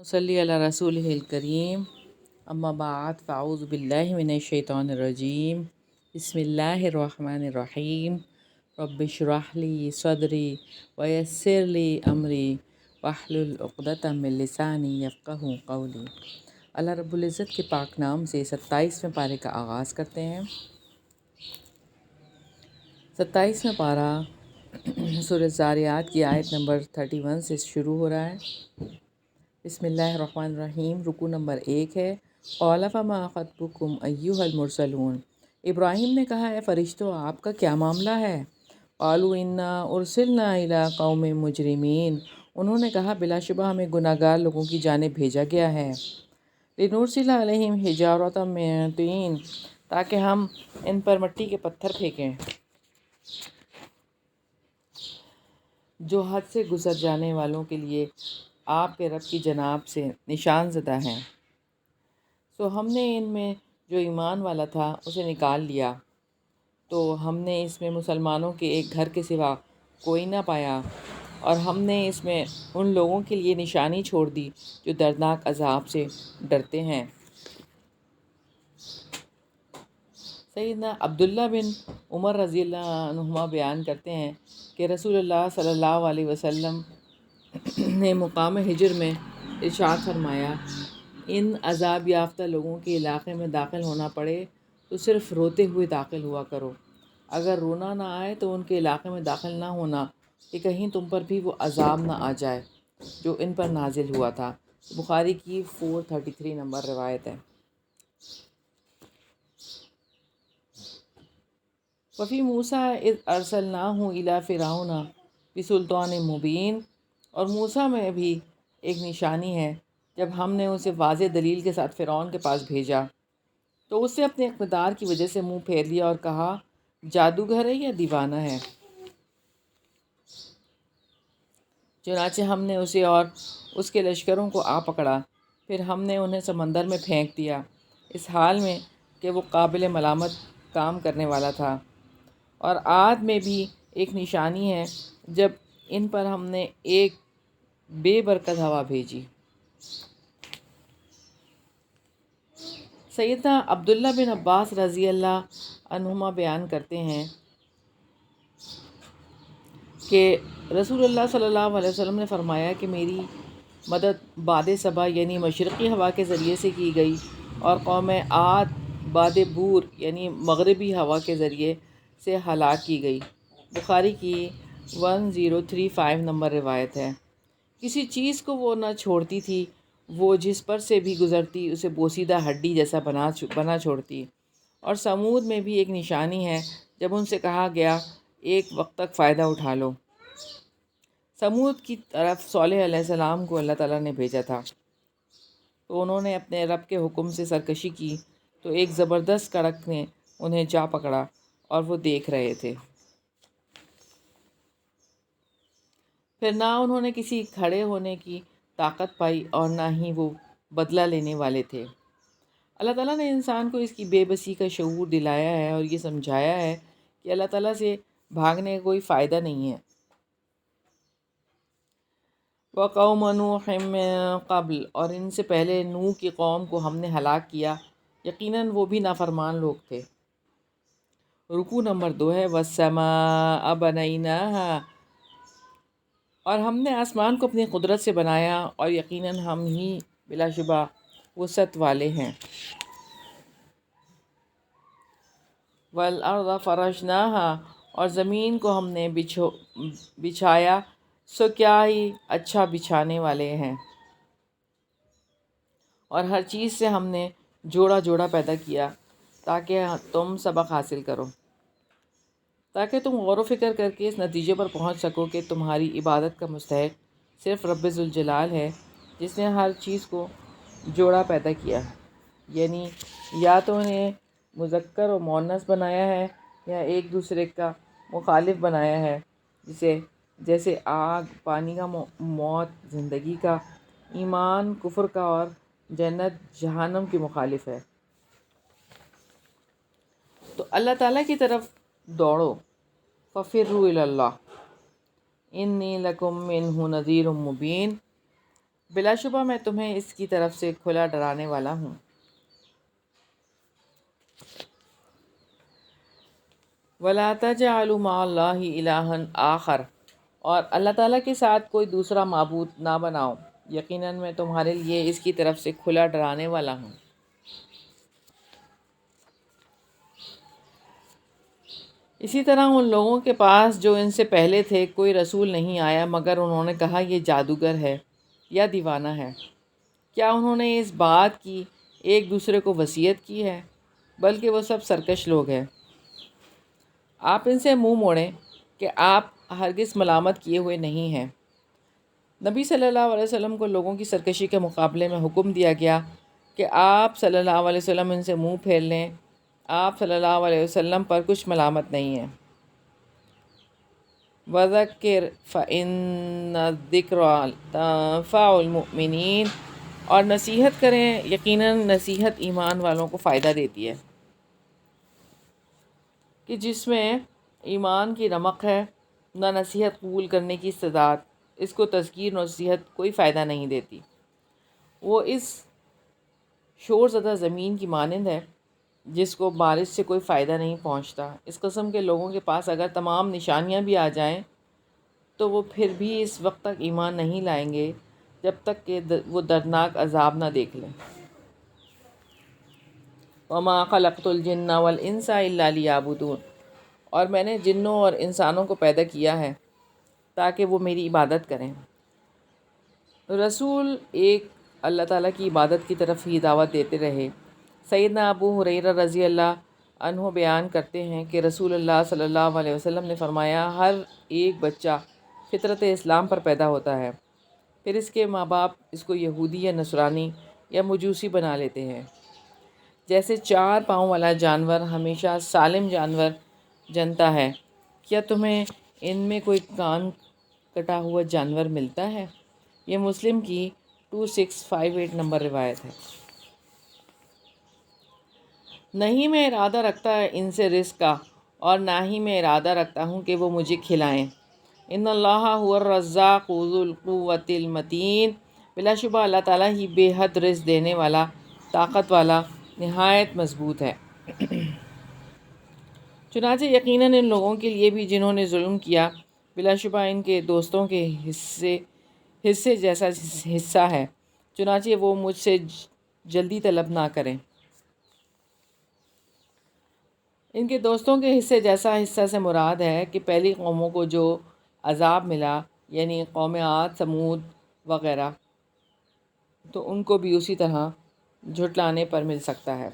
صلی علی رسول الکریم اما بعد فاعوذ باللہ من الشیطان الرجیم بسم اللہ الرحمن الرحیم رب اشرح لی صدری ویسر لی امری واحلل عقدۃ من لسانی یفقہوا قولی۔ اللہ رب العزت کے پاک نام سے 27ویں پارے کا آغاز کرتے ہیں۔ 27واں پارہ سورہ الذاریات کی آیت نمبر 31 سے شروع ہو رہا ہے۔ بسم اللہ الرحمن الرحیم۔ رکوع نمبر 1 ہے۔ قال فما خطبکم ایھا المرسلون۔ ابراہیم نے کہا، اے فرشتوں، آپ کا کیا معاملہ ہے؟ قالوا انا ارسلنا الی قوم مجرمین۔ انہوں نے کہا، بلا شبہ ہمیں گناہ گار لوگوں کی جانب بھیجا گیا ہے۔ لنرسل علیہم حجارۃ من طین، تاکہ ہم ان پر مٹی کے پتھر پھینکیں جو حد سے گزر جانے والوں کے لیے آپ کے رب کی جناب سے نشان زدہ ہیں۔ سو ہم نے ان میں جو ایمان والا تھا اسے نکال لیا، تو ہم نے اس میں مسلمانوں کے ایک گھر کے سوا کوئی نہ پایا، اور ہم نے اس میں ان لوگوں کے لیے نشانی چھوڑ دی جو دردناک عذاب سے ڈرتے ہیں۔ سیدنا عبداللہ بن عمر رضی اللہ عنہما بیان کرتے ہیں کہ رسول اللہ صلی اللہ علیہ وسلم نے مقام ہجر میں ارشاد فرمایا، ان عذاب یافتہ لوگوں کے علاقے میں داخل ہونا پڑے تو صرف روتے ہوئے داخل ہوا کرو، اگر رونا نہ آئے تو ان کے علاقے میں داخل نہ ہونا کہ کہیں تم پر بھی وہ عذاب نہ آ جائے جو ان پر نازل ہوا تھا۔ بخاری کی 433 نمبر روایت ہے۔ وفی موسیٰ اذ ارسلناہ الی فرعون بسلطان مبین، اور موسیٰ میں بھی ایک نشانی ہے جب ہم نے اسے واضح دلیل کے ساتھ فرعون کے پاس بھیجا تو اس نے اپنے اقتدار کی وجہ سے منہ پھیر لیا اور کہا، جادوگر ہے یا دیوانہ ہے؟ چنانچہ ہم نے اسے اور اس کے لشکروں کو آ پکڑا، پھر ہم نے انہیں سمندر میں پھینک دیا، اس حال میں کہ وہ قابل ملامت کام کرنے والا تھا۔ اور عاد میں بھی ایک نشانی ہے جب ان پر ہم نے ایک بے برکت ہوا بھیجی۔ سیدنا عبداللہ بن عباس رضی اللہ عنہما بیان کرتے ہیں کہ رسول اللہ صلی اللہ علیہ وسلم نے فرمایا کہ میری مدد باد صبا یعنی مشرقی ہوا کے ذریعے سے کی گئی، اور قوم عاد باد بور یعنی مغربی ہوا کے ذریعے سے ہلاک کی گئی۔ بخاری کی 1035 نمبر روایت ہے۔ کسی چیز کو وہ نہ چھوڑتی تھی، وہ جس پر سے بھی گزرتی اسے بوسیدہ ہڈی جیسا بنا چھوڑتی۔ اور سمود میں بھی ایک نشانی ہے جب ان سے کہا گیا، ایک وقت تک فائدہ اٹھا لو۔ سمود کی طرف صالح علیہ السلام کو اللہ تعالیٰ نے بھیجا تھا، تو انہوں نے اپنے رب کے حکم سے سرکشی کی تو ایک زبردست کڑک نے انہیں جا پکڑا اور وہ دیکھ رہے تھے۔ پھر نہ انہوں نے کسی کھڑے ہونے کی طاقت پائی اور نہ ہی وہ بدلہ لینے والے تھے۔ اللہ تعالیٰ نے انسان کو اس کی بے بسی کا شعور دلایا ہے اور یہ سمجھایا ہے کہ اللہ تعالیٰ سے بھاگنے کا کوئی فائدہ نہیں ہے۔ وَقَوْمَ نُوحٍ مِّن قبل، اور ان سے پہلے نوح کی قوم کو ہم نے ہلاک کیا، یقیناً وہ بھی نافرمان لوگ تھے۔ رکوع نمبر 2 ہے۔ وَالسَّمَاءَ بَنَيْنَاهَا، اور ہم نے آسمان کو اپنی قدرت سے بنایا، اور یقیناً ہم ہی بلا شبہ وسعت والے ہیں۔ وَالْأَرْضَ فَرَشْنَاهَا، اور زمین کو ہم نے بچھایا، سو کیا ہی اچھا بچھانے والے ہیں۔ اور ہر چیز سے ہم نے جوڑا جوڑا پیدا کیا تاکہ تم سبق حاصل کرو، تاکہ تم غور و فکر کر کے اس نتیجے پر پہنچ سکو کہ تمہاری عبادت کا مستحق صرف رب ذوالجلال ہے، جس نے ہر چیز کو جوڑا پیدا کیا، یعنی یا تو انہیں مذکر و مؤنث بنایا ہے یا ایک دوسرے کا مخالف بنایا ہے، جیسے آگ پانی کا، موت زندگی کا، ایمان کفر کا، اور جنت جہنم کی مخالف ہے۔ تو اللہ تعالیٰ کی طرف دوڑو۔ فَفِرُّوا إِلَى اللَّهِ إِنِّي لَكُم مِّنْهُ نَذِيرٌ مُّبِينٌ، بلا شبہ میں تمہیں اس کی طرف سے کھلا ڈرانے والا ہوں۔ وَلَا تَجْعَلُوا مَعَ اللَّهِ إِلَٰهًا آخر، اور اللہ تعالیٰ کے ساتھ کوئی دوسرا معبود نہ بناؤ، یقیناً میں تمہارے لیے اس کی طرف سے کھلا ڈرانے والا ہوں۔ اسی طرح ان لوگوں کے پاس جو ان سے پہلے تھے کوئی رسول نہیں آیا مگر انہوں نے کہا یہ جادوگر ہے یا دیوانہ ہے۔ کیا انہوں نے اس بات کی ایک دوسرے کو وصیت کی ہے؟ بلکہ وہ سب سرکش لوگ ہیں۔ آپ ان سے منہ موڑیں کہ آپ ہرگز ملامت کیے ہوئے نہیں ہیں۔ نبی صلی اللہ علیہ وسلم کو لوگوں کی سرکشی کے مقابلے میں حکم دیا گیا کہ آپ صلی اللہ علیہ وسلم ان سے منہ پھیر لیں۔ آپ صلی اللہ علیہ وسلم پر کچھ ملامت نہیں ہے۔ وَذَكِّرْ فَإِنَّ الذِّكْرَىٰ تَنفَعُ الْمُؤْمِنِينَ، اور نصیحت کریں، یقیناً نصیحت ایمان والوں کو فائدہ دیتی ہے۔ کہ جس میں ایمان کی رمق ہے نہ نصیحت قبول کرنے کی استعداد، اس کو تذکیر نصیحت کوئی فائدہ نہیں دیتی۔ وہ اس شور زدہ زمین کی مانند ہے جس کو بارش سے کوئی فائدہ نہیں پہنچتا۔ اس قسم کے لوگوں کے پاس اگر تمام نشانیاں بھی آ جائیں تو وہ پھر بھی اس وقت تک ایمان نہیں لائیں گے جب تک کہ وہ دردناک عذاب نہ دیکھ لیں۔ وَمَا خَلَقْتُ الْجِنَّ وَالْإِنسَ إِلَّا لِيَعْبُدُونَ، اور میں نے جنوں اور انسانوں کو پیدا کیا ہے تاکہ وہ میری عبادت کریں۔ رسول ایک اللہ تعالیٰ کی عبادت کی طرف ہی دعوت دیتے رہے۔ سیدنا ابو ہریرہ رضی اللہ عنہ بیان کرتے ہیں کہ رسول اللہ صلی اللہ علیہ وسلم نے فرمایا، ہر ایک بچہ فطرت اسلام پر پیدا ہوتا ہے، پھر اس کے ماں باپ اس کو یہودی یا نصرانی یا مجوسی بنا لیتے ہیں۔ جیسے 4 پاؤں والا جانور ہمیشہ سالم جانور جنتا ہے، کیا تمہیں ان میں کوئی کان کٹا ہوا جانور ملتا ہے؟ یہ مسلم کی 2658 نمبر روایت ہے۔ نہیں میں ارادہ رکھتا ان سے رزق کا، اور نہ ہی میں ارادہ رکھتا ہوں کہ وہ مجھے کھلائیں۔ ان اللہ هو الرزاق ذو القوۃ المتین، بلا شبہ اللہ تعالیٰ ہی بے حد رزق دینے والا، طاقت والا، نہایت مضبوط ہے۔ چنانچہ یقیناً ان لوگوں کے لیے بھی جنہوں نے ظلم کیا بلا شبہ ان کے دوستوں کے حصے جیسا حصہ ہے، چنانچہ وہ مجھ سے جلدی طلب نہ کریں۔ ان کے دوستوں کے حصے جیسا حصہ سے مراد ہے کہ پہلی قوموں کو جو عذاب ملا، یعنی قوم عاد، ثمود وغیرہ، تو ان کو بھی اسی طرح جھٹلانے پر مل سکتا ہے۔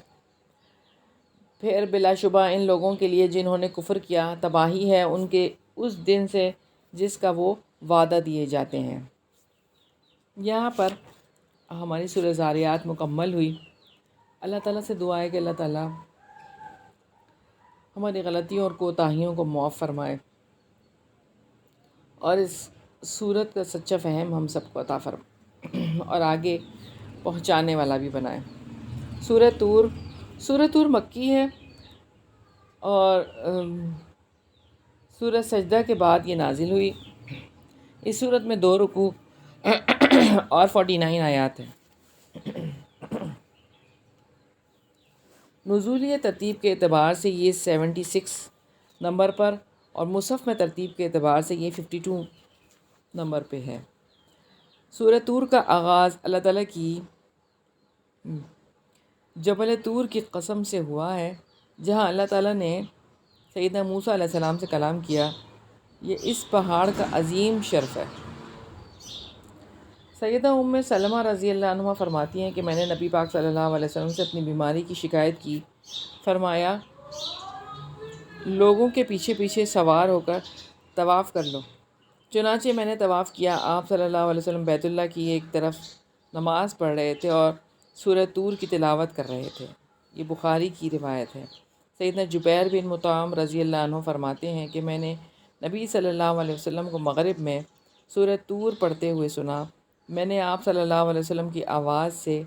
پھر بلا شبہ ان لوگوں کے لیے جنہوں نے کفر کیا تباہی ہے ان کے اس دن سے جس کا وہ وعدہ دیے جاتے ہیں۔ یہاں پر ہماری سورہ ذاریات مکمل ہوئی۔ اللہ تعالیٰ سے دعا ہے کہ اللہ تعالیٰ ہماری غلطیوں اور کوتاہیوں کو معاف فرمائے اور اس صورت کا سچا فہم ہم سب کو عطا فرمائے اور آگے پہنچانے والا بھی بنائے۔ سورہ طور مکی ہے اور سورہ سجدہ کے بعد یہ نازل ہوئی۔ اس صورت میں 2 رکوع اور 49 آیات ہیں۔ نزولی ترتیب کے اعتبار سے یہ 76 نمبر پر اور مصحف میں ترتیب کے اعتبار سے یہ 52 نمبر پہ ہے۔ سورہ طور کا آغاز اللہ تعالیٰ کی جبل طور کی قسم سے ہوا ہے، جہاں اللہ تعالیٰ نے سیدنا موسیٰ علیہ السلام سے کلام کیا۔ یہ اس پہاڑ کا عظیم شرف ہے۔ سیدہ ام سلمہ رضی اللہ عنہ فرماتی ہیں کہ میں نے نبی پاک صلی اللہ علیہ وسلم سے اپنی بیماری کی شکایت کی۔ فرمایا، لوگوں کے پیچھے پیچھے سوار ہو کر طواف کر لو۔ چنانچہ میں نے طواف کیا۔ آپ صلی اللہ علیہ وسلم بیت اللہ کی ایک طرف نماز پڑھ رہے تھے اور سورہ طور کی تلاوت کر رہے تھے۔ یہ بخاری کی روایت ہے۔ سیدنا جبیر بن مطعم رضی اللہ عنہ فرماتے ہیں کہ میں نے نبی صلی اللہ علیہ وسلم کو مغرب میں سورہ طور پڑھتے ہوئے سنا۔ میں نے آپ صلی اللہ علیہ وسلم کی آواز سے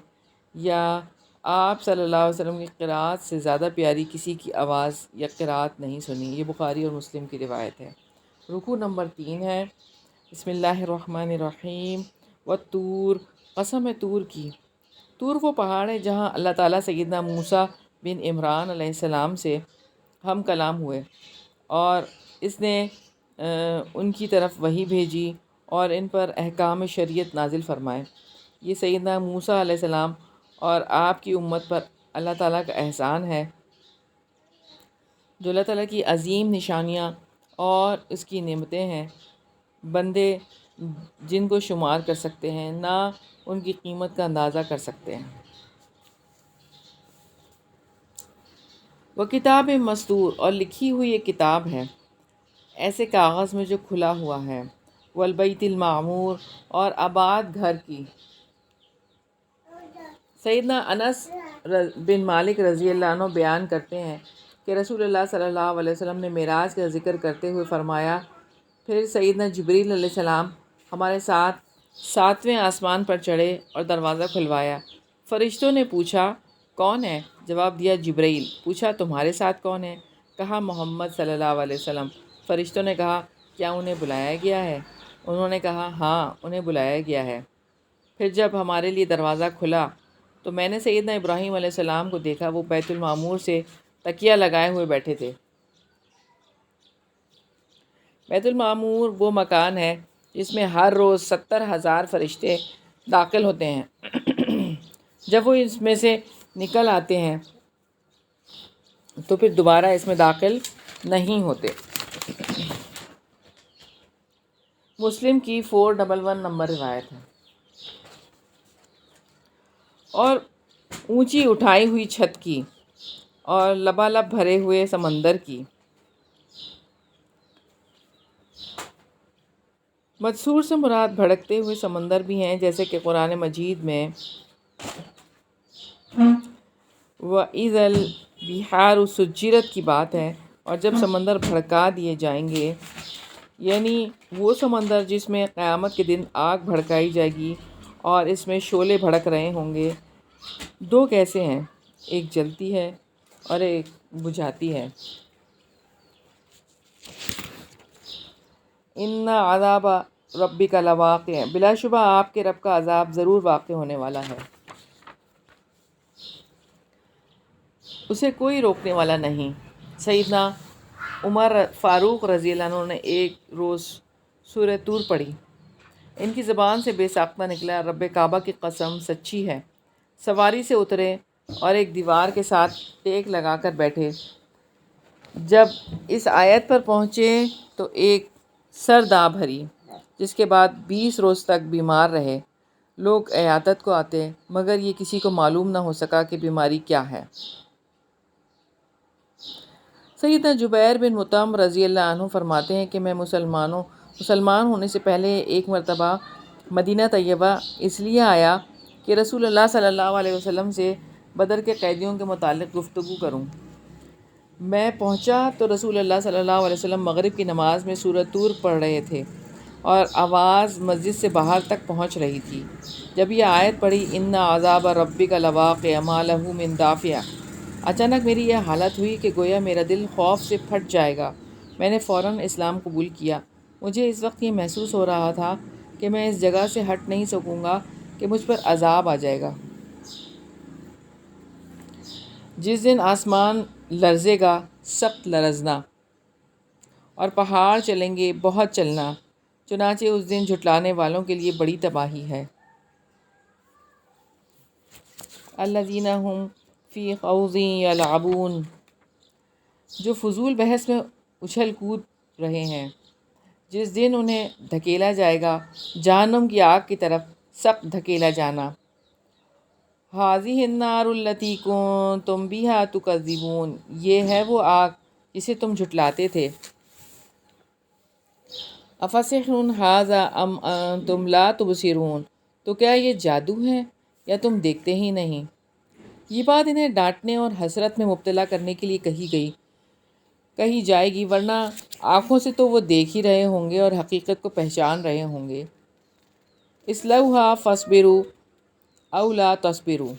یا آپ صلی اللہ علیہ وسلم کی قرأت سے زیادہ پیاری کسی کی آواز یا قرأت نہیں سنی۔ یہ بخاری اور مسلم کی روایت ہے۔ رکوع نمبر 3 ہے۔ بسم اللہ الرحمن الرحیم، والطور قسم ہے طور کی۔ طور وہ پہاڑ ہے جہاں اللہ تعالیٰ سیدنا موسیٰ بن عمران علیہ السلام سے ہم کلام ہوئے اور اس نے ان کی طرف وحی بھیجی اور ان پر احکام شریعت نازل فرمائے۔ یہ سیدنا موسیٰ علیہ السلام اور آپ کی امت پر اللہ تعالیٰ کا احسان ہے، جو اللہ تعالیٰ کی عظیم نشانیاں اور اس کی نعمتیں ہیں، بندے جن کو شمار کر سکتے ہیں نہ ان کی قیمت کا اندازہ کر سکتے ہیں۔ وہ کتاب مستور، اور لکھی ہوئی ایک کتاب ہے ایسے کاغذ میں جو کھلا ہوا ہے، والبیت المعمور، اور آباد گھر کی۔ سیدنا انس بن مالک رضی اللہ عنہ بیان کرتے ہیں کہ رسول اللہ صلی اللہ علیہ وسلم نے معراج کا ذکر کرتے ہوئے فرمایا، پھر سیدنا جبریل علیہ السلام ہمارے ساتھ 7ویں آسمان پر چڑھے اور دروازہ کھلوایا۔ فرشتوں نے پوچھا کون ہے؟ جواب دیا جبریل۔ پوچھا تمہارے ساتھ کون ہے؟ کہا محمد صلی اللہ علیہ وسلم۔ فرشتوں نے کہا کیا انہیں بلایا گیا ہے؟ انہوں نے کہا ہاں انہیں بلایا گیا ہے۔ پھر جب ہمارے لیے دروازہ کھلا تو میں نے سیدنا ابراہیم علیہ السلام کو دیکھا، وہ بیت المعمور سے تکیہ لگائے ہوئے بیٹھے تھے۔ بیت المعمور وہ مکان ہے جس میں ہر روز 70,000 فرشتے داخل ہوتے ہیں۔ جب وہ اس میں سے نکل آتے ہیں تو پھر دوبارہ اس میں داخل نہیں ہوتے۔ مسلم کی 411 نمبر روایت ہے۔ اور اونچی اٹھائی ہوئی چھت کی اور لبالب بھرے ہوئے سمندر کی۔ مدثور سے مراد بھڑکتے ہوئے سمندر بھی ہیں، جیسے کہ قرآن مجید میں وَإِذَا الْبِحَارُ سُجِّرَتْ کی بات ہے، اور جب سمندر بھڑکا دیے جائیں گے، یعنی وہ سمندر جس میں قیامت کے دن آگ بھڑکائی جائے گی اور اس میں شعلے بھڑک رہے ہوں گے۔ دو کیسے ہیں، ایک جلتی ہے اور ایک بجھاتی ہے۔ اِنَّ عَذَابَ رَبِّكَ لَوَاقِعٌ، بلا شبہ آپ کے رب کا عذاب ضرور واقع ہونے والا ہے، اسے کوئی روکنے والا نہیں۔ سیدنا عمر فاروق رضی اللہ عنہ نے ایک روز سورہ طور پڑھی۔ ان کی زبان سے بے ساختہ نکلا، رب کعبہ کی قسم سچی ہے۔ سواری سے اترے اور ایک دیوار کے ساتھ ٹیک لگا کر بیٹھے۔ جب اس آیت پر پہنچے تو ایک سرد آ بھری، جس کے بعد 20 روز تک بیمار رہے۔ لوگ عیادت کو آتے مگر یہ کسی کو معلوم نہ ہو سکا کہ بیماری کیا ہے۔ سیدنا جبیر بن مطعم رضی اللہ عنہ فرماتے ہیں کہ میں مسلمان ہونے سے پہلے ایک مرتبہ مدینہ طیبہ اس لیے آیا کہ رسول اللہ صلی اللہ علیہ وسلم سے بدر کے قیدیوں کے متعلق گفتگو کروں۔ میں پہنچا تو رسول اللہ صلی اللہ علیہ وسلم مغرب کی نماز میں سورہ طور پڑھ رہے تھے اور آواز مسجد سے باہر تک پہنچ رہی تھی۔ جب یہ آیت پڑھی اِنَّ عَذَابَ رَبِّكَ لَوَاقِعٌ مَا لَهُ مِن دَافِعٍ، اچانک میری یہ حالت ہوئی کہ گویا میرا دل خوف سے پھٹ جائے گا۔ میں نے فوراً اسلام قبول کیا۔ مجھے اس وقت یہ محسوس ہو رہا تھا کہ میں اس جگہ سے ہٹ نہیں سکوں گا کہ مجھ پر عذاب آ جائے گا۔ جس دن آسمان لرزے گا سخت لرزنا، اور پہاڑ چلیں گے بہت چلنا، چنانچہ اس دن جھٹلانے والوں کے لیے بڑی تباہی ہے۔ الذین هم فی خوض یلعبون، جو فضول بحث میں اچھل کود رہے ہیں، جس دن انہیں دھکیلا جائے گا جہنم کی آگ کی طرف، سخت دھکیلا جانا۔ ھذہ النار التی کنتم بہا تکذبون، یہ ہے وہ آگ جسے تم جھٹلاتے تھے۔ افسحر ھذا ام انتم لا تبصرون، تو کیا یہ جادو ہے یا تم دیکھتے ہی نہیں؟ یہ بات انہیں ڈانٹنے اور حسرت میں مبتلا کرنے کے لیے کہی جائے گی، ورنہ آنکھوں سے تو وہ دیکھ ہی رہے ہوں گے اور حقیقت کو پہچان رہے ہوں گے۔ اصلوہا فاصبروا او لا تصبروا،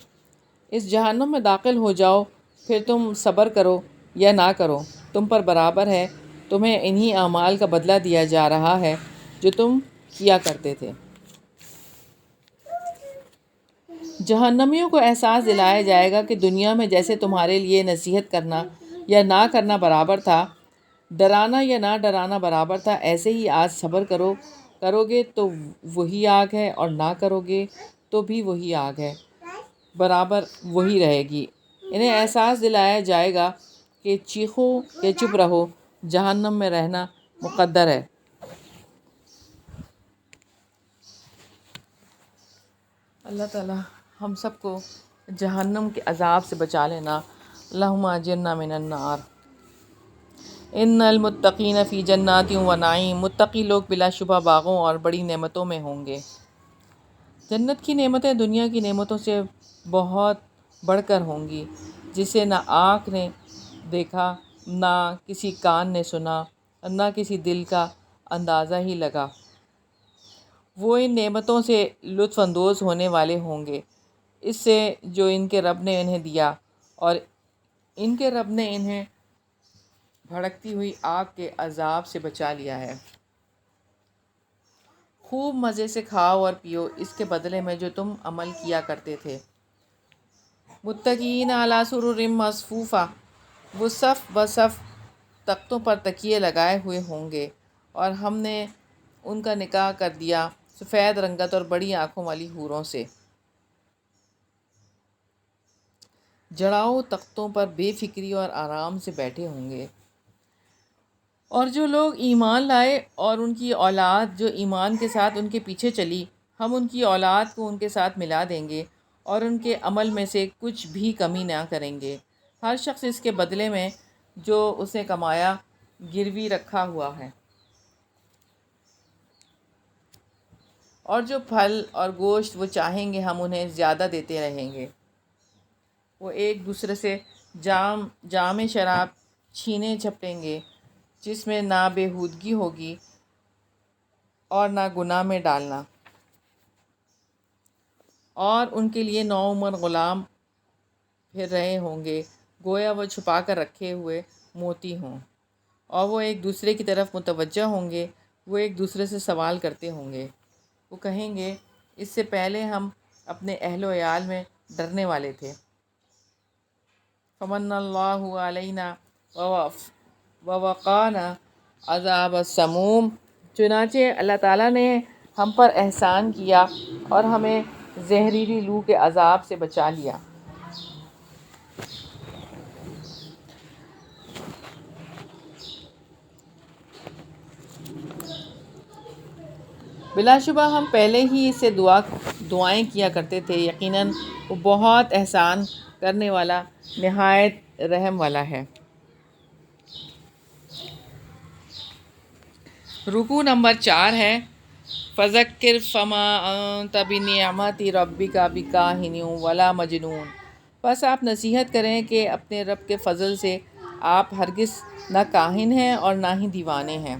اس جہنم میں داخل ہو جاؤ، پھر تم صبر کرو یا نہ کرو، تم پر برابر ہے، تمہیں انہی اعمال کا بدلہ دیا جا رہا ہے جو تم کیا کرتے تھے۔ جہنمیوں کو احساس دلایا جائے گا کہ دنیا میں جیسے تمہارے لیے نصیحت کرنا یا نہ کرنا برابر تھا، ڈرانا یا نہ ڈرانا برابر تھا، ایسے ہی آج صبر کرو گے تو وہی آگ ہے، اور نہ کرو گے تو بھی وہی آگ ہے، برابر وہی رہے گی۔ انہیں احساس دلایا جائے گا کہ چیخو یا چپ رہو، جہنم میں رہنا مقدر ہے۔ اللہ تعالیٰ ہم سب کو جہنم کے عذاب سے بچا لینا۔ اللہم اجرنا من النار۔ ان المتقین فی جنات و نعیم، متقی لوگ بلا شبہ باغوں اور بڑی نعمتوں میں ہوں گے۔ جنت کی نعمتیں دنیا کی نعمتوں سے بہت بڑھ کر ہوں گی، جسے نہ آنکھ نے دیکھا، نہ کسی کان نے سنا، نہ کسی دل کا اندازہ ہی لگا۔ وہ ان نعمتوں سے لطف اندوز ہونے والے ہوں گے، اس سے جو ان کے رب نے انہیں دیا، اور ان کے رب نے انہیں بھڑکتی ہوئی آگ کے عذاب سے بچا لیا ہے۔ خوب مزے سے کھاؤ اور پیو اس کے بدلے میں جو تم عمل کیا کرتے تھے۔ متکئین علی سرر مصفوفہ، وہ صف بصف تختوں پر تکیے لگائے ہوئے ہوں گے، اور ہم نے ان کا نکاح کر دیا سفید رنگت اور بڑی آنکھوں والی حوروں سے۔ جڑاؤ تختوں پر بے فکری اور آرام سے بیٹھے ہوں گے۔ اور جو لوگ ایمان لائے اور ان کی اولاد جو ایمان کے ساتھ ان کے پیچھے چلی، ہم ان کی اولاد کو ان کے ساتھ ملا دیں گے اور ان کے عمل میں سے کچھ بھی کمی نہ کریں گے۔ ہر شخص اس کے بدلے میں جو اس نے کمایا گروی رکھا ہوا ہے، اور جو پھل اور گوشت وہ چاہیں گے ہم انہیں زیادہ دیتے رہیں گے۔ وہ ایک دوسرے سے جام شراب چھینے جھپٹیں گے، جس میں نہ بےہودگی ہوگی اور نہ گناہ میں ڈالنا، اور ان کے لیے نوعمر غلام پھر رہے ہوں گے، گویا وہ چھپا کر رکھے ہوئے موتی ہوں، اور وہ ایک دوسرے کی طرف متوجہ ہوں گے، وہ ایک دوسرے سے سوال کرتے ہوں گے۔ وہ کہیں گے اس سے پہلے ہم اپنے اہل و عیال میں ڈرنے والے تھے۔ فمن اللہ علینا ووقانا عذاب السموم، چنانچہ اللہ تعالیٰ نے ہم پر احسان کیا اور ہمیں زہریلی لو کے عذاب سے بچا لیا۔ بلا شبہ ہم پہلے ہی اس سے دعائیں کیا کرتے تھے، یقیناً وہ بہت احسان کرنے والا، نہایت رحم والا ہے۔ رکوع نمبر 4 ہے، فذکر فما انت بنعمت ربک بکاہن ولا مجنون، بس آپ نصیحت کریں کہ اپنے رب کے فضل سے آپ ہرگز نہ کاہن ہیں اور نہ ہی دیوانے ہیں۔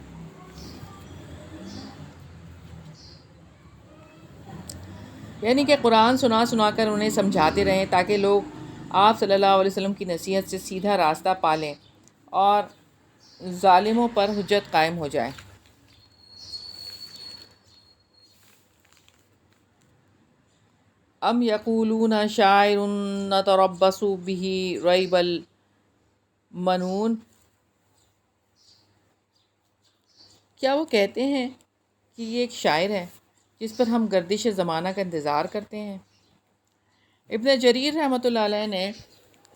یعنی کہ قرآن سنا کر انہیں سمجھاتے رہیں تاکہ لوگ آپ صلی اللہ علیہ وسلم کی نصیحت سے سیدھا راستہ پا لیں اور ظالموں پر حجت قائم ہو جائے۔ ام یقولون شاعر نتربص بہ ریب المنون، کیا وہ کہتے ہیں کہ یہ ایک شاعر ہے جس پر ہم گردش زمانہ کا انتظار کرتے ہیں؟ ابن جریر رحمۃ اللہ علیہ نے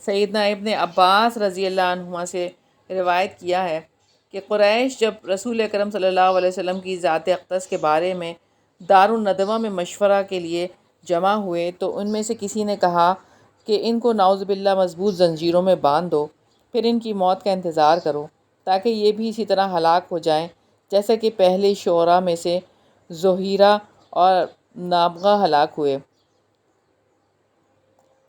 سیدنا ابن عباس رضی اللہ عنہما سے روایت کیا ہے کہ قریش جب رسول اکرم صلی اللہ علیہ وسلم کی ذات اقدس کے بارے میں دار الندوہ میں مشورہ کے لیے جمع ہوئے تو ان میں سے کسی نے کہا کہ ان کو نعوذ باللہ مضبوط زنجیروں میں باندھ دو، پھر ان کی موت کا انتظار کرو تاکہ یہ بھی اسی طرح ہلاک ہو جائیں جیسا کہ پہلے شعراء میں سے زہیرہ اور نابغہ ہلاک ہوئے،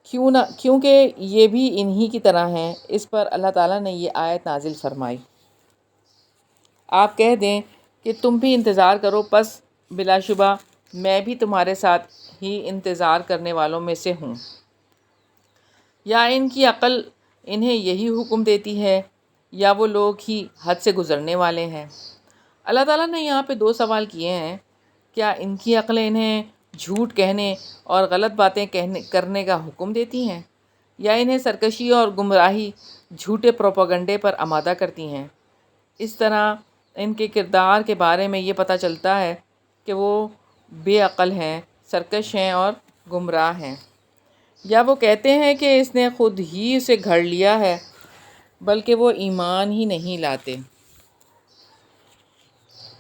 کیونکہ یہ بھی انہی کی طرح ہیں۔ اس پر اللہ تعالیٰ نے یہ آیت نازل فرمائی، آپ کہہ دیں کہ تم بھی انتظار کرو، پس بلا شبہ میں بھی تمہارے ساتھ ہی انتظار کرنے والوں میں سے ہوں۔ یا ان کی عقل انہیں یہی حکم دیتی ہے، یا وہ لوگ ہی حد سے گزرنے والے ہیں۔ اللہ تعالیٰ نے یہاں پہ 2 سوال کیے ہیں، کیا ان کی عقلیں انہیں جھوٹ کہنے اور غلط باتیں کرنے کا حکم دیتی ہیں، یا انہیں سرکشی اور گمراہی جھوٹے پروپیگنڈے پر آمادہ کرتی ہیں؟ اس طرح ان کے کردار کے بارے میں یہ پتہ چلتا ہے کہ وہ بے عقل ہیں، سرکش ہیں اور گمراہ ہیں۔ یا وہ کہتے ہیں کہ اس نے خود ہی اسے گھڑ لیا ہے، بلکہ وہ ایمان ہی نہیں لاتے۔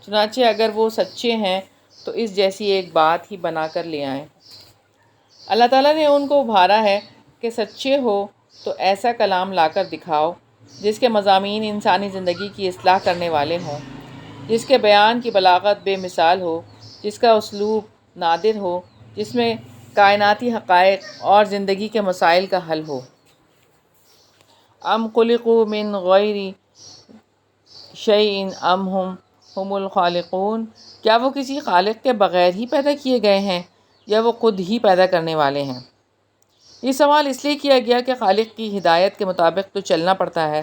چنانچہ اگر وہ سچے ہیں تو اس جیسی ایک بات ہی بنا کر لے آئیں۔ اللہ تعالیٰ نے ان کو ابھارا ہے کہ سچے ہو تو ایسا کلام لا کر دکھاؤ جس کے مضامین انسانی زندگی کی اصلاح کرنے والے ہوں، جس کے بیان کی بلاغت بے مثال ہو، جس کا اسلوب نادر ہو، جس میں کائناتی حقائق اور زندگی کے مسائل کا حل ہو۔ ام خلقوا من غیر شیء ام ہم الخالقون، کیا وہ کسی خالق کے بغیر ہی پیدا کیے گئے ہیں یا وہ خود ہی پیدا کرنے والے ہیں؟ یہ سوال اس لیے کیا گیا کہ خالق کی ہدایت کے مطابق تو چلنا پڑتا ہے۔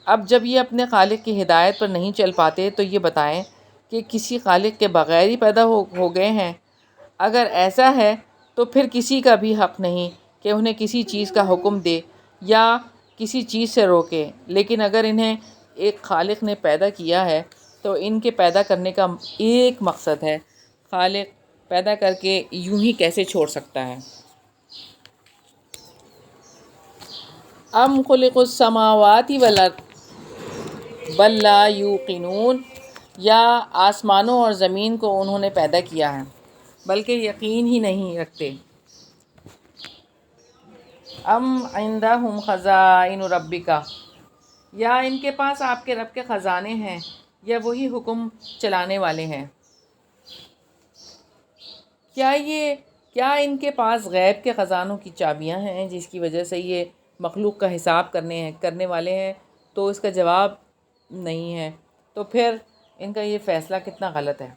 اب جب یہ اپنے خالق کی ہدایت پر نہیں چل پاتے تو یہ بتائیں کہ کسی خالق کے بغیر ہی پیدا ہو گئے ہیں؟ اگر ایسا ہے تو پھر کسی کا بھی حق نہیں کہ انہیں کسی چیز کا حکم دے یا کسی چیز سے روکے، لیکن اگر انہیں ایک خالق نے پیدا کیا ہے تو ان کے پیدا کرنے کا ایک مقصد ہے۔ خالق پیدا کر کے یوں ہی کیسے چھوڑ سکتا ہے؟ ام خلقوا السماوات والارض بل لا یوقنون، یا آسمانوں اور زمین کو انہوں نے پیدا کیا ہے بلکہ یقین ہی نہیں رکھتے۔ ام عندہم خزائن ربک، یا ان کے پاس آپ کے رب کے خزانے ہیں یا وہی حکم چلانے والے ہیں؟ کیا ان کے پاس غیب کے خزانوں کی چابیاں ہیں جس کی وجہ سے یہ مخلوق کا حساب کرنے والے ہیں؟ تو اس کا جواب نہیں ہے۔ تو پھر ان کا یہ فیصلہ کتنا غلط ہے۔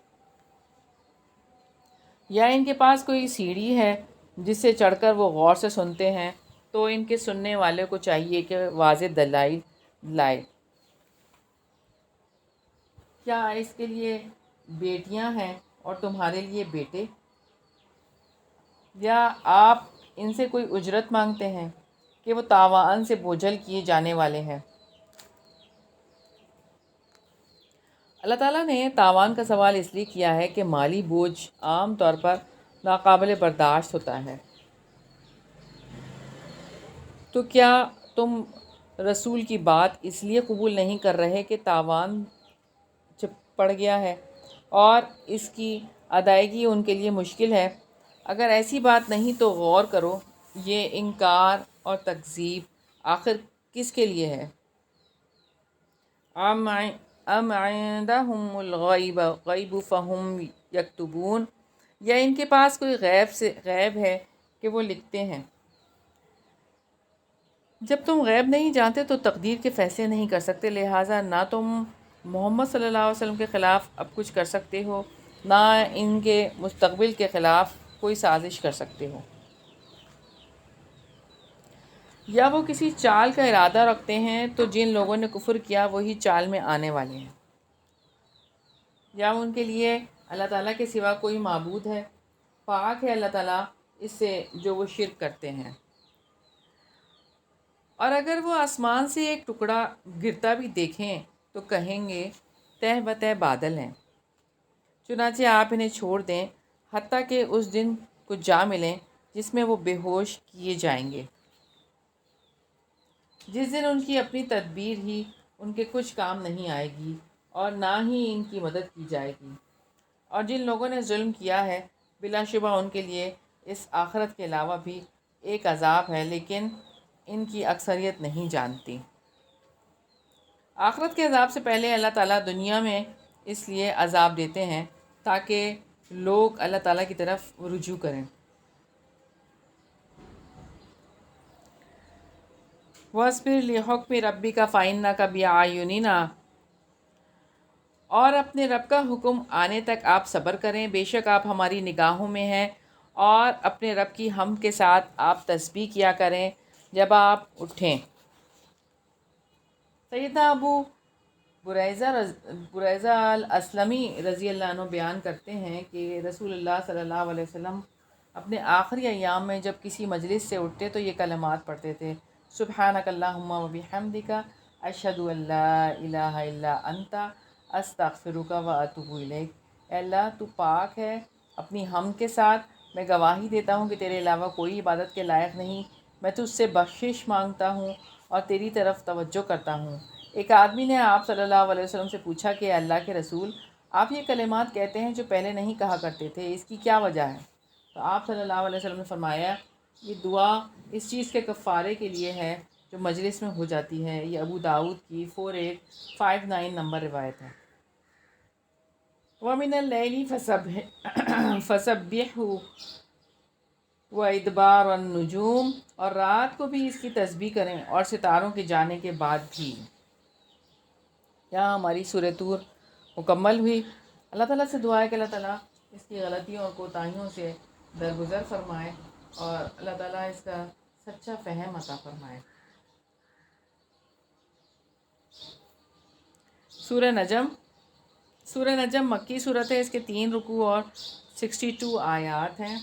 یا ان کے پاس کوئی سیڑھی ہے جس سے چڑھ کر وہ غور سے سنتے ہیں؟ تو ان کے سننے والے کو چاہیے کہ واضح دلائل لائے۔ کیا اس کے لیے بیٹیاں ہیں اور تمہارے لیے بیٹے؟ یا آپ ان سے کوئی اجرت مانگتے ہیں کہ وہ تاوان سے بوجھل کیے جانے والے ہیں؟ اللہ تعالیٰ نے تاوان کا سوال اس لیے کیا ہے کہ مالی بوجھ عام طور پر ناقابل برداشت ہوتا ہے۔ تو کیا تم رسول کی بات اس لیے قبول نہیں کر رہے کہ تاوان پڑ گیا ہے اور اس کی ادائیگی ان کے لیے مشکل ہے؟ اگر ایسی بات نہیں تو غور کرو، یہ انکار اور تکذیب آخر کس کے لیے ہے؟ ام عندہم الغیب فہم یکتبون، یا ان کے پاس کوئی غیب ہے کہ وہ لکھتے ہیں؟ جب تم غیب نہیں جانتے تو تقدیر کے فیصلے نہیں کر سکتے، لہٰذا نہ تم محمد صلی اللہ علیہ وسلم کے خلاف اب کچھ کر سکتے ہو، نہ ان کے مستقبل کے خلاف کوئی سازش کر سکتے ہو۔ یا وہ کسی چال کا ارادہ رکھتے ہیں تو جن لوگوں نے کفر کیا وہی چال میں آنے والے ہیں۔ یا ان کے لیے اللہ تعالیٰ کے سوا کوئی معبود ہے؟ پاک ہے اللہ تعالیٰ اس سے جو وہ شرک کرتے ہیں۔ اور اگر وہ آسمان سے ایک ٹکڑا گرتا بھی دیکھیں تو کہیں گے تہ بتہ بادل ہیں۔ چنانچہ آپ انہیں چھوڑ دیں حتیٰ کہ اس دن کو جا ملیں جس میں وہ بے ہوش کیے جائیں گے، جس دن ان کی اپنی تدبیر ہی ان کے کچھ کام نہیں آئے گی اور نہ ہی ان کی مدد کی جائے گی۔ اور جن لوگوں نے ظلم کیا ہے بلا شبہ ان کے لیے اس آخرت کے علاوہ بھی ایک عذاب ہے، لیکن ان کی اکثریت نہیں جانتی۔ آخرت کے عذاب سے پہلے اللہ تعالیٰ دنیا میں اس لیے عذاب دیتے ہیں تاکہ لوگ اللہ تعالیٰ کی طرف رجوع کریں۔ وَاصْبِرْ لِحُکْمِ رَبِّکَ فَإِنَّکَ بِأَعْیُنِنَا، اور اپنے رب کا حکم آنے تک آپ صبر کریں، بے شک آپ ہماری نگاہوں میں ہیں، اور اپنے رب کی حمد کے ساتھ آپ تسبیح کیا کریں جب آپ اٹھیں۔ سیدنا ابو بریزہ الاسلمی رضی اللہ عنہ بیان کرتے ہیں کہ رسول اللہ صلی اللہ علیہ وسلم اپنے آخری ایام میں جب کسی مجلس سے اٹھتے تو یہ کلمات پڑھتے تھے: سبحانک اللہم و بحمدک، اشہد ان لا الہ الا انت، استغفرک و اتوب الیک۔ اے اللہ تو پاک ہے اپنی حمد کے ساتھ، میں گواہی دیتا ہوں کہ تیرے علاوہ کوئی عبادت کے لائق نہیں، میں تجھ سے بخشش مانگتا ہوں اور تیری طرف توجہ کرتا ہوں۔ ایک آدمی نے آپ صلی اللہ علیہ وسلم سے پوچھا کہ اللہ کے رسول، آپ یہ کلمات کہتے ہیں جو پہلے نہیں کہا کرتے تھے، اس کی کیا وجہ ہے؟ تو آپ صلی اللہ علیہ وسلم نے فرمایا، یہ دعا اس چیز کے کفارے کے لیے ہے جو مجلس میں ہو جاتی ہے۔ یہ ابو داؤد کی 4859 نمبر روایت ہے۔ وَمِنَ اللَّيْلِ فَسَبِّحْهُ وَإِدْبَارَ النُّجُومِ، اور رات کو بھی اس کی تسبیح کریں اور ستاروں کے جانے کے بعد بھی۔ یہاں ہماری سورہ طور مکمل ہوئی۔ اللہ تعالیٰ سے دعا ہے کہ اللہ تعالیٰ اس کی غلطیوں اور کوتاہیوں سے درگزر فرمائے اور اللہ تعالیٰ اس کا سچا فہم عطا فرمائے۔ سورہ نجم۔ سورہ نجم مکی صورت ہے، اس کے 3 رکوع اور 62 آیات ہیں۔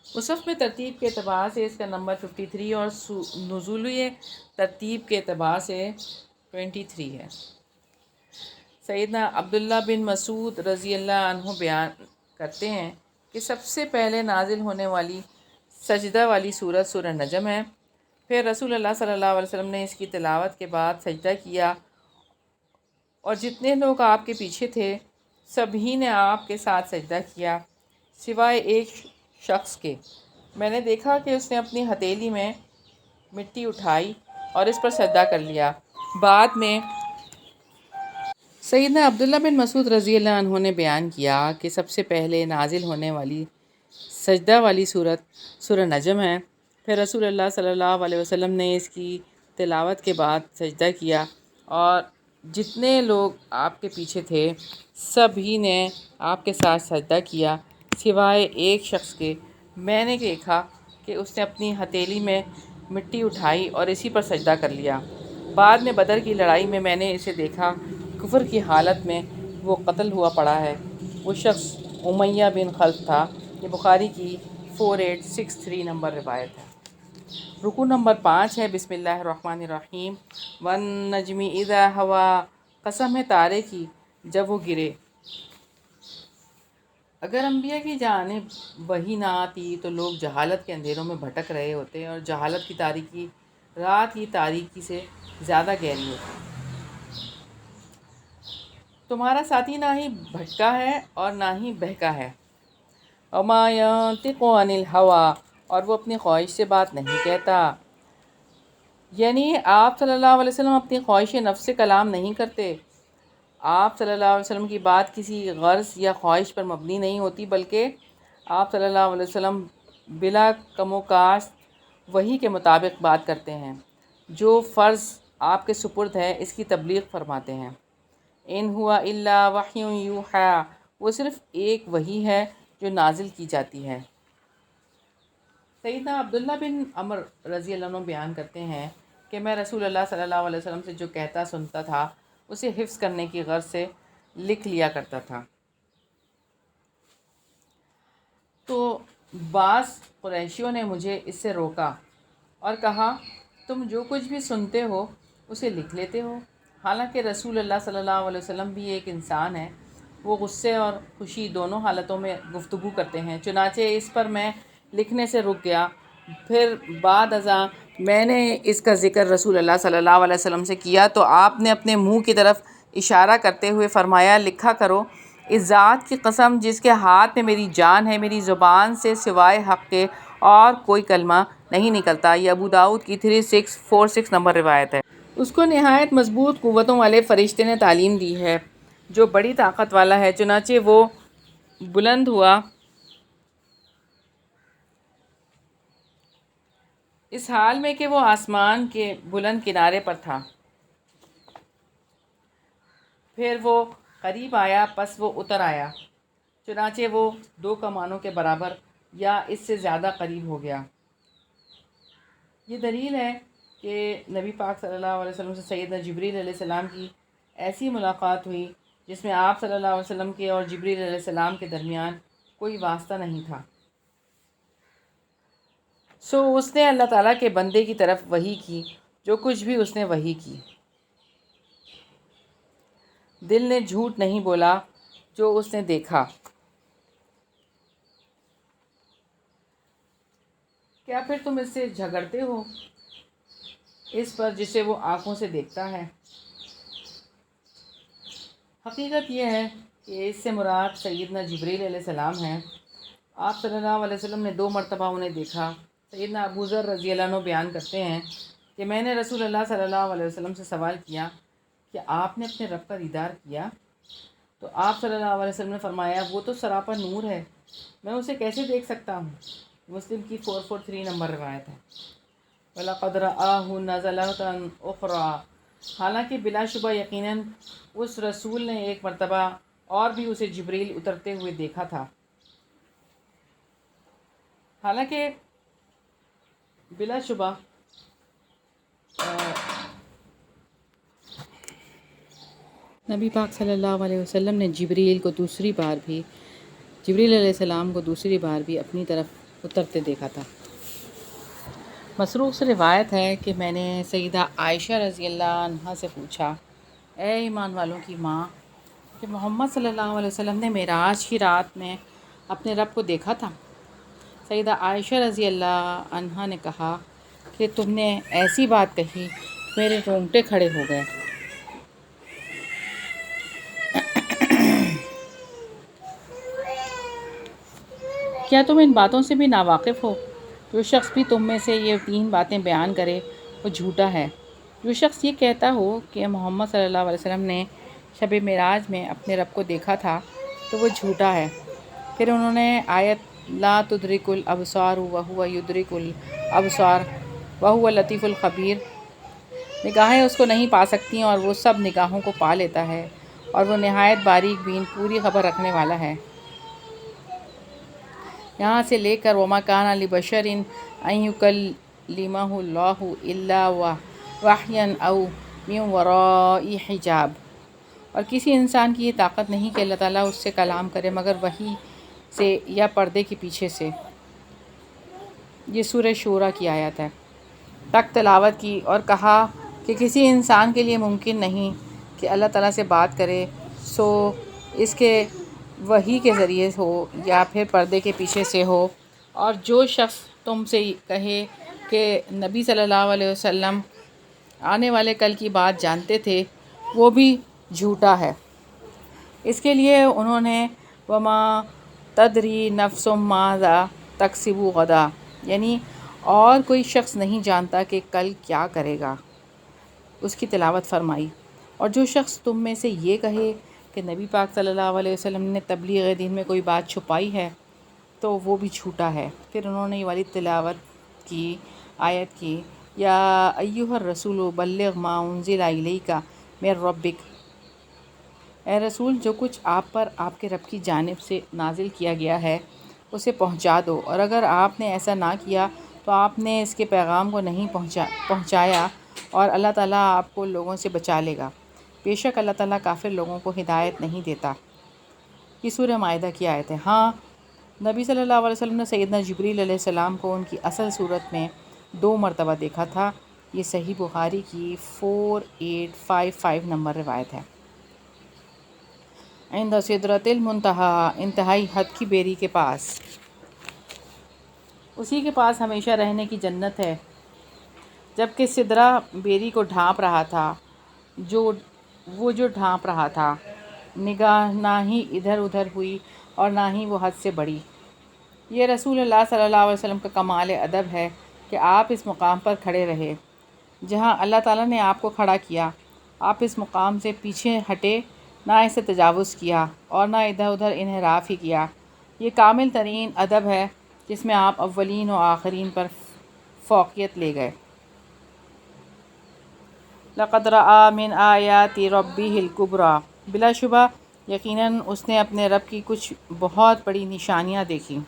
مصحف میں ترتیب کے اعتبار سے اس کا نمبر 53 اور نزولی ترتیب کے اعتبار سے 23 ہے۔ سیدنا عبداللہ بن مسعود رضی اللہ عنہ بیان کرتے ہیں کہ سب سے پہلے نازل ہونے والی سجدہ والی سورت سورہ نجم ہے۔ پھر رسول اللہ صلی اللہ علیہ وسلم نے اس کی تلاوت کے بعد سجدہ کیا اور جتنے لوگ آپ کے پیچھے تھے سبھی نے آپ کے ساتھ سجدہ کیا سوائے ایک شخص کے۔ میں نے دیکھا کہ اس نے اپنی ہتھیلی میں مٹی اٹھائی اور اس پر سجدہ کر لیا۔ بعد میں سیدنا عبداللہ بن مسعود رضی اللہ عنہ نے بیان کیا کہ سب سے پہلے نازل ہونے والی سجدہ والی سورت سورہ نجم ہے۔ پھر رسول اللہ صلی اللہ علیہ وسلم نے اس کی تلاوت کے بعد سجدہ کیا اور جتنے لوگ آپ کے پیچھے تھے سبھی نے آپ کے ساتھ سجدہ کیا سوائے ایک شخص کے۔ میں نے دیکھا کہ اس نے اپنی ہتھیلی میں مٹی اٹھائی اور اسی پر سجدہ کر لیا۔ بعد میں بدر کی لڑائی میں میں نے اسے دیکھا، کفر کی حالت میں وہ قتل ہوا پڑا ہے۔ وہ شخص امیہ بن خلف تھا۔ یہ بخاری کی 4863 نمبر روایت ہے۔ رکوع نمبر 5 ہے۔ بسم اللہ الرحمن الرحیم۔ وَالنَّجْمِ إِذَا هَوَىٰ، قسم ہے تارے کی جب وہ گرے۔ اگر انبیاء کی جانب وحی نہ آتی تو لوگ جہالت کے اندھیروں میں بھٹک رہے ہوتے اور جہالت کی تاریکی رات کی تاریکی سے زیادہ گہری ہوتی۔ تمہارا ساتھی نہ ہی بھٹکا ہے اور نہ ہی بہکا ہے۔ وَمَا يَنطِقُ عَنِ الْهَوَىٰ، اور وہ اپنی خواہش سے بات نہیں کہتا۔ یعنی آپ صلی اللہ علیہ وسلم اپنی خواہش نفس سے کلام نہیں کرتے۔ آپ صلی اللہ علیہ وسلم کی بات کسی غرض یا خواہش پر مبنی نہیں ہوتی، بلکہ آپ صلی اللہ علیہ وسلم بلا کم و کاست وحی کے مطابق بات کرتے ہیں۔ جو فرض آپ کے سپرد ہے اس کی تبلیغ فرماتے ہیں۔ ان ہوا الا وحی یوحیٰ، وہ صرف ایک وحی ہے جو نازل کی جاتی ہے۔ سیدنا عبداللہ بن عمر رضی اللہ عنہ بیان کرتے ہیں کہ میں رسول اللہ صلی اللہ علیہ وسلم سے جو کہتا سنتا تھا اسے حفظ کرنے کی غرض سے لکھ لیا کرتا تھا۔ تو بعض قریشیوں نے مجھے اس سے روکا اور کہا تم جو کچھ بھی سنتے ہو اسے لکھ لیتے ہو۔ حالانکہ رسول اللہ صلی اللہ علیہ وسلم بھی ایک انسان ہے، وہ غصے اور خوشی دونوں حالتوں میں گفتگو کرتے ہیں۔ چنانچہ اس پر میں لکھنے سے رک گیا۔ پھر بعد ازاں میں نے اس کا ذکر رسول اللہ صلی اللہ علیہ وسلم سے کیا تو آپ نے اپنے منہ کی طرف اشارہ کرتے ہوئے فرمایا لکھا کرو، اس ذات کی قسم جس کے ہاتھ میں میری جان ہے، میری زبان سے سوائے حق کے اور کوئی کلمہ نہیں نکلتا۔ یہ ابو داؤد کی 3646 نمبر روایت ہے۔ اس کو نہایت مضبوط قوتوں والے فرشتے نے تعلیم دی ہے جو بڑی طاقت والا ہے۔ چنانچہ وہ بلند ہوا اس حال میں کہ وہ آسمان کے بلند کنارے پر تھا، پھر وہ قریب آیا، پس وہ اتر آیا، چنانچہ وہ 2 کمانوں کے برابر یا اس سے زیادہ قریب ہو گیا۔ یہ دلیل ہے کہ کہ نبی پاک صلی اللہ علیہ وسلم سے سیدنا جبریل علیہ السلام کی ایسی ملاقات ہوئی جس میں آپ صلی اللہ علیہ وسلم کے اور جبریل علیہ السلام کے درمیان کوئی واسطہ نہیں تھا۔ اس نے اللہ تعالیٰ کے بندے کی طرف وحی کی جو کچھ بھی اس نے وحی کی۔ دل نے جھوٹ نہیں بولا جو اس نے دیکھا۔ کیا پھر تم اس سے جھگڑتے ہو اس پر جسے وہ آنکھوں سے دیکھتا ہے؟ حقیقت یہ ہے کہ اس سے مراد سیدنا جبریل علیہ السلام ہیں۔ آپ صلی اللہ علیہ وسلم نے 2 مرتبہ انہیں دیکھا۔ سیدنا ابو ذر رضی اللہ عنہ بیان کرتے ہیں کہ میں نے رسول اللہ صلی اللہ علیہ وسلم سے سوال کیا کہ آپ نے اپنے رب کا دیدار کیا؟ تو آپ صلی اللہ علیہ وسلم نے فرمایا وہ تو سراپا نور ہے، میں اسے کیسے دیکھ سکتا ہوں؟ مسلم کی 443 نمبر روایت ہے۔ وَلَقَدْ رَآهُ نَزْلَةً أُخْرَىٰ، حالانکہ بلا شبہ یقیناً اس رسول نے ایک مرتبہ اور بھی اسے جبریل اترتے ہوئے دیکھا تھا۔ حالانکہ بلا شبہ نبی پاک صلی اللہ علیہ وسلم نے جبریل علیہ السلام کو دوسری بار بھی اپنی طرف اترتے دیکھا تھا۔ مسروق سے روایت ہے کہ میں نے سیدہ عائشہ رضی اللہ عنہا سے پوچھا، اے ایمان والوں کی ماں، کہ محمد صلی اللہ علیہ وسلم نے معراج کی رات میں اپنے رب کو دیکھا تھا؟ سیدہ عائشہ رضی اللہ عنہا نے کہا کہ تم نے ایسی بات کہی، میرے رونگٹے کھڑے ہو گئے۔ کیا تم ان باتوں سے بھی ناواقف ہو؟ جو شخص بھی تم میں سے یہ 3 باتیں بیان کرے وہ جھوٹا ہے۔ جو شخص یہ کہتا ہو کہ محمد صلی اللہ علیہ وسلم نے شب معراج میں اپنے رب کو دیکھا تھا تو وہ جھوٹا ہے۔ پھر انہوں نے آیت لا تدرک الابصار وہو یدرک الابصار وہو اللطیف الخبیر، نگاہیں اس کو نہیں پا سکتی اور وہ سب نگاہوں کو پا لیتا ہے اور وہ نہایت باریک بین پوری خبر رکھنے والا ہے، یہاں سے لے کر وما کان لبشر ان یکلمہ اللہ الا وحیا او من وراء حجاب، اور کسی انسان کی یہ طاقت نہیں کہ اللہ تعالیٰ اس سے کلام کرے مگر وحی سے یا پردے کے پیچھے سے۔ یہ سورہ شورى کی آیت ہے۔ تک تلاوت کی اور کہا کہ کسی انسان کے لیے ممکن نہیں کہ اللہ تعالیٰ سے بات کرے، سو اس کے وحی کے ذریعے ہو یا پھر پردے کے پیچھے سے ہو۔ اور جو شخص تم سے کہے کہ نبی صلی اللہ علیہ وسلم آنے والے کل کی بات جانتے تھے، وہ بھی جھوٹا ہے۔ اس کے لیے انہوں نے وما تدری نفس ماذا تکسب غدا، یعنی اور کوئی شخص نہیں جانتا کہ کل کیا کرے گا، اس کی تلاوت فرمائی۔ اور جو شخص تم میں سے یہ کہے کہ نبی پاک صلی اللہ علیہ وسلم نے تبلیغ دین میں کوئی بات چھپائی ہے تو وہ بھی جھوٹا ہے۔ پھر انہوں نے یہ والی تلاوت کی، آیت کی، یا ایھا الرسول بلغ ما انزل الیک من ربک، اے رسول جو کچھ آپ پر آپ کے رب کی جانب سے نازل کیا گیا ہے اسے پہنچا دو، اور اگر آپ نے ایسا نہ کیا تو آپ نے اس کے پیغام کو نہیں پہنچایا اور اللہ تعالیٰ آپ کو لوگوں سے بچا لے گا، بے شک اللہ تعالیٰ کافر لوگوں کو ہدایت نہیں دیتا۔ یہ سورہ مائدہ کی آیت ہے۔ ہاں، نبی صلی اللہ علیہ وسلم نے سیدنا جبریل علیہ السلام کو ان کی اصل صورت میں 2 مرتبہ دیکھا تھا۔ یہ صحیح بخاری کی 4855 نمبر روایت ہے۔ عند سدرۃ المنتہی، انتہائی حد کی بیری کے پاس، اسی کے پاس ہمیشہ رہنے کی جنت ہے۔ جبکہ سدرہ بیری کو ڈھانپ رہا تھا، وہ ڈھانپ رہا تھا، نگاہ نہ ہی ادھر ادھر ہوئی اور نہ ہی وہ حد سے بڑھی۔ یہ رسول اللہ صلی اللہ علیہ وسلم کا کمال ادب ہے کہ آپ اس مقام پر کھڑے رہے جہاں اللہ تعالیٰ نے آپ کو کھڑا کیا۔ آپ اس مقام سے پیچھے ہٹے، نہ اسے تجاوز کیا اور نہ ادھر ادھر انحراف ہی کیا۔ یہ کامل ترین ادب ہے جس میں آپ اولین و آخرین پر فوقیت لے گئے۔ لقد رأى من آیات ربہ الکبریٰ، بلا شبہ یقیناً اس نے اپنے رب کی کچھ بہت بڑی نشانیاں دیکھیں۔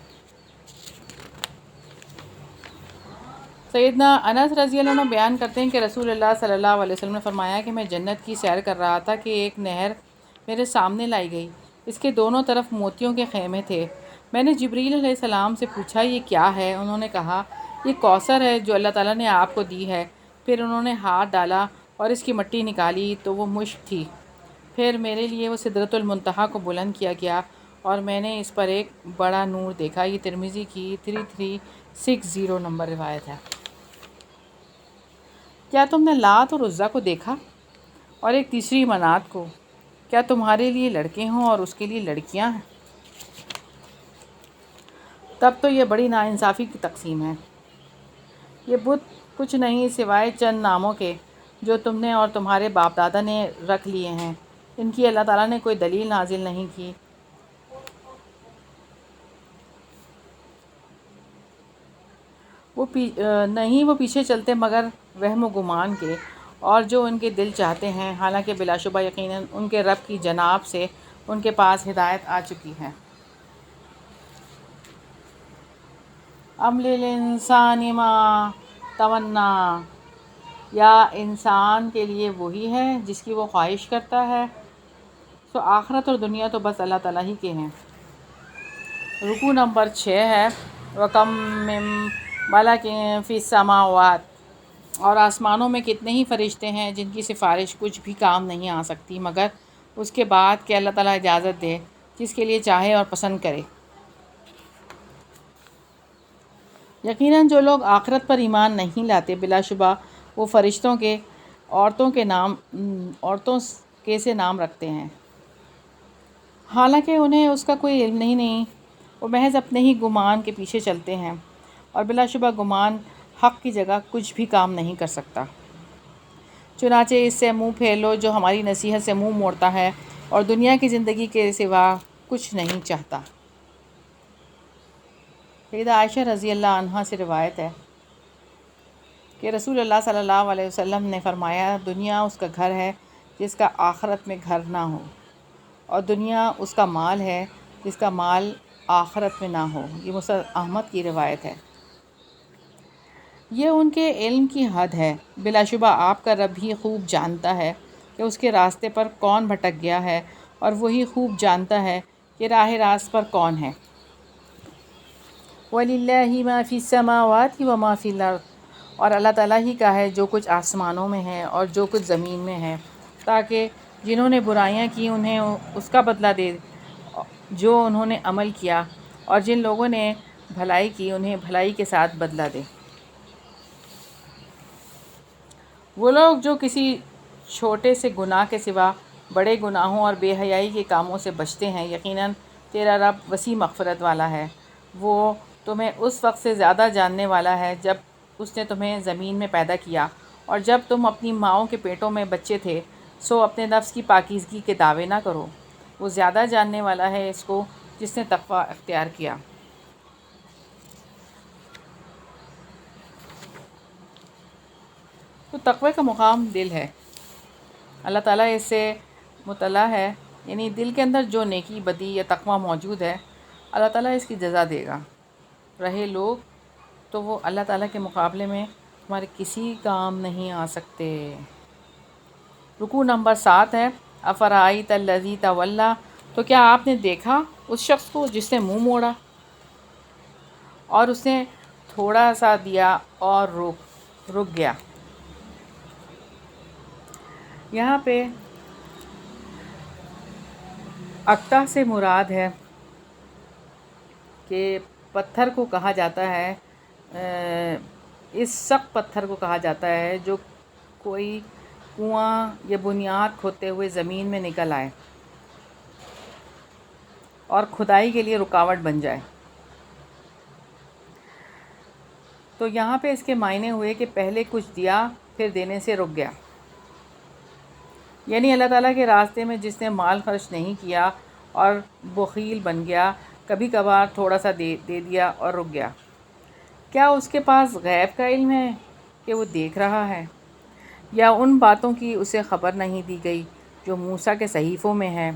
سیدنا انس رضی اللہ عنہ بیان کرتے ہیں کہ رسول اللہ صلی اللہ علیہ وسلم نے فرمایا کہ میں جنت کی سیر کر رہا تھا کہ ایک نہر میرے سامنے لائی گئی، اس کے دونوں طرف موتیوں کے خیمے تھے۔ میں نے جبریل علیہ السلام سے پوچھا یہ کیا ہے؟ انہوں نے کہا یہ کوثر ہے جو اللہ تعالیٰ نے آپ کو دی ہے۔ پھر انہوں نے ہاتھ ڈالا اور اس کی مٹی نکالی تو وہ مشک تھی۔ پھر میرے لیے وہ سدرۃ المنتہا کو بلند کیا گیا اور میں نے اس پر ایک بڑا نور دیکھا۔ یہ ترمذی کی 3360 نمبر روایت ہے۔ کیا تم نے لات اور عزیٰ کو دیکھا اور ایک تیسری منات کو؟ کیا تمہارے لیے لڑکے ہوں اور اس کے لیے لڑکیاں ہیں؟ تب تو یہ بڑی ناانصافی کی تقسیم ہے۔ یہ بت کچھ نہیں سوائے چند ناموں کے جو تم نے اور تمہارے باپ دادا نے رکھ لیے ہیں، ان کی اللہ تعالیٰ نے کوئی دلیل نازل نہیں کی۔ وہ پیچھے چلتے مگر وہم و گمان کے، اور جو ان کے دل چاہتے ہیں، حالانکہ بلا شبہ یقیناً ان کے رب کی جناب سے ان کے پاس ہدایت آ چکی ہے۔ ام للانسان ما تمنا، یا انسان کے لیے وہی ہے جس کی وہ خواہش کرتا ہے؟ سو آخرت اور دنیا تو بس اللہ تعالیٰ ہی کے ہیں۔ رکوع نمبر 6 ہے وَكَم مِّن مَلَكٍ فِي السَّمَاوَاتِ، اور آسمانوں میں کتنے ہی فرشتے ہیں جن کی سفارش کچھ بھی کام نہیں آ سکتی مگر اس کے بعد کہ اللہ تعالیٰ اجازت دے جس کے لیے چاہے اور پسند کرے۔ یقیناً جو لوگ آخرت پر ایمان نہیں لاتے بلا شبہ وہ فرشتوں کے عورتوں کے سے نام رکھتے ہیں، حالانکہ انہیں اس کا کوئی علم نہیں، وہ محض اپنے ہی گمان کے پیچھے چلتے ہیں، اور بلا شبہ گمان حق کی جگہ کچھ بھی کام نہیں کر سکتا۔ چنانچہ اس سے منہ پھیر لو جو ہماری نصیحت سے منہ موڑتا ہے اور دنیا کی زندگی کے سوا کچھ نہیں چاہتا۔ سیدہ عائشہ رضی اللہ عنہا سے روایت ہے کہ رسول اللہ صلی اللہ علیہ وسلم نے فرمایا دنیا اس کا گھر ہے جس کا آخرت میں گھر نہ ہو، اور دنیا اس کا مال ہے جس کا مال آخرت میں نہ ہو۔ یہ مسند احمد کی روایت ہے۔ یہ ان کے علم کی حد ہے، بلا شبہ آپ کا رب ہی خوب جانتا ہے کہ اس کے راستے پر کون بھٹک گیا ہے، اور وہی خوب جانتا ہے کہ راہ راست پر کون ہے۔ وَلِلَّهِ مَا فِي السَّمَاوَاتِ وَمَا فِي الْأَرْضِ، اور اللہ تعالیٰ ہی کا ہے جو کچھ آسمانوں میں ہے اور جو کچھ زمین میں ہے، تاکہ جنہوں نے برائیاں کی انہیں اس کا بدلہ دے جو انہوں نے عمل کیا، اور جن لوگوں نے بھلائی کی انہیں بھلائی کے ساتھ بدلہ دے۔ وہ لوگ جو کسی چھوٹے سے گناہ کے سوا بڑے گناہوں اور بے حیائی کے کاموں سے بچتے ہیں، یقیناً تیرا رب وسیع مغفرت والا ہے، وہ تمہیں اس وقت سے زیادہ جاننے والا ہے جب اس نے تمہیں زمین میں پیدا کیا اور جب تم اپنی ماؤں کے پیٹوں میں بچے تھے، سو اپنے نفس کی پاکیزگی کے دعوے نہ کرو، وہ زیادہ جاننے والا ہے اس کو جس نے تقوی اختیار کیا۔ تو تقوی کا مقام دل ہے، اللہ تعالیٰ اس سے مطلع ہے، یعنی دل کے اندر جو نیکی بدی یا تقوی موجود ہے اللہ تعالیٰ اس کی جزا دے گا۔ رہے لوگ تو وہ اللہ تعالیٰ کے مقابلے میں ہمارے کسی کام نہیں آ سکتے۔ رکوع نمبر 7 ہے افرأیت الذی تولی، تو کیا آپ نے دیکھا اس شخص کو جس نے منہ موڑا اور اس نے تھوڑا سا دیا اور رک گیا۔ یہاں پہ اقطع سے مراد ہے کہ پتھر کو کہا جاتا ہے، اس سخت پتھر کو کہا جاتا ہے جو کوئی کنواں یا بنیاد کھودتے ہوئے زمین میں نکل آئے اور کھدائی کے لیے رکاوٹ بن جائے۔ تو یہاں پہ اس کے معنی ہوئے کہ پہلے کچھ دیا پھر دینے سے رک گیا، یعنی اللہ تعالیٰ کے راستے میں جس نے مال خرچ نہیں کیا اور بخیل بن گیا، کبھی کبھار تھوڑا سا دے دیا اور رک گیا۔ کیا اس کے پاس غیب کا علم ہے کہ وہ دیکھ رہا ہے، یا ان باتوں کی اسے خبر نہیں دی گئی جو موسیٰ کے صحیفوں میں ہے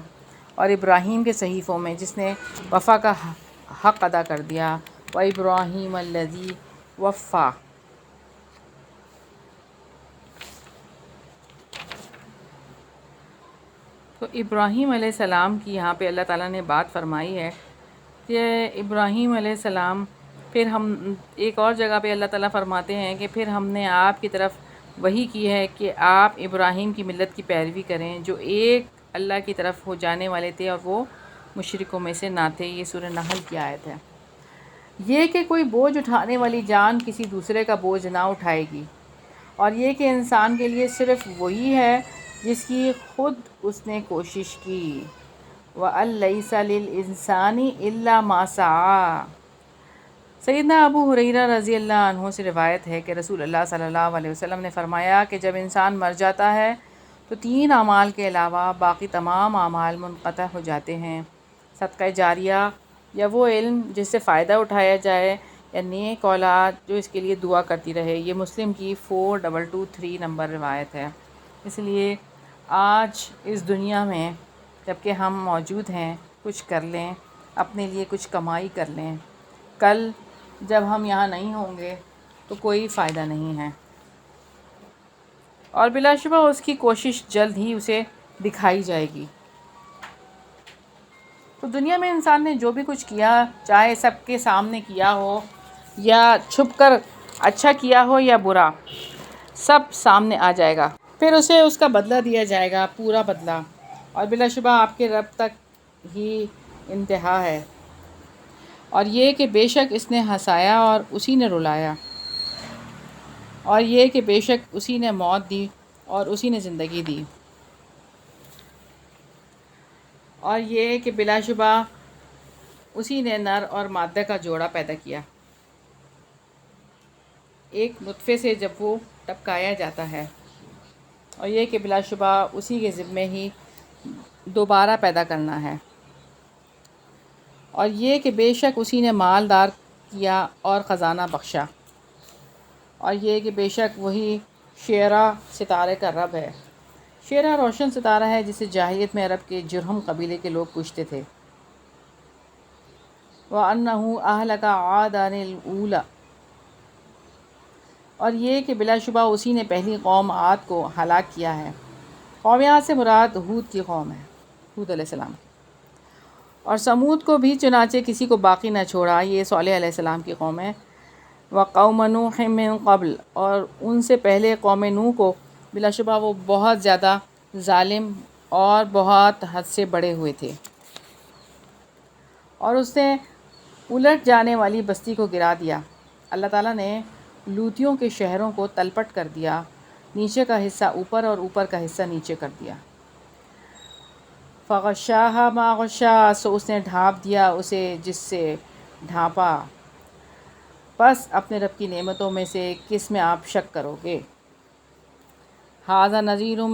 اور ابراہیم کے صحیفوں میں، جس نے وفا کا حق ادا کر دیا۔ وَإِبْرَاهِيمَ الَّذِي وَفَّى، تو ابراہیم علیہ السلام کی یہاں پہ اللہ تعالیٰ نے بات فرمائی ہے کہ ابراہیم علیہ السلام، پھر ہم ایک اور جگہ پہ اللہ تعالیٰ فرماتے ہیں کہ پھر ہم نے آپ کی طرف وحی کی ہے کہ آپ ابراہیم کی ملت کی پیروی کریں جو ایک اللہ کی طرف ہو جانے والے تھے اور وہ مشرکوں میں سے نہ تھے۔ یہ سورہ نحل کی آیت ہے۔ یہ کہ کوئی بوجھ اٹھانے والی جان کسی دوسرے کا بوجھ نہ اٹھائے گی، اور یہ کہ انسان کے لیے صرف وہی ہے جس کی خود اس نے کوشش کی۔ وَأَن لَّيْسَ لِلْإِنسَانِ إِلَّا مَا سَعَىٰ۔ سیدنا ابو ہریرہ رضی اللہ عنہ سے روایت ہے کہ رسول اللہ صلی اللہ علیہ وسلم نے فرمایا کہ جب انسان مر جاتا ہے تو 3 اعمال کے علاوہ باقی تمام اعمال منقطع ہو جاتے ہیں۔ صدقہ جاریہ، یا وہ علم جس سے فائدہ اٹھایا جائے، یا نیک اولاد جو اس کے لیے دعا کرتی رہے۔ یہ مسلم کی 4223 نمبر روایت ہے۔ اس لیے آج اس دنیا میں جب کہ ہم موجود ہیں، کچھ کر لیں، اپنے لیے کچھ کمائی کر لیں۔ کل جب ہم یہاں نہیں ہوں گے تو کوئی فائدہ نہیں ہے، اور بلا شبہ اس کی کوشش جلد ہی اسے دکھائی جائے گی۔ تو دنیا میں انسان نے جو بھی کچھ کیا، چاہے سب کے سامنے کیا ہو یا چھپ کر اچھا کیا ہو یا برا، سب سامنے آ جائے گا، پھر اسے اس کا بدلہ دیا جائے گا، پورا بدلہ، اور بلا شبہ آپ کے رب تک ہی انتہا ہے۔ اور یہ کہ بے شک اس نے ہنسایا اور اسی نے رلایا، اور یہ کہ بے شک اسی نے موت دی اور اسی نے زندگی دی، اور یہ کہ بلا شبہ اسی نے نر اور مادہ کا جوڑا پیدا کیا، ایک نطفے سے جب وہ ٹپکایا جاتا ہے، اور یہ کہ بلا شبہ اسی کے ذمے ہی دوبارہ پیدا کرنا ہے، اور یہ کہ بے شک اسی نے مالدار کیا اور خزانہ بخشا، اور یہ کہ بے شک وہی شیرہ ستارے کا رب ہے۔ شیرہ روشن ستارہ ہے جسے جاہلیت میں عرب کے جرہم قبیلے کے لوگ پوجتے تھے۔ وَأَنَّهُ أَهْلَكَ عَادًا الْأُولَىٰ، اور یہ کہ بلا شبہ اسی نے پہلی قوم عاد کو ہلاک کیا ہے۔ قوم عاد سے مراد ہود کی قوم ہے، ہود علیہ السلام، اور سمود کو بھی چنانچہ کسی کو باقی نہ چھوڑا، یہ صالح علیہ السلام کی قوم ہے۔ وَقَوْمَ نُوحٍ مِّن قَبْلُ، اور ان سے پہلے قوم نوح کو بلا شبہ وہ بہت زیادہ ظالم اور بہت حد سے بڑے ہوئے تھے، اور اس نے الٹ جانے والی بستی کو گرا دیا۔ اللہ تعالیٰ نے لوطیوں کے شہروں کو تلپٹ کر دیا، نیچے کا حصہ اوپر اور اوپر کا حصہ نیچے کر دیا۔ فَغَشَّاهَا مَا غَشَّا، سو اس نے ڈھانپ دیا اسے جس سے ڈھانپا، پس اپنے رب کی نعمتوں میں سے کس میں آپ شک کرو گے؟ هَٰذَا نَذِيرٌ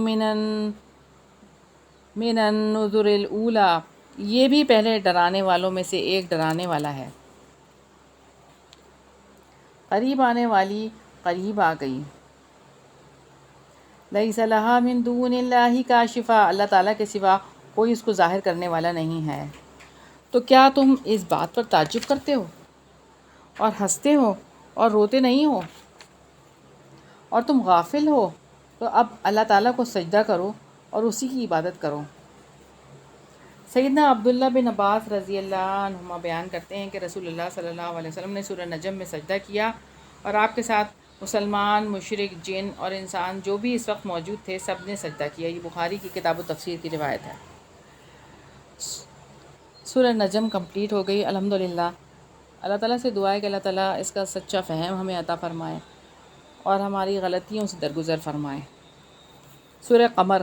مِّنَ النُّذُرِ الْأُولَىٰ، یہ بھی پہلے ڈرانے والوں میں سے ایک ڈرانے والا ہے۔ قریب آنے والی قریب آ گئی۔ لَيْسَ لَهَا مِن دُونِ اللَّهِ كَاشِفَةٌ، اللہ تعالیٰ کے سوا کوئی اس کو ظاہر کرنے والا نہیں ہے۔ تو کیا تم اس بات پر تعجب کرتے ہو اور ہنستے ہو اور روتے نہیں ہو، اور تم غافل ہو؟ تو اب اللہ تعالیٰ کو سجدہ کرو اور اسی کی عبادت کرو۔ سیدنا عبداللہ بن عباس رضی اللہ عنہما بیان کرتے ہیں کہ رسول اللہ صلی اللہ علیہ وسلم نے سورہ نجم میں سجدہ کیا، اور آپ کے ساتھ مسلمان، مشرک، جن اور انسان جو بھی اس وقت موجود تھے سب نے سجدہ کیا۔ یہ بخاری کی کتاب التفسیر کی روایت ہے۔ سورہ نجم کمپلیٹ ہو گئی، الحمدللہ۔ اللہ تعالیٰ سے دعا ہے کہ اللہ تعالیٰ اس کا سچا فہم ہمیں عطا فرمائے اور ہماری غلطیوں سے درگزر فرمائے۔ سورہ قمر،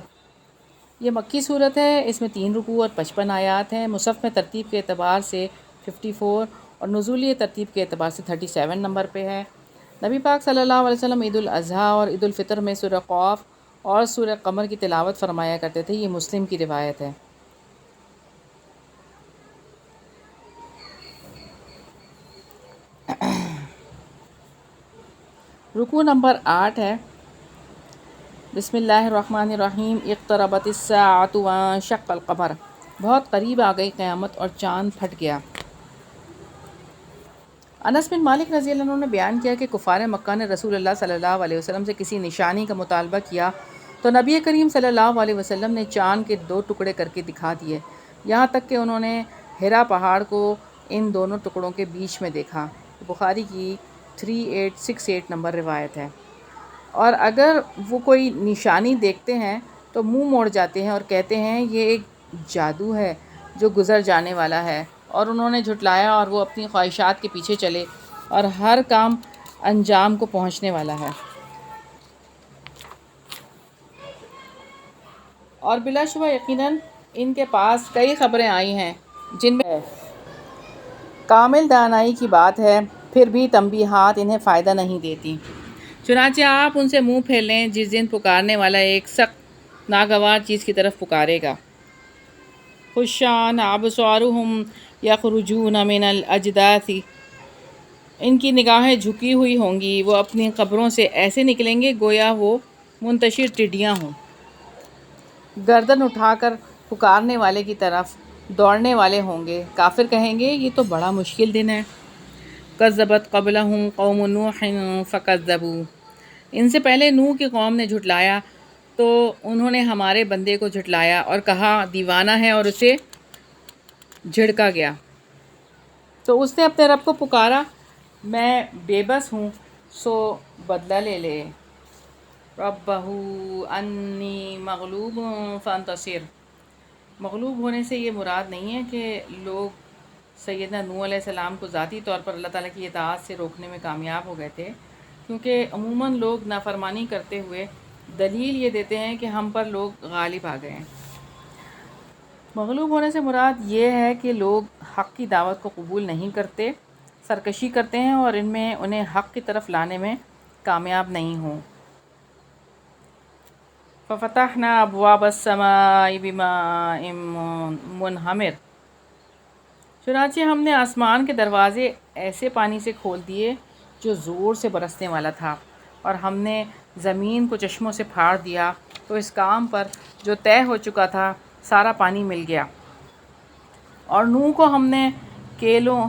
یہ مکی صورت ہے، اس میں 3 رکوع اور 55 آیات ہیں۔ مصحف میں ترتیب کے اعتبار سے 54 اور نزولی ترتیب کے اعتبار سے 37 نمبر پہ ہے۔ نبی پاک صلی اللہ علیہ وسلم عید الاضحیٰ اور عید الفطر میں سورہ قاف اور سورہ قمر کی تلاوت فرمایا کرتے تھے، یہ مسلم کی روایت ہے۔ رکوع نمبر 8 ہے، بسم اللہ الرحمن الرحیم، اقتربت الساعۃ وانشق القمر، بہت قریب آ گئی قیامت اور چاند پھٹ گیا۔ انس بن مالک رضی اللہ عنہ نے بیان کیا کہ کفار مکہ نے رسول اللہ صلی اللہ علیہ وسلم سے کسی نشانی کا مطالبہ کیا تو نبی کریم صلی اللہ علیہ وسلم نے چاند کے 2 ٹکڑے کر کے دکھا دیے، یہاں تک کہ انہوں نے ہیرا پہاڑ کو ان دونوں ٹکڑوں کے بیچ میں دیکھا۔ بخاری کی 3868 نمبر روایت ہے۔ اور اگر وہ کوئی نشانی دیکھتے ہیں تو منہ موڑ جاتے ہیں اور کہتے ہیں یہ ایک جادو ہے جو گزر جانے والا ہے، اور انہوں نے جھٹلایا اور وہ اپنی خواہشات کے پیچھے چلے اور ہر کام انجام کو پہنچنے والا ہے۔ اور بلا شبہ یقیناً ان کے پاس کئی خبریں آئی ہیں جن میں کامل دانائی کی بات ہے، پھر بھی تنبیہات انہیں فائدہ نہیں دیتی۔ چنانچہ آپ ان سے منہ پھیر لیں جس دن پکارنے والا ایک سخت ناگوار چیز کی طرف پکارے گا۔ خشعاً ابصارهم یخرجون من الاجداث، ان کی نگاہیں جھکی ہوئی ہوں گی، وہ اپنی قبروں سے ایسے نکلیں گے گویا وہ منتشر ٹڈیاں ہوں۔ گردن اٹھا کر پکارنے والے کی طرف دوڑنے والے ہوں گے۔ کافر کہیں گے یہ تو بڑا مشکل دن ہے۔ کذبت قبلہم قوم نوح فکذبوا، ان سے پہلے نوح کی قوم نے جھٹلایا تو انہوں نے ہمارے بندے کو جھٹلایا اور کہا دیوانہ ہے، اور اسے جھڑکا گیا۔ تو اس نے اپنے رب کو پکارا، میں بے بس ہوں سو بدلہ لے لے۔ ربہ انی مغلوب فانتصر، مغلوب ہونے سے یہ مراد نہیں ہے کہ لوگ سیدنا نوح علیہ السلام کو ذاتی طور پر اللہ تعالیٰ کی اطاعت سے روکنے میں کامیاب ہو گئے تھے، کیونکہ عموماً لوگ نافرمانی کرتے ہوئے دلیل یہ دیتے ہیں کہ ہم پر لوگ غالب آ گئے ہیں۔ مغلوب ہونے سے مراد یہ ہے کہ لوگ حق کی دعوت کو قبول نہیں کرتے، سرکشی کرتے ہیں اور ان میں انہیں حق کی طرف لانے میں کامیاب نہیں ہوں۔ فَفَتَحْنَا أَبْوَابَ السَّمَاءِ بِمَاءٍ مُنْهَمِرٍ، چنانچہ ہم نے آسمان کے دروازے ایسے پانی سے کھول دیے جو زور سے برسنے والا تھا، اور ہم نے زمین کو چشموں سے پھاڑ دیا تو اس کام پر جو طے ہو چکا تھا سارا پانی مل گیا۔ اور نوح کو ہم نے کیلوں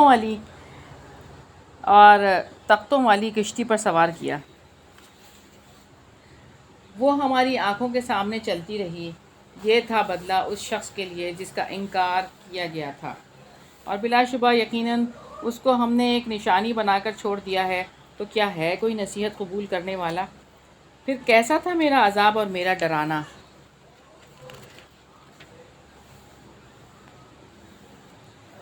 والی اور تختوں والی کشتی پر سوار کیا، وہ ہماری آنکھوں کے سامنے چلتی رہی۔ یہ تھا بدلہ اس شخص کے لیے جس کا انکار کیا گیا تھا، اور بلا شبہ یقیناً اس کو ہم نے ایک نشانی بنا کر چھوڑ دیا ہے، تو کیا ہے کوئی نصیحت قبول کرنے والا؟ پھر کیسا تھا میرا عذاب اور میرا ڈرانا؟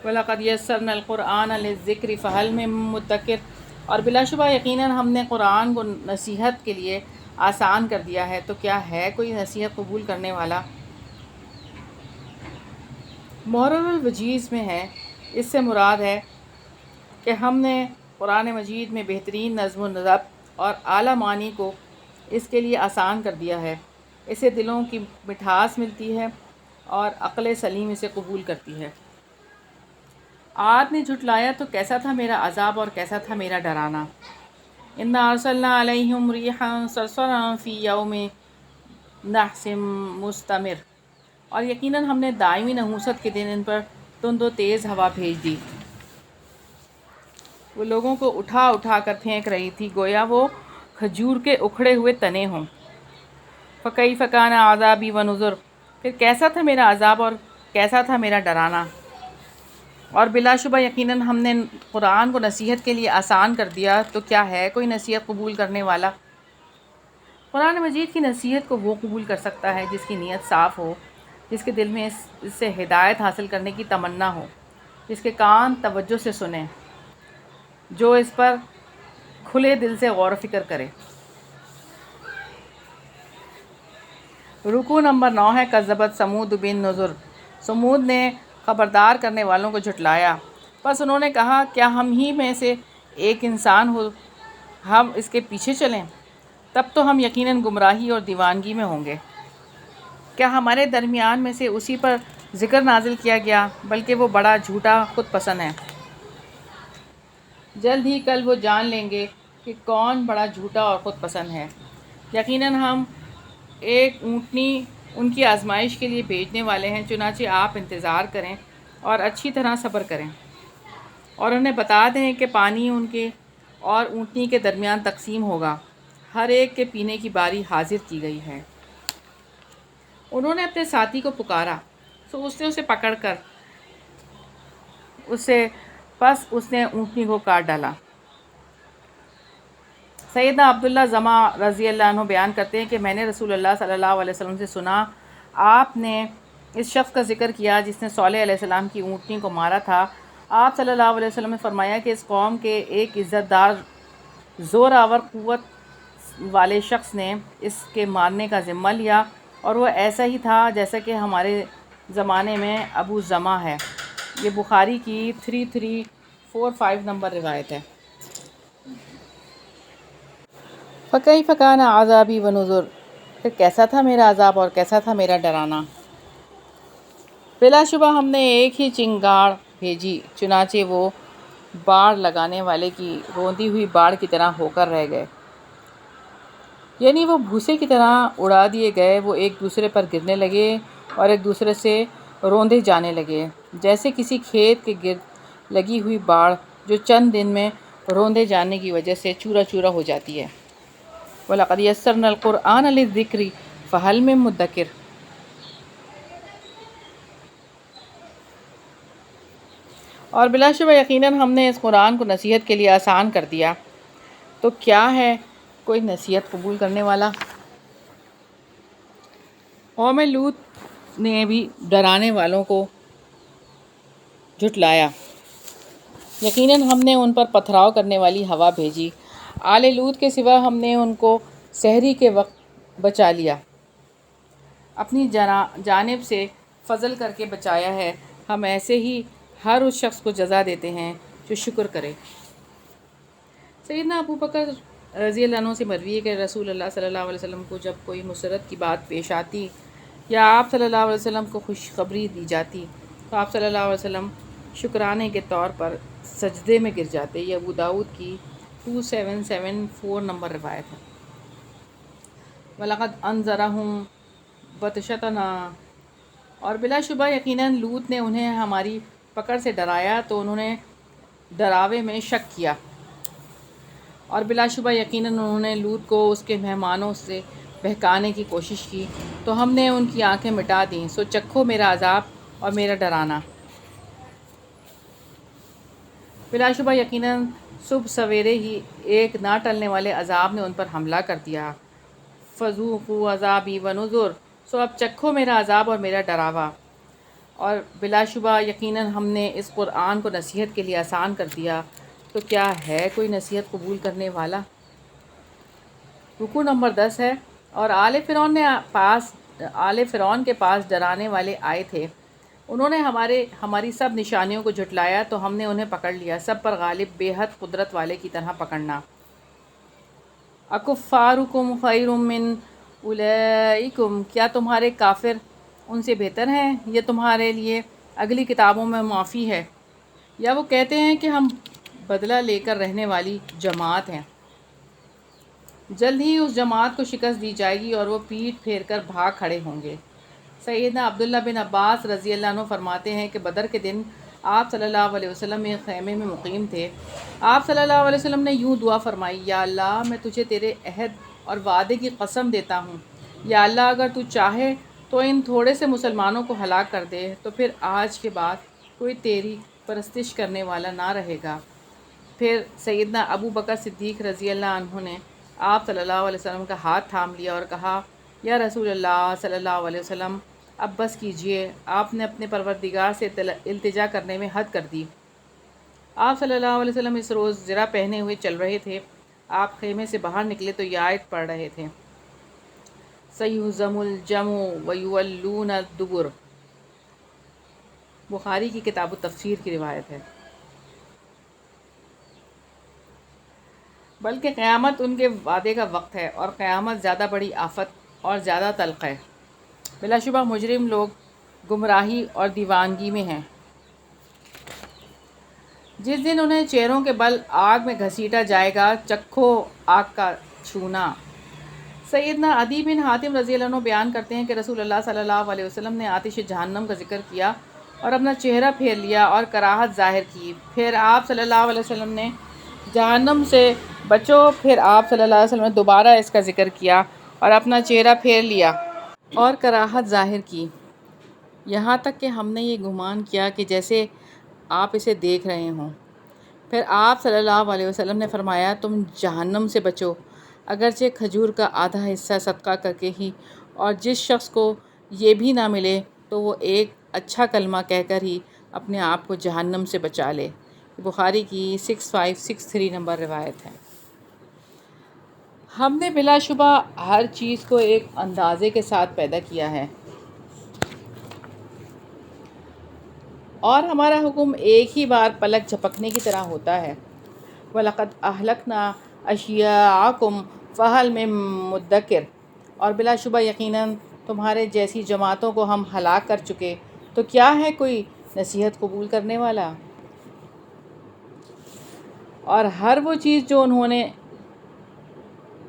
وَلَقَدْ يَسَّرْنَا الْقُرْآنَ لِلذِّكْرِ فَهَلْ مِن مُّدَّكِرٍ، اور بلا شبہ یقیناً ہم نے قرآن کو نصیحت کے لیے آسان کر دیا ہے، تو کیا ہے کوئی نصیحت قبول کرنے والا؟ محرر الوجیز میں ہے، اس سے مراد ہے کہ ہم نے قرآن مجید میں بہترین نظم و ضبط اور اعلیٰ معنی کو اس کے لیے آسان کر دیا ہے، اسے دلوں کی مٹھاس ملتی ہے اور عقل سلیم اسے قبول کرتی ہے۔ عاد نے جھٹلایا تو کیسا تھا میرا عذاب اور کیسا تھا میرا ڈرانا۔ اِنَّا أَرْسَلْنَا عَلَيْهِمْ رِيحًا صَرْصَرًا فِي يَوْمِ نَحْسٍ مُسْتَمِرٍ، اور یقیناً ہم نے دائمی نحوست کے دن ان پر تند و تیز ہوا بھیج دی، وہ لوگوں کو اٹھا اٹھا کر پھینک رہی تھی گویا وہ کھجور کے اکھڑے ہوئے تنے ہوں۔ فَكَيْفَ كَانَ عَذَابِي وَنُذُرِ، پھر کیسا تھا میرا عذاب اور کیسا تھا میرا ڈرانا۔ اور بلا شبہ یقیناً ہم نے قرآن کو نصیحت کے لیے آسان کر دیا، تو کیا ہے کوئی نصیحت قبول کرنے والا؟ قرآن مجید کی نصیحت کو وہ قبول کر سکتا ہے جس کی نیت صاف ہو، جس کے دل میں اس سے ہدایت حاصل کرنے کی تمنا ہو، جس کے کان توجہ سے سنیں، جو اس پر کھلے دل سے غور و فکر کرے۔ رکوع نمبر 9 ہے کذبت ثمود بالنذر، ثمود نے خبردار کرنے والوں کو جھٹلایا، بس انہوں نے کہا کیا ہم ہی میں سے ایک انسان ہو ہم اس کے پیچھے چلیں؟ تب تو ہم یقیناً گمراہی اور دیوانگی میں ہوں گے۔ کیا ہمارے درمیان میں سے اسی پر ذکر نازل کیا گیا، بلکہ وہ بڑا جھوٹا خود پسند ہے۔ جلد ہی کل وہ جان لیں گے کہ کون بڑا جھوٹا اور خود پسند ہے۔ یقیناً ہم ایک اونٹنی ان کی آزمائش کے لیے بھیجنے والے ہیں، چنانچہ آپ انتظار کریں اور اچھی طرح صبر کریں، اور انہیں بتا دیں کہ پانی ان کے اور اونٹنی کے درمیان تقسیم ہوگا، ہر ایک کے پینے کی باری حاضر کی گئی ہے۔ انہوں نے اپنے ساتھی کو پکارا، سو اس نے اسے پکڑ کر اس نے اونٹنی کو کاٹ ڈالا۔ سیدنا عبداللہ زمع رضی اللہ عنہ بیان کرتے ہیں کہ میں نے رسول اللہ صلی اللہ علیہ وسلم سے سنا، آپ نے اس شخص کا ذکر کیا جس نے صالح علیہ السلام کی اونٹنی کو مارا تھا۔ آپ صلی اللہ علیہ وسلم نے فرمایا کہ اس قوم کے ایک عزت دار زور آور قوت والے شخص نے اس کے مارنے کا ذمہ لیا، اور وہ ایسا ہی تھا جیسا کہ ہمارے زمانے میں ابو زمع ہے۔ یہ بخاری کی 3345 نمبر روایت ہے۔ فَكَيْفَ كَانَ عَذَابِي وَنُذُرِ، پھر کیسا تھا میرا عذاب اور کیسا تھا میرا ڈرانا۔ بلا شبہ ہم نے ایک ہی چنگاڑ بھیجی، چنانچہ وہ باڑ لگانے والے کی روندی ہوئی باڑ کی طرح ہو کر رہ گئے، یعنی وہ بھوسے کی طرح اڑا دیے گئے۔ وہ ایک دوسرے پر گرنے لگے اور ایک دوسرے سے روندے جانے لگے، جیسے کسی کھیت کے گرد لگی ہوئی باڑ جو چند دن میں روندے جانے کی وجہ سے چورا چورا ہو جاتی ہے۔ وَلَقَدْ يَسَّرْنَا الْقُرْآنَ لِلذِّكْرِ فَهَلْ مِن مُّدَّكِرٍ، اور بلا شبہ یقیناً ہم نے اس قرآن کو نصیحت کے لیے آسان کر دیا، تو کیا ہے کوئی نصیحت قبول کرنے والا؟ قوم لوط نے بھی ڈرانے والوں کو جھٹلایا، یقیناً ہم نے ان پر پتھراؤ کرنے والی ہوا بھیجی۔ آل لوط کے سوا ہم نے ان کو سحری کے وقت بچا لیا، اپنی جانب سے فضل کر کے بچایا ہے۔ ہم ایسے ہی ہر اس شخص کو جزا دیتے ہیں جو شکر کرے۔ سیدنا ابو بکر رضی اللہ عنہ سے مروی ہے کہ رسول اللہ صلی اللہ علیہ وسلم کو جب کوئی مسرت کی بات پیش آتی یا آپ صلی اللہ علیہ وسلم کو خوشخبری دی جاتی تو آپ صلی اللہ علیہ وسلم شکرانے کے طور پر سجدے میں گر جاتے۔ یہ ابو داؤد کی 2774 نمبر روایت ہے۔ وَلَقَدْ أَنذَرَهُم بَطْشَتَنَا، اور بلا شبہ یقیناً لوط نے انہیں ہماری پکڑ سے ڈرایا تو انہوں نے ڈراوے میں شک کیا، اور بلا شبہ یقیناً انہوں نے لوط کو اس کے مہمانوں سے بہکانے کی کوشش کی تو ہم نے ان کی آنکھیں مٹا دیں، سو چکھو میرا عذاب اور میرا ڈرانا۔ بلا شبہ یقیناً صبح سویرے ہی ایک نہ ٹلنے والے عذاب نے ان پر حملہ کر دیا۔ فَذُوقُوا عَذَابِي وَنُذُرِ، سو اب چکھو میرا عذاب اور میرا ڈراوا۔ اور بلا شبہ یقیناً ہم نے اس قرآن کو نصیحت کے لیے آسان کر دیا، تو کیا ہے کوئی نصیحت قبول کرنے والا؟ رکوع نمبر 10 ہے۔ اور آل فرعون کے پاس ڈرانے والے آئے تھے، انہوں نے ہماری سب نشانیوں کو جھٹلایا تو ہم نے انہیں پکڑ لیا، سب پر غالب بے حد قدرت والے کی طرح پکڑنا۔ اکفارکم خیر من اولئکم، کیا تمہارے کافر ان سے بہتر ہیں؟ یہ تمہارے لیے اگلی کتابوں میں معافی ہے، یا وہ کہتے ہیں کہ ہم بدلہ لے کر رہنے والی جماعت ہیں۔ جلد ہی اس جماعت کو شکست دی جائے گی اور وہ پیٹھ پھیر کر بھاگ کھڑے ہوں گے۔ سیدنا عبداللہ بن عباس رضی اللہ عنہ فرماتے ہیں کہ بدر کے دن آپ صلی اللہ علیہ وسلم ایک خیمے میں مقیم تھے۔ آپ صلی اللہ علیہ وسلم نے یوں دعا فرمائی، یا اللہ میں تجھے تیرے عہد اور وعدے کی قسم دیتا ہوں، یا اللہ اگر تو چاہے تو ان تھوڑے سے مسلمانوں کو ہلاک کر دے، تو پھر آج کے بعد کوئی تیری پرستش کرنے والا نہ رہے گا۔ پھر سیدنا ابو بکر صدیق رضی اللہ عنہ نے آپ صلی اللہ علیہ وسلم کا ہاتھ تھام لیا اور کہا، یا رسول اللہ صلی اللہ علیہ وسلم اب بس کیجئے، آپ نے اپنے پروردگار سے التجا کرنے میں حد کر دی۔ آپ صلی اللہ علیہ وسلم اس روز زرہ پہنے ہوئے چل رہے تھے۔ آپ خیمے سے باہر نکلے تو یہ آیت پڑھ رہے تھے، سَيُهْزَمُ الْجَمْعُ وَيُوَلُّونَ الدُّبُرَ، بخاری کی کتاب التفسیر کی روایت ہے۔ بلکہ قیامت ان کے وعدے کا وقت ہے، اور قیامت زیادہ بڑی آفت اور زیادہ تلخ ہے۔ بلا شبہ مجرم لوگ گمراہی اور دیوانگی میں ہیں، جس دن انہیں چہروں کے بل آگ میں گھسیٹا جائے گا، چکھو آگ کا چھونا۔ سیدنا عدی بن حاتم رضی اللہ عنہ بیان کرتے ہیں کہ رسول اللہ صلی اللہ علیہ وسلم نے آتش جہنم کا ذکر کیا اور اپنا چہرہ پھیر لیا اور کراہت ظاہر کی۔ پھر آپ صلی اللہ علیہ وسلم نے جہنم سے بچوں، پھر آپ صلی اللہ علیہ وسلم نے دوبارہ اس کا ذکر کیا اور اپنا چہرہ پھیر لیا اور کراہت ظاہر کی، یہاں تک کہ ہم نے یہ گمان کیا کہ جیسے آپ اسے دیکھ رہے ہوں۔ پھر آپ صلی اللہ علیہ وسلم نے فرمایا، تم جہنم سے بچو، اگرچہ کھجور کا آدھا حصہ صدقہ کر کے ہی، اور جس شخص کو یہ بھی نہ ملے تو وہ ایک اچھا کلمہ کہہ کر ہی اپنے آپ کو جہنم سے بچا لے۔ بخاری کی 6563 نمبر روایت ہے۔ ہم نے بلا شبہ ہر چیز کو ایک اندازے کے ساتھ پیدا کیا ہے، اور ہمارا حکم ایک ہی بار پلک جھپکنے کی طرح ہوتا ہے۔ وَلَقَدْ أَهْلَكْنَا أَشْيَاعَكُمْ فَهَلْ مِن مُدَّكِرٍ، اور بلا شبہ یقیناً تمہارے جیسی جماعتوں کو ہم ہلاک کر چکے، تو کیا ہے کوئی نصیحت قبول کرنے والا؟ اور ہر وہ چیز جو انہوں نے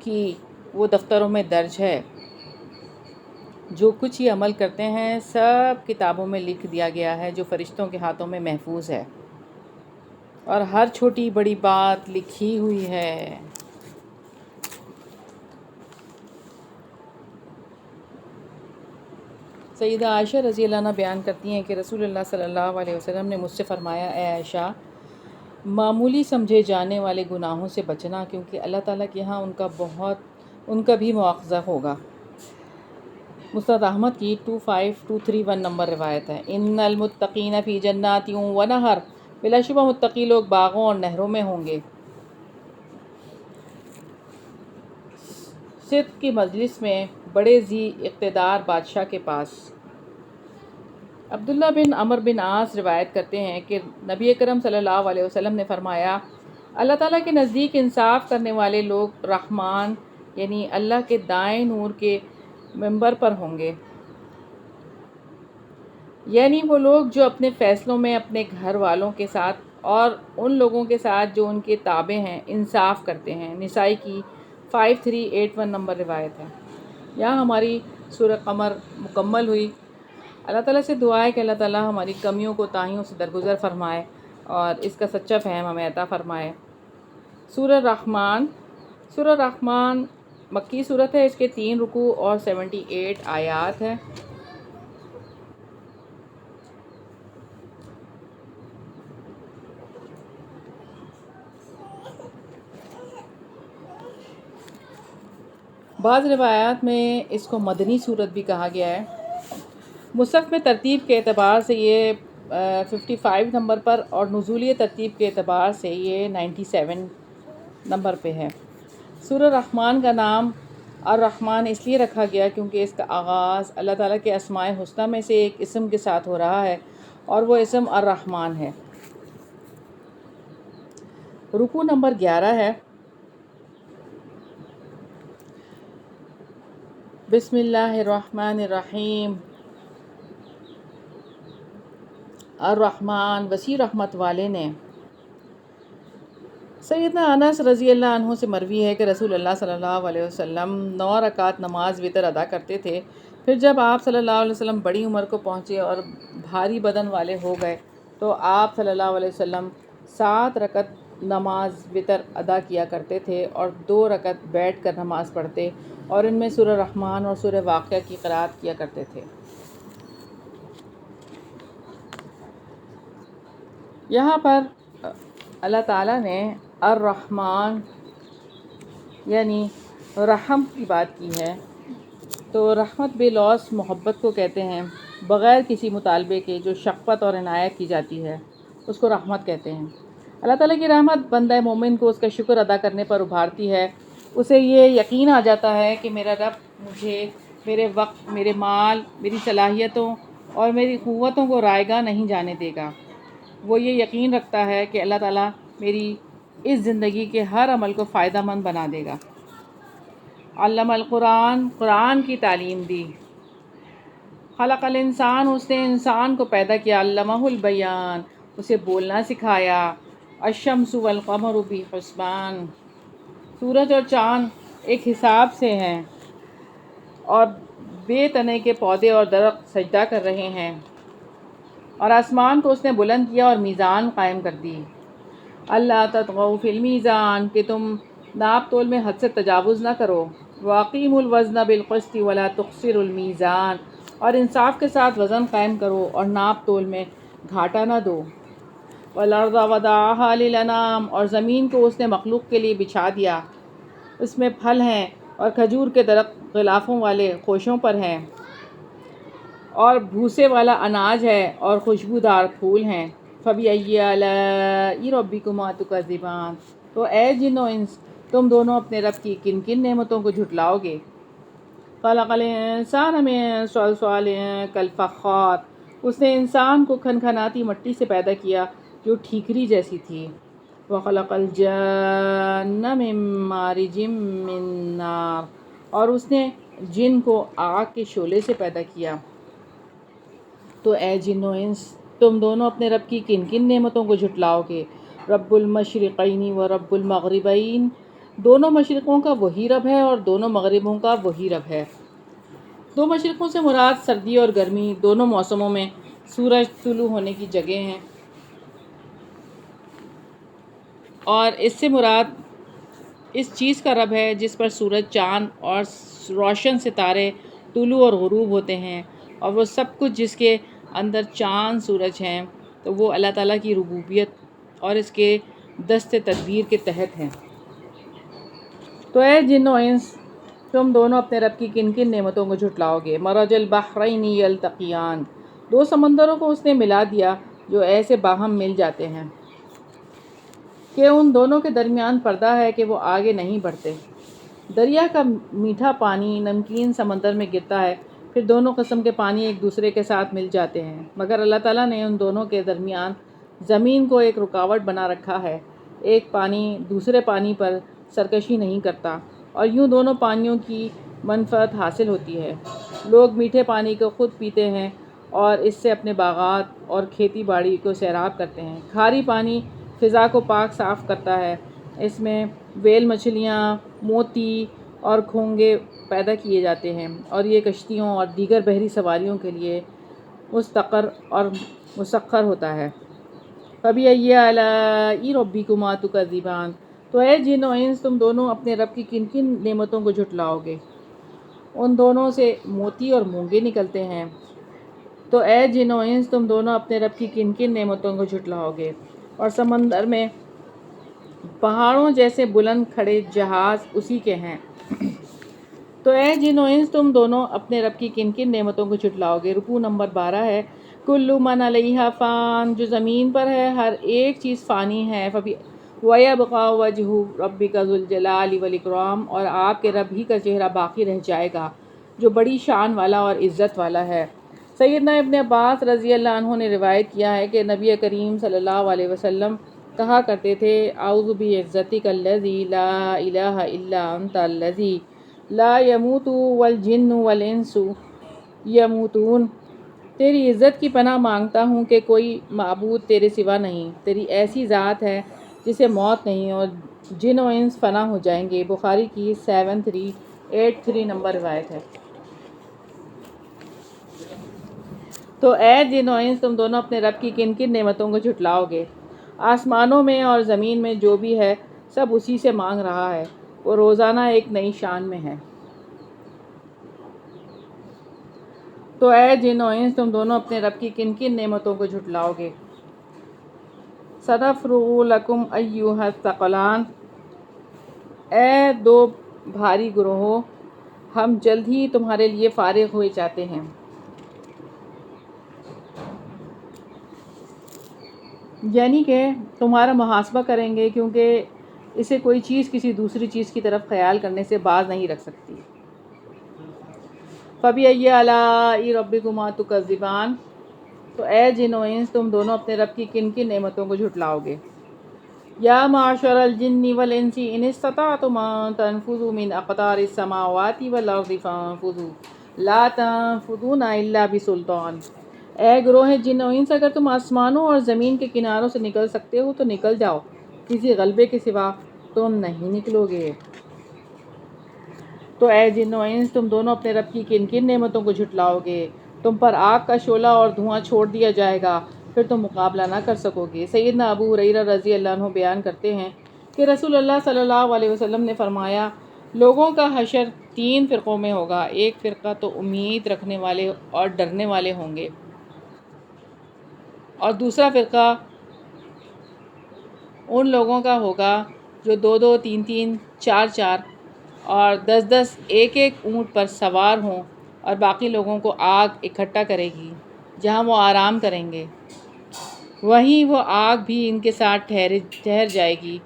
کی وہ دفتروں میں درج ہے، جو کچھ یہ عمل کرتے ہیں سب کتابوں میں لکھ دیا گیا ہے جو فرشتوں کے ہاتھوں میں محفوظ ہے، اور ہر چھوٹی بڑی بات لکھی ہوئی ہے۔ سیدہ عائشہ رضی اللہ عنہ بیان کرتی ہیں کہ رسول اللہ صلی اللہ علیہ وسلم نے مجھ سے فرمایا، اے عائشہ، معمولی سمجھے جانے والے گناہوں سے بچنا، کیونکہ اللہ تعالیٰ کے ہاں ان کا بھی مواخذہ ہوگا۔ مسند احمد کی 25231 نمبر روایت ہے۔ ان المتقین فی جنات و نہر، بلا شبہ متقی لوگ باغوں اور نہروں میں ہوں گے، صدق کی مجلس میں، بڑے ذی اقتدار بادشاہ کے پاس۔ عبداللہ بن عمر بن عاص روایت کرتے ہیں کہ نبی کرم صلی اللہ علیہ وسلم نے فرمایا، اللہ تعالیٰ کے نزدیک انصاف کرنے والے لوگ رحمان یعنی اللہ کے دائیں نور کے منبر پر ہوں گے، یعنی وہ لوگ جو اپنے فیصلوں میں اپنے گھر والوں کے ساتھ اور ان لوگوں کے ساتھ جو ان کے تابع ہیں انصاف کرتے ہیں۔ نسائی کی 5381 نمبر روایت ہے۔ یہاں ہماری سورہ قمر مکمل ہوئی۔ اللہ تعالیٰ سے دعا ہے کہ اللہ تعالیٰ ہماری کمیوں کو تاہیوں سے درگزر فرمائے اور اس کا سچا فہم ہمیں عطا فرمائے۔ سورہ رحمان، سورہ رحمان مکی صورت ہے، اس کے 3 رکوع اور 78 آیات ہیں۔ بعض روایات میں اس کو مدنی صورت بھی کہا گیا ہے۔ مصحف میں ترتیب کے اعتبار سے یہ 55 نمبر پر اور نزولی ترتیب کے اعتبار سے یہ 97 نمبر پہ ہے۔ سورہ رحمان کا نام الرحمن اس لیے رکھا گیا کیونکہ اس کا آغاز اللہ تعالیٰ کے اسماء حسنیٰ میں سے ایک اسم کے ساتھ ہو رہا ہے، اور وہ اسم الرحمن ہے۔ رکوع نمبر 11 ہے۔ بسم اللہ الرحمن الرحیم، الرحمن وسیع رحمت والے نے۔ سیدنا انس رضی اللہ عنہ سے مروی ہے کہ رسول اللہ صلی اللہ علیہ وسلم 9 رکعت نماز وتر ادا کرتے تھے، پھر جب آپ صلی اللہ علیہ وسلم بڑی عمر کو پہنچے اور بھاری بدن والے ہو گئے تو آپ صلی اللہ علیہ وسلم 7 رکعت نماز وتر ادا کیا کرتے تھے اور 2 رکعت بیٹھ کر نماز پڑھتے، اور ان میں سورہ رحمان اور سورہ واقعہ کی قرأت کیا کرتے تھے۔ یہاں پر اللہ تعالیٰ نے الرحمن یعنی رحم کی بات کی ہے، تو رحمت بلوث محبت کو کہتے ہیں، بغیر کسی مطالبے کے جو شفقت اور عنایت کی جاتی ہے اس کو رحمت کہتے ہیں۔ اللہ تعالیٰ کی رحمت بندہ مومن کو اس کا شکر ادا کرنے پر ابھارتی ہے، اسے یہ یقین آ جاتا ہے کہ میرا رب مجھے میرے وقت، میرے مال، میری صلاحیتوں اور میری قوتوں کو رائیگاں نہیں جانے دے گا۔ وہ یہ یقین رکھتا ہے کہ اللہ تعالیٰ میری اس زندگی کے ہر عمل کو فائدہ مند بنا دے گا۔ علم القرآن، قرآن کی تعلیم دی۔ خلق الانسان، اس نے انسان کو پیدا کیا۔ علمہ البیان، اسے بولنا سکھایا۔ الشمس والقمر بحسبان، سورج اور چاند ایک حساب سے ہیں، اور بے تنے کے پودے اور درخت سجدہ کر رہے ہیں، اور آسمان کو اس نے بلند کیا اور میزان قائم کر دی۔ اللہ تطغوا فی المیزان، کہ تم ناپ تول میں حد سے تجاوز نہ کرو، واقیموا الوزن بالقسط ولا تخسروا المیزان، اور انصاف کے ساتھ وزن قائم کرو اور ناپ تول میں گھاٹا نہ دو۔ والارض وضعها للانام، اور زمین کو اس نے مخلوق کے لیے بچھا دیا، اس میں پھل ہیں اور کھجور کے درخت غلافوں والے خوشوں پر ہیں، اور بھوسے والا اناج ہے اور خوشبودار پھول ہیں۔ فَبِأَيِّ آلَاءِ رَبِّكُمَا تُكَذِّبَانِ، تو اے جن و انس، تم دونوں اپنے رب کی کن کن نعمتوں کو جھٹلاؤ گے؟ خَلَقَ الْإِنسَانَ مِن صَلْصَالٍ كَالْفَخَّارِ، اس نے انسان کو کھنکھناتی مٹی سے پیدا کیا جو ٹھیکری جیسی تھی۔ وَخَلَقَ الْجَانَّ مِن مَارِجٍ مِّن نَارٍ، اور اس نے جن کو آگ کے شعلے سے پیدا کیا۔ تو اے جن و انس، تم دونوں اپنے رب کی کن کن نعمتوں کو جھٹلاؤ گے؟ رب المشرقین و رب المغربین، دونوں مشرقوں کا وہی رب ہے اور دونوں مغربوں کا وہی رب ہے۔ دو مشرقوں سے مراد سردی اور گرمی، دونوں موسموں میں سورج طلوع ہونے کی جگہ ہیں، اور اس سے مراد اس چیز کا رب ہے جس پر سورج، چاند اور روشن ستارے طلوع اور غروب ہوتے ہیں، اور وہ سب کچھ جس کے اندر چاند سورج ہیں تو وہ اللہ تعالیٰ کی ربوبیت اور اس کے دست تدبیر کے تحت ہیں۔ تو اے جن و انس، تم دونوں اپنے رب کی کن کن نعمتوں کو جھٹلاؤ گے؟ مرج البحرین یلتقیان، دو سمندروں کو اس نے ملا دیا جو ایسے باہم مل جاتے ہیں کہ ان دونوں کے درمیان پردہ ہے کہ وہ آگے نہیں بڑھتے۔ دریا کا میٹھا پانی نمکین سمندر میں گرتا ہے، پھر دونوں قسم کے پانی ایک دوسرے کے ساتھ مل جاتے ہیں، مگر اللہ تعالیٰ نے ان دونوں کے درمیان زمین کو ایک رکاوٹ بنا رکھا ہے، ایک پانی دوسرے پانی پر سرکشی نہیں کرتا، اور یوں دونوں پانیوں کی منفعت حاصل ہوتی ہے۔ لوگ میٹھے پانی کو خود پیتے ہیں اور اس سے اپنے باغات اور کھیتی باڑی کو سیراب کرتے ہیں۔ کھاری پانی فضا کو پاک صاف کرتا ہے، اس میں ویل مچھلیاں، موتی اور گھونگے پیدا کیے جاتے ہیں، اور یہ کشتیوں اور دیگر بحری سواریوں کے لیے مستقر اور مسخر ہوتا ہے۔ فَبِأَيِّ آلَاءِ رَبِّكُمَا تُكَذِّبَانِ، تو اے جن و انس، تم دونوں اپنے رب کی کن کن نعمتوں کو جھٹلاؤ گے؟ ان دونوں سے موتی اور مونگے نکلتے ہیں۔ تو اے جن و انس، تم دونوں اپنے رب کی کن کن نعمتوں کو جھٹلاؤ گے؟ اور سمندر میں پہاڑوں جیسے بلند کھڑے جہاز اسی کے ہیں۔ تو اے جن و انس، تم دونوں اپنے رب کی کن کن نعمتوں کو جھٹلاؤ گے؟ رکوع نمبر 12 ہے۔ کُلُّ مَنْ عَلَيْهَا فان، جو زمین پر ہے ہر ایک چیز فانی ہے۔ وَيَبْقَى وَجْهُ رَبِّكَ ذُو الْجَلَالِ وَالْإِكْرَامِ، اور آپ کے رب ہی کا چہرہ باقی رہ جائے گا جو بڑی شان والا اور عزت والا ہے۔ سیدنا ابن عباس رضی اللہ عنہ نے روایت کیا ہے کہ نبی کریم صلی اللہ علیہ وسلم کہا کرتے تھے، اعوذ بعزتک الذی لا الہ الا انت الذی لا یموت والجن والانس یموتون، تیری عزت کی پناہ مانگتا ہوں کہ کوئی معبود تیرے سوا نہیں، تیری ایسی ذات ہے جسے موت نہیں، اور جن و انس فنا ہو جائیں گے۔ بخاری کی 7383 نمبر روایت ہے۔ تو اے جن و انس، تم دونوں اپنے رب کی کن کن نعمتوں کو جھٹلاؤ گے؟ آسمانوں میں اور زمین میں جو بھی ہے سب اسی سے مانگ رہا ہے، وہ روزانہ ایک نئی شان میں ہے۔ تو اے جن و انس، تم دونوں اپنے رب کی کن کن نعمتوں کو جھٹلاؤ گے؟ سَنَفْرُغُ لَكُمْ أَيُّهَ الثَّقَلَانِ، اے دو بھاری گروہوں، ہم جلد ہی تمہارے لیے فارغ ہوئے جاتے ہیں۔ یعنی کہ تمہارا محاسبہ کریں گے، کیونکہ اسے کوئی چیز کسی دوسری چیز کی طرف خیال کرنے سے باز نہیں رکھ سکتی۔ فَبِأَيِّ آلَاءِ رَبِّكُمَا تُكَذِّبَانِ، تو اے جن و انس، تم دونوں اپنے رب کی کن کن نعمتوں کو جھٹلاؤ گے؟ یا معشر الجن والانس ان استطعتم ان تنفذوا من اقطار السماوات والارض فانفذوا لا تنفذون الا بسلطان، اے گروہ جن و انس، اگر تم آسمانوں اور زمین کے کناروں سے نکل سکتے ہو تو نکل جاؤ، کسی غلبے کے سوا تم نہیں نکلو گے۔ تو اے جن و انس، تم دونوں اپنے رب کی کن کن نعمتوں کو جھٹلاؤ گے؟ تم پر آگ کا شعلہ اور دھواں چھوڑ دیا جائے گا، پھر تم مقابلہ نہ کر سکو گے۔ سیدنا ابو ہریرہ رضی اللہ عنہ بیان کرتے ہیں کہ رسول اللہ صلی اللہ علیہ وسلم نے فرمایا لوگوں کا حشر 3 فرقوں میں ہوگا، ایک فرقہ تو امید رکھنے والے اور ڈرنے والے ہوں گے، اور دوسرا فرقہ ان لوگوں کا ہوگا جو 2 3 4 4 اور 10 ایک اونٹ پر سوار ہوں، اور باقی لوگوں کو آگ اکٹھا کرے گی جہاں وہ آرام کریں گے، وہیں وہ آگ بھی ان کے ساتھ ٹھہر جائے گی،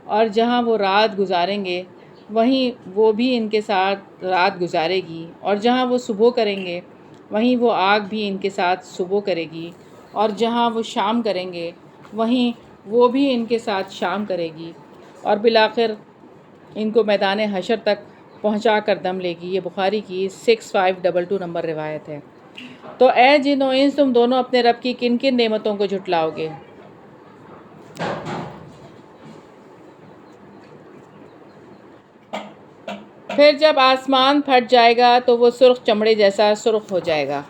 اور جہاں وہ رات گزاریں گے وہیں وہ بھی ان کے ساتھ رات گزارے گی، اور جہاں وہ صبح کریں گے وہیں وہ آگ بھی ان کے ساتھ صبح کرے گی، اور جہاں وہ شام کریں گے وہیں وہ بھی ان کے ساتھ شام کرے گی، اور بالآخر ان کو میدان حشر تک پہنچا کر دم لے گی۔ یہ بخاری کی 6522 نمبر روایت ہے۔ تو اے جن و انس تم دونوں اپنے رب کی کن کن نعمتوں کو جھٹلاؤ گے؟ پھر جب آسمان پھٹ جائے گا تو وہ سرخ چمڑے جیسا سرخ ہو جائے گا۔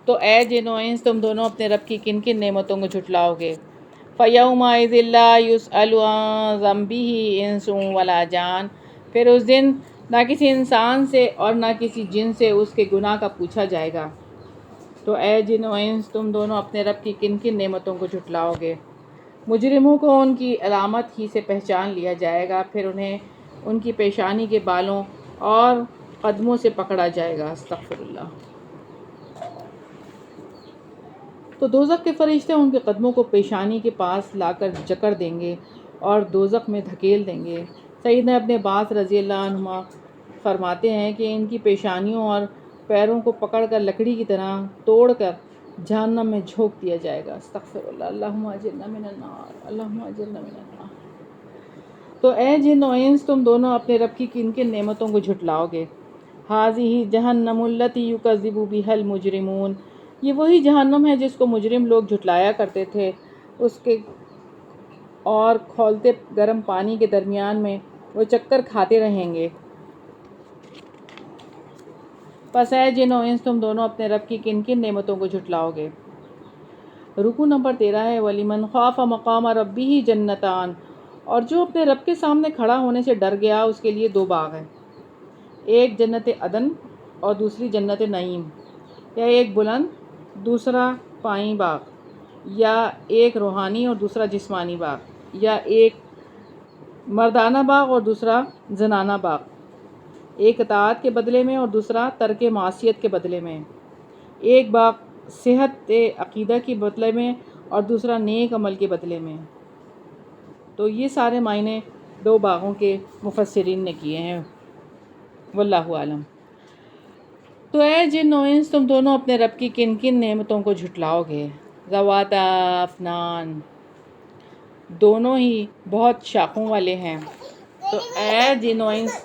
تو اے جن و انس تم دونوں اپنے رب کی کن کن نعمتوں کو جھٹلاؤ گے؟ فَيَوْمَئِذٍ لَا يُسْأَلُ عَن ذَنبِهِ إِنسٌ وَلَا جان، پھر اس دن نہ کسی انسان سے اور نہ کسی جن سے اس کے گناہ کا پوچھا جائے گا۔ تو اے جن و انس تم دونوں اپنے رب کی کن کن نعمتوں کو جھٹلاؤ گے؟ مجرموں کو ان کی علامت ہی سے پہچان لیا جائے گا، پھر انہیں ان کی پیشانی کے بالوں اور قدموں سے پکڑا جائے گا۔ استغفر اللہ۔ تو دوزخ کے فرشتے ان کے قدموں کو پیشانی کے پاس لا کر جکڑ دیں گے اور دوزخ میں دھکیل دیں گے۔ سیدنا ابن عباس رضی اللہ عنہما فرماتے ہیں کہ ان کی پیشانیوں اور پیروں کو پکڑ کر لکڑی کی طرح توڑ کر جہنم میں جھونک دیا جائے گا۔ استغفر اللہ۔ اللہم اجرنا من النار، اللہم اجرنا من النار۔ تو اے جن و انس تم دونوں اپنے رب کی کن کن نعمتوں کو جھٹلاؤ گے؟ ھذہ جہنم التی یکذب بہا المجرمون، یہ وہی جہنم ہے جس کو مجرم لوگ جھٹلایا کرتے تھے، اس کے اور کھولتے گرم پانی کے درمیان میں وہ چکر کھاتے رہیں گے۔ پس اے جن و انس تم دونوں اپنے رب کی کن کن نعمتوں کو جھٹلاؤ گے؟ رکوع نمبر 13 ہے وَلِمَنْ خَافَ مَقَامَ رَبِّهِ جَنَّتَانِ، اور جو اپنے رب کے سامنے کھڑا ہونے سے ڈر گیا اس کے لیے 2 باغ ہیں، ایک جنت عدن اور دوسری جنت نعیم، یا ایک بلند دوسرا پائیں باغ، یا ایک روحانی اور دوسرا جسمانی باغ، یا ایک مردانہ باغ اور دوسرا زنانہ باغ، ایک اطاعت کے بدلے میں اور دوسرا ترک معصیت کے بدلے میں، ایک باغ صحت عقیدہ کے بدلے میں اور دوسرا نیک عمل کے بدلے میں۔ تو یہ سارے معنی 2 باغوں کے مفسرین نے کیے ہیں، واللہ عالم۔ تو اے جن و انس تم دونوں اپنے رب کی کن کن نعمتوں کو جھٹلاؤ گے؟ ذواتا افنان، دونوں ہی بہت شاخوں والے ہیں۔ تو اے جن و انس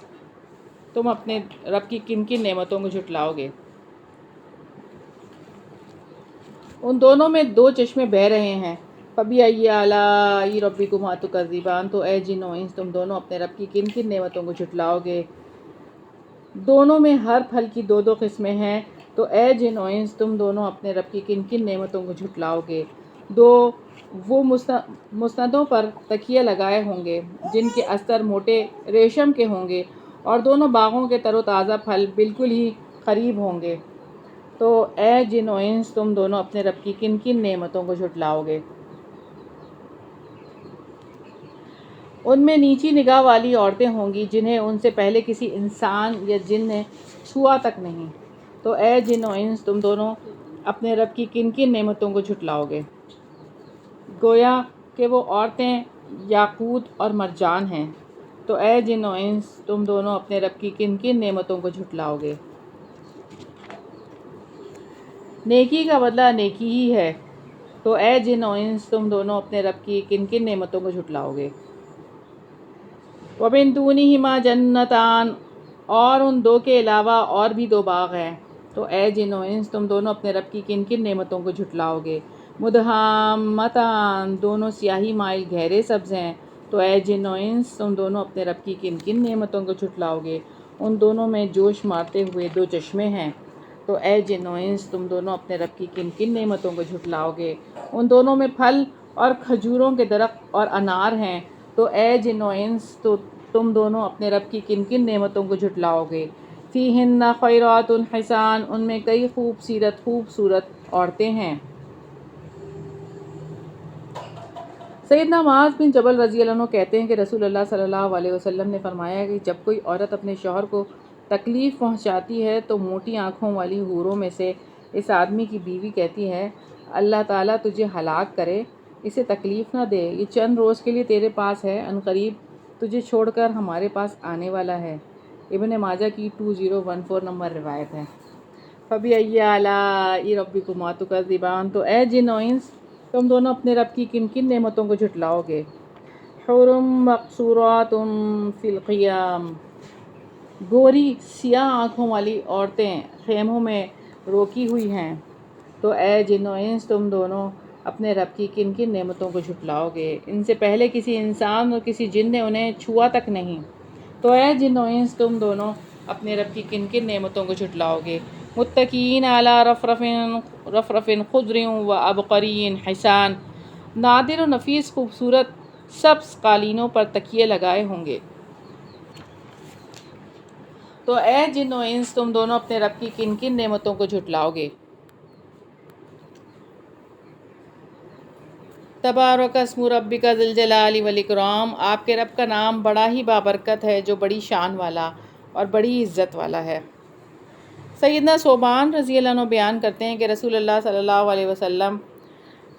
تم اپنے رب کی کن کن نعمتوں کو جھٹلاؤ گے؟ ان دونوں میں 2 چشمے بہہ رہے ہیں۔ فَبِأَيِّ آلَاءِ رَبِّكُمَا تُكَذِّبَانِ، تو اے جن و انس تم دونوں اپنے رب کی کن کن نعمتوں کو جھٹلاؤ گے؟ دونوں میں ہر پھل کی 2 قسمیں ہیں۔ تو اے جن و انس تم دونوں اپنے رب کی کن کن نعمتوں کو جھٹلاؤ گے؟ وہ مسندوں پر تکیے لگائے ہوں گے جن کے استر موٹے ریشم کے ہوں گے، اور دونوں باغوں کے تر و تازہ پھل بالکل ہی قریب ہوں گے۔ تو اے جن و انس تم دونوں اپنے رب کی کن کن نعمتوں کو جھٹلاؤ گے؟ ان میں نیچی نگاہ والی عورتیں ہوں گی جنہیں ان سے پہلے کسی انسان یا جن نے چھوا تک نہیں۔ تو اے جن و انس تم دونوں اپنے رب کی کن کن نعمتوں کو جھٹلاؤ گے؟ گویا کہ وہ عورتیں یاقوت اور مرجان ہیں۔ تو اے جن و انس تم دونوں اپنے رب کی کن کن نعمتوں کو جھٹلاؤ گے؟ نیکی کا بدلہ نیکی ہی ہے۔ تو اے جن و انس تم دونوں اپنے رب کی کن کن نعمتوں کو جھٹلاؤ گے؟ وَمِن دُونِهِمَا جَنَّتَانِ، اور ان 2 کے علاوہ اور بھی 2 باغ ہیں۔ تو اے جن و انس تم دونوں اپنے رب کی کن کن نعمتوں کو جھٹلاؤ گے؟ مُدْحَامَّتَانِ، دونوں سیاہی مائل گہرے سبز ہیں۔ تو اے جن و انس تم دونوں اپنے رب کی کن کن نعمتوں کو جھٹلاؤ گے؟ ان دونوں میں جوش مارتے ہوئے 2 چشمے ہیں۔ تو اے جن و انس تم دونوں اپنے رب کی کن کن نعمتوں کو جھٹلاؤ گے؟ ان دونوں میں پھل اور کھجوروں کے درخت اور انار ہیں، تو اے جن و انس تو تم دونوں اپنے رب کی کن کن نعمتوں کو جھٹلاؤ گے؟ فیہن خیرات حسان، ان میں کئی خوبصورت عورتیں ہیں۔ سیدنا معاذ بن جبل رضی اللہ عنہ کہتے ہیں کہ رسول اللہ صلی اللہ علیہ وسلم نے فرمایا کہ جب کوئی عورت اپنے شوہر کو تکلیف پہنچاتی ہے تو موٹی آنکھوں والی حوروں میں سے اس آدمی کی بیوی کہتی ہے، اللہ تعالیٰ تجھے ہلاک کرے، اسے تکلیف نہ دے، یہ چند روز کے لیے تیرے پاس ہے، عنقریب تجھے چھوڑ کر ہمارے پاس آنے والا ہے۔ ابن ماجہ کی 2014 نمبر روایت ہے۔ فَبِأَيِّ آلَاءِ رَبِّكُمَا تُكَذِّبَانِ، تو اے جن و انس تم دونوں اپنے رب کی کن کن نعمتوں کو جھٹلاؤ گے؟ حور مقصورات فی الخیام، گوری سیاہ آنکھوں والی عورتیں خیموں میں روکی ہوئی ہیں۔ تو اے جن و انس تم دونوں اپنے رب کی کن کن نعمتوں کو جھٹلاؤ گے؟ ان سے پہلے کسی انسان اور کسی جن نے انہیں چھوا تک نہیں۔ تو اے جن و انس تم دونوں اپنے رب کی کن کن نعمتوں کو جھٹلاؤ گے؟ متکئین علی رفرف خضر و عبقری حسان، نادر و نفیس خوبصورت سبز قالینوں پر تکیے لگائے ہوں گے۔ تو اے جن و انس تم دونوں اپنے رب کی کن کن نعمتوں کو جھٹلاؤ گے؟ تبارک اسم ربک ذی الجلال والاکرام، آپ کے رب کا نام بڑا ہی بابرکت ہے جو بڑی شان والا اور بڑی عزت والا ہے۔ سیدنا ثوبان رضی اللہ عنہ بیان کرتے ہیں کہ رسول اللہ صلی اللہ علیہ وسلم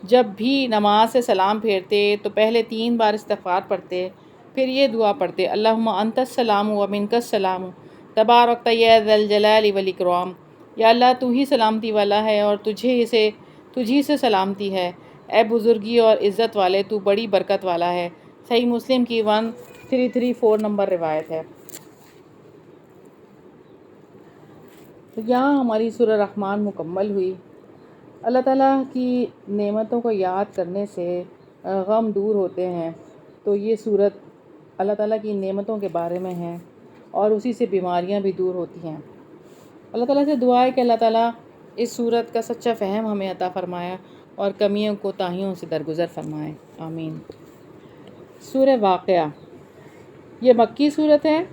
جب بھی نماز سے سلام پھیرتے تو پہلے 3 بار استغفار پڑھتے، پھر یہ دعا پڑھتے، اللہم انت السلام و منک السلام تبارکت یا ذی الجلال والاکرام، یا اللہ تو ہی سلامتی والا ہے اور تجھی سے سلامتی ہے، اے بزرگی اور عزت والے تو بڑی برکت والا ہے۔ صحیح مسلم کی 1334 نمبر روایت ہے۔ تو یہاں ہماری سورہ رحمان مکمل ہوئی۔ اللہ تعالیٰ کی نعمتوں کو یاد کرنے سے غم دور ہوتے ہیں، تو یہ صورت اللہ تعالیٰ کی نعمتوں کے بارے میں ہے اور اسی سے بیماریاں بھی دور ہوتی ہیں۔ اللہ تعالیٰ سے دعا ہے کہ اللہ تعالیٰ اس صورت کا سچا فہم ہمیں عطا فرمائے اور کمیوں کوتاہیوں سے درگزر فرمائے، آمین۔ سورہ واقعہ یہ مکی صورت ہے۔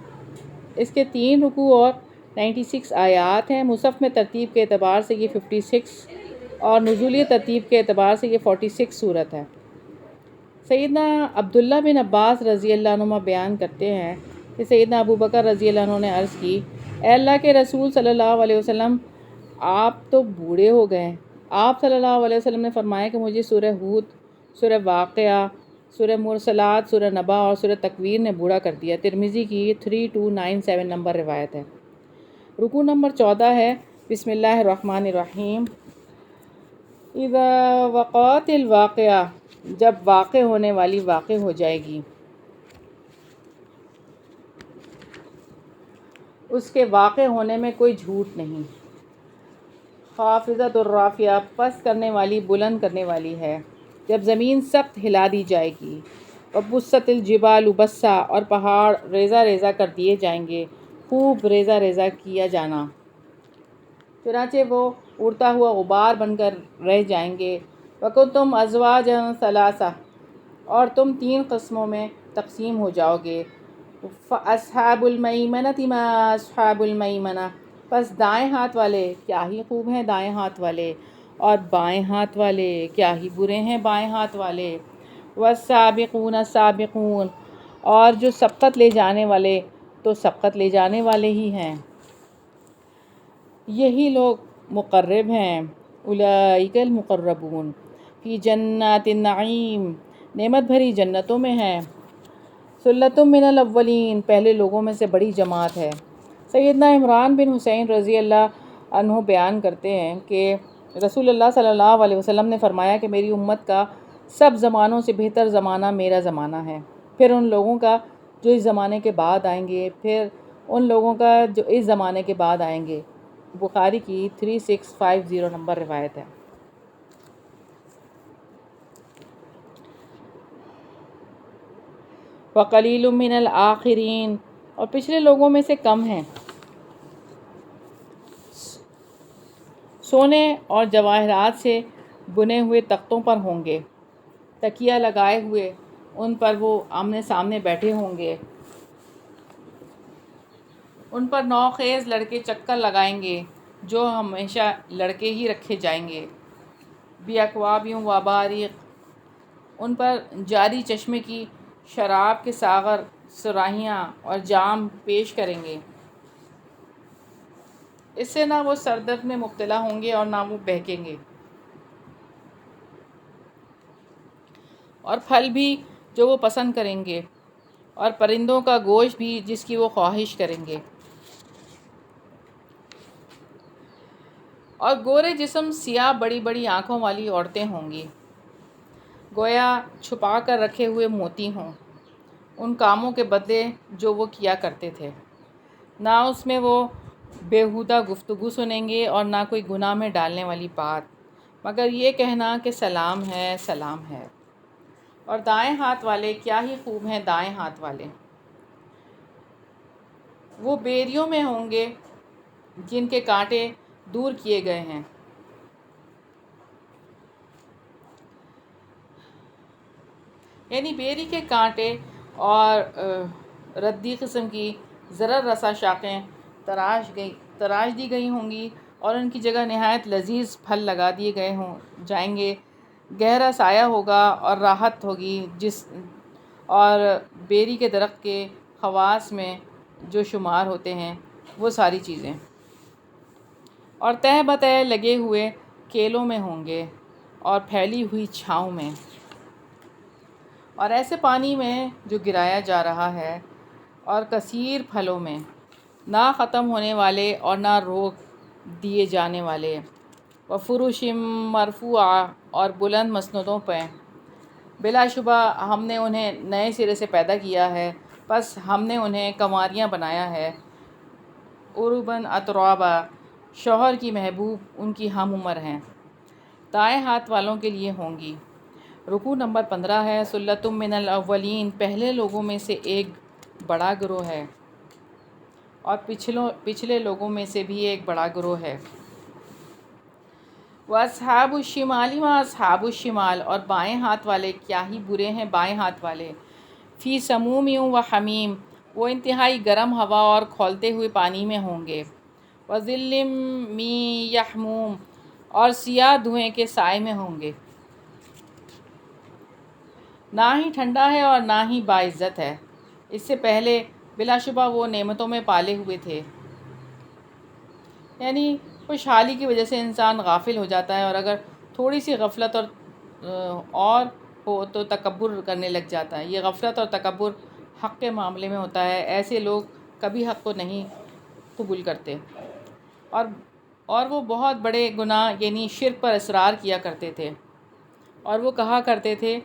اس کے 3 رکوع اور 96 آیات ہیں۔ مصحف میں ترتیب کے اعتبار سے یہ 56 اور نزولی ترتیب کے اعتبار سے یہ 46 صورت ہے۔ سیدنا عبداللہ بن عباس رضی اللہ عنہ بیان کرتے ہیں کہ سیدنا ابو بکر رضی اللہ عنہ نے عرض کی، اے اللہ کے رسول صلی اللہ علیہ وسلم، آپ تو بوڑھے ہو گئے۔ آپ صلی اللہ علیہ وسلم نے فرمایا کہ مجھے سورہ ہود، سورہ واقعہ، سورہ مرسلات، سورہ نبا اور سورہ تکویر نے بوڑھا کر دیا۔ ترمذی کی 3297 نمبر روایت ہے۔ رکوع نمبر 14 ہے، بسم اللہ الرحمن الرحیم۔ اذا وقعت الواقعہ، جب واقع ہونے والی واقع ہو جائے گی۔ اس کے واقع ہونے میں کوئی جھوٹ نہیں۔ خافضۃ الرافعہ، پست کرنے والی بلند کرنے والی ہے۔ جب زمین سخت ہلا دی جائے گی۔ وبست الجبال بسا، اور پہاڑ ریزہ ریزہ کر دیے جائیں گے، خوب ریزہ ریزہ کیا جانا، چنانچہ وہ اڑتا ہوا غبار بن کر رہ جائیں گے۔ وکنتم ازواجا ثلاثہ، اور تم 3 قسموں میں تقسیم ہو جاؤ گے۔ فاصحاب المیمنۃ ما اصحاب المیمنہ، پس دائیں ہاتھ والے کیا ہی خوب ہیں دائیں ہاتھ والے، اور بائیں ہاتھ والے کیا ہی برے ہیں بائیں ہاتھ والے۔ والسابقون السابقون، اور جو سبقت لے جانے والے تو سبقت لے جانے والے ہی ہیں، یہی لوگ مقرب ہیں۔ اولئک المقربون فی جنات النعیم، نعمت بھری جنتوں میں ہیں۔ ثلۃ من الاولین، پہلے لوگوں میں سے بڑی جماعت ہے۔ سیدنا عمران بن حسین رضی اللہ عنہ بیان کرتے ہیں کہ رسول اللہ صلی اللہ علیہ وسلم نے فرمایا کہ میری امت کا سب زمانوں سے بہتر زمانہ میرا زمانہ ہے، پھر ان لوگوں کا جو اس زمانے کے بعد آئیں گے، پھر ان لوگوں کا جو اس زمانے کے بعد آئیں گے۔ بخاری کی 3650 نمبر روایت ہے۔ وقلیل من الآخرین، اور پچھلے لوگوں میں سے کم ہیں۔ سونے اور جواہرات سے بنے ہوئے تختوں پر ہوں گے، تکیہ لگائے ہوئے ان پر وہ آمنے سامنے بیٹھے ہوں گے، ان پر نوخیز لڑکے چکر لگائیں گے جو ہمیشہ لڑکے ہی رکھے جائیں گے، باکواب و اباریق، ان پر جاری چشمے کی شراب کے ساغر، صراحیاں اور جام پیش کریں گے، اس سے نہ وہ سردرد میں مبتلا ہوں گے اور نہ وہ بہکیں گے، اور پھل بھی جو وہ پسند کریں گے، اور پرندوں کا گوشت بھی جس کی وہ خواہش کریں گے، اور گورے جسم سیاہ بڑی بڑی آنکھوں والی عورتیں ہوں گی، گویا چھپا کر رکھے ہوئے موتی ہوں، ان کاموں کے بدلے جو وہ کیا کرتے تھے، نہ اس میں وہ بیہودہ گفتگو سنیں گے اور نہ کوئی گناہ میں ڈالنے والی بات، مگر یہ کہنا کہ سلام ہے، سلام ہے۔ اور دائیں ہاتھ والے کیا ہی خوب ہیں دائیں ہاتھ والے، وہ بیریوں میں ہوں گے جن کے کانٹے دور کیے گئے ہیں، یعنی بیری کے کانٹے اور ردی قسم کی ضرر رسا شاخیں تراش دی گئی ہوں گی، اور ان کی جگہ نہایت لذیذ پھل لگا دیے گئے جائیں گے، گہرا سایہ ہوگا اور راحت ہوگی، اور بیری کے درخت کے خواص میں جو شمار ہوتے ہیں وہ ساری چیزیں، اور تہ بتہ لگے ہوئے کیلوں میں ہوں گے اور پھیلی ہوئی چھاؤں میں، اور ایسے پانی میں جو گرایا جا رہا ہے، اور کثیر پھلوں میں، نہ ختم ہونے والے اور نہ روک دیے جانے والے، وفروش مرفوعہ، اور بلند مسندوں پہ، بلا شبہ ہم نے انہیں نئے سرے سے پیدا کیا ہے، پس ہم نے انہیں کنواریاں بنایا ہے، عرباً اترابا، شوہر کی محبوب ان کی ہم عمر ہیں، دائیں ہاتھ والوں کے لیے ہوں گی۔ رکوع نمبر 15 ہے، ثلۃ من الاولین، پہلے لوگوں میں سے ایک بڑا گروہ ہے، اور پچھلے لوگوں میں سے بھی ایک بڑا گروہ ہے۔ وَأَصْحَابُ الشِّمَالِ مَا أَصْحَابُ الشِّمَالِ، اور بائیں ہاتھ والے کیا ہی برے ہیں بائیں ہاتھ والے، فی سموم و حمیم، وہ انتہائی گرم ہوا اور کھولتے ہوئے پانی میں ہوں گے، وَظِلٍّ مِّن یحموم، اور سیاہ دھوئیں کے سائے میں ہوں گے، نہ ہی ٹھنڈا ہے اور نہ ہی باعزت ہے، اس سے پہلے بلا شبہ وہ نعمتوں میں پالے ہوئے تھے، یعنی خوشحالی کی وجہ سے انسان غافل ہو جاتا ہے، اور اگر تھوڑی سی غفلت اور ہو تو تکبر کرنے لگ جاتا ہے، یہ غفلت اور تکبر حق کے معاملے میں ہوتا ہے، ایسے لوگ کبھی حق کو نہیں قبول کرتے، اور وہ بہت بڑے گناہ یعنی شرک پر اصرار کیا کرتے تھے، اور وہ کہا کرتے تھے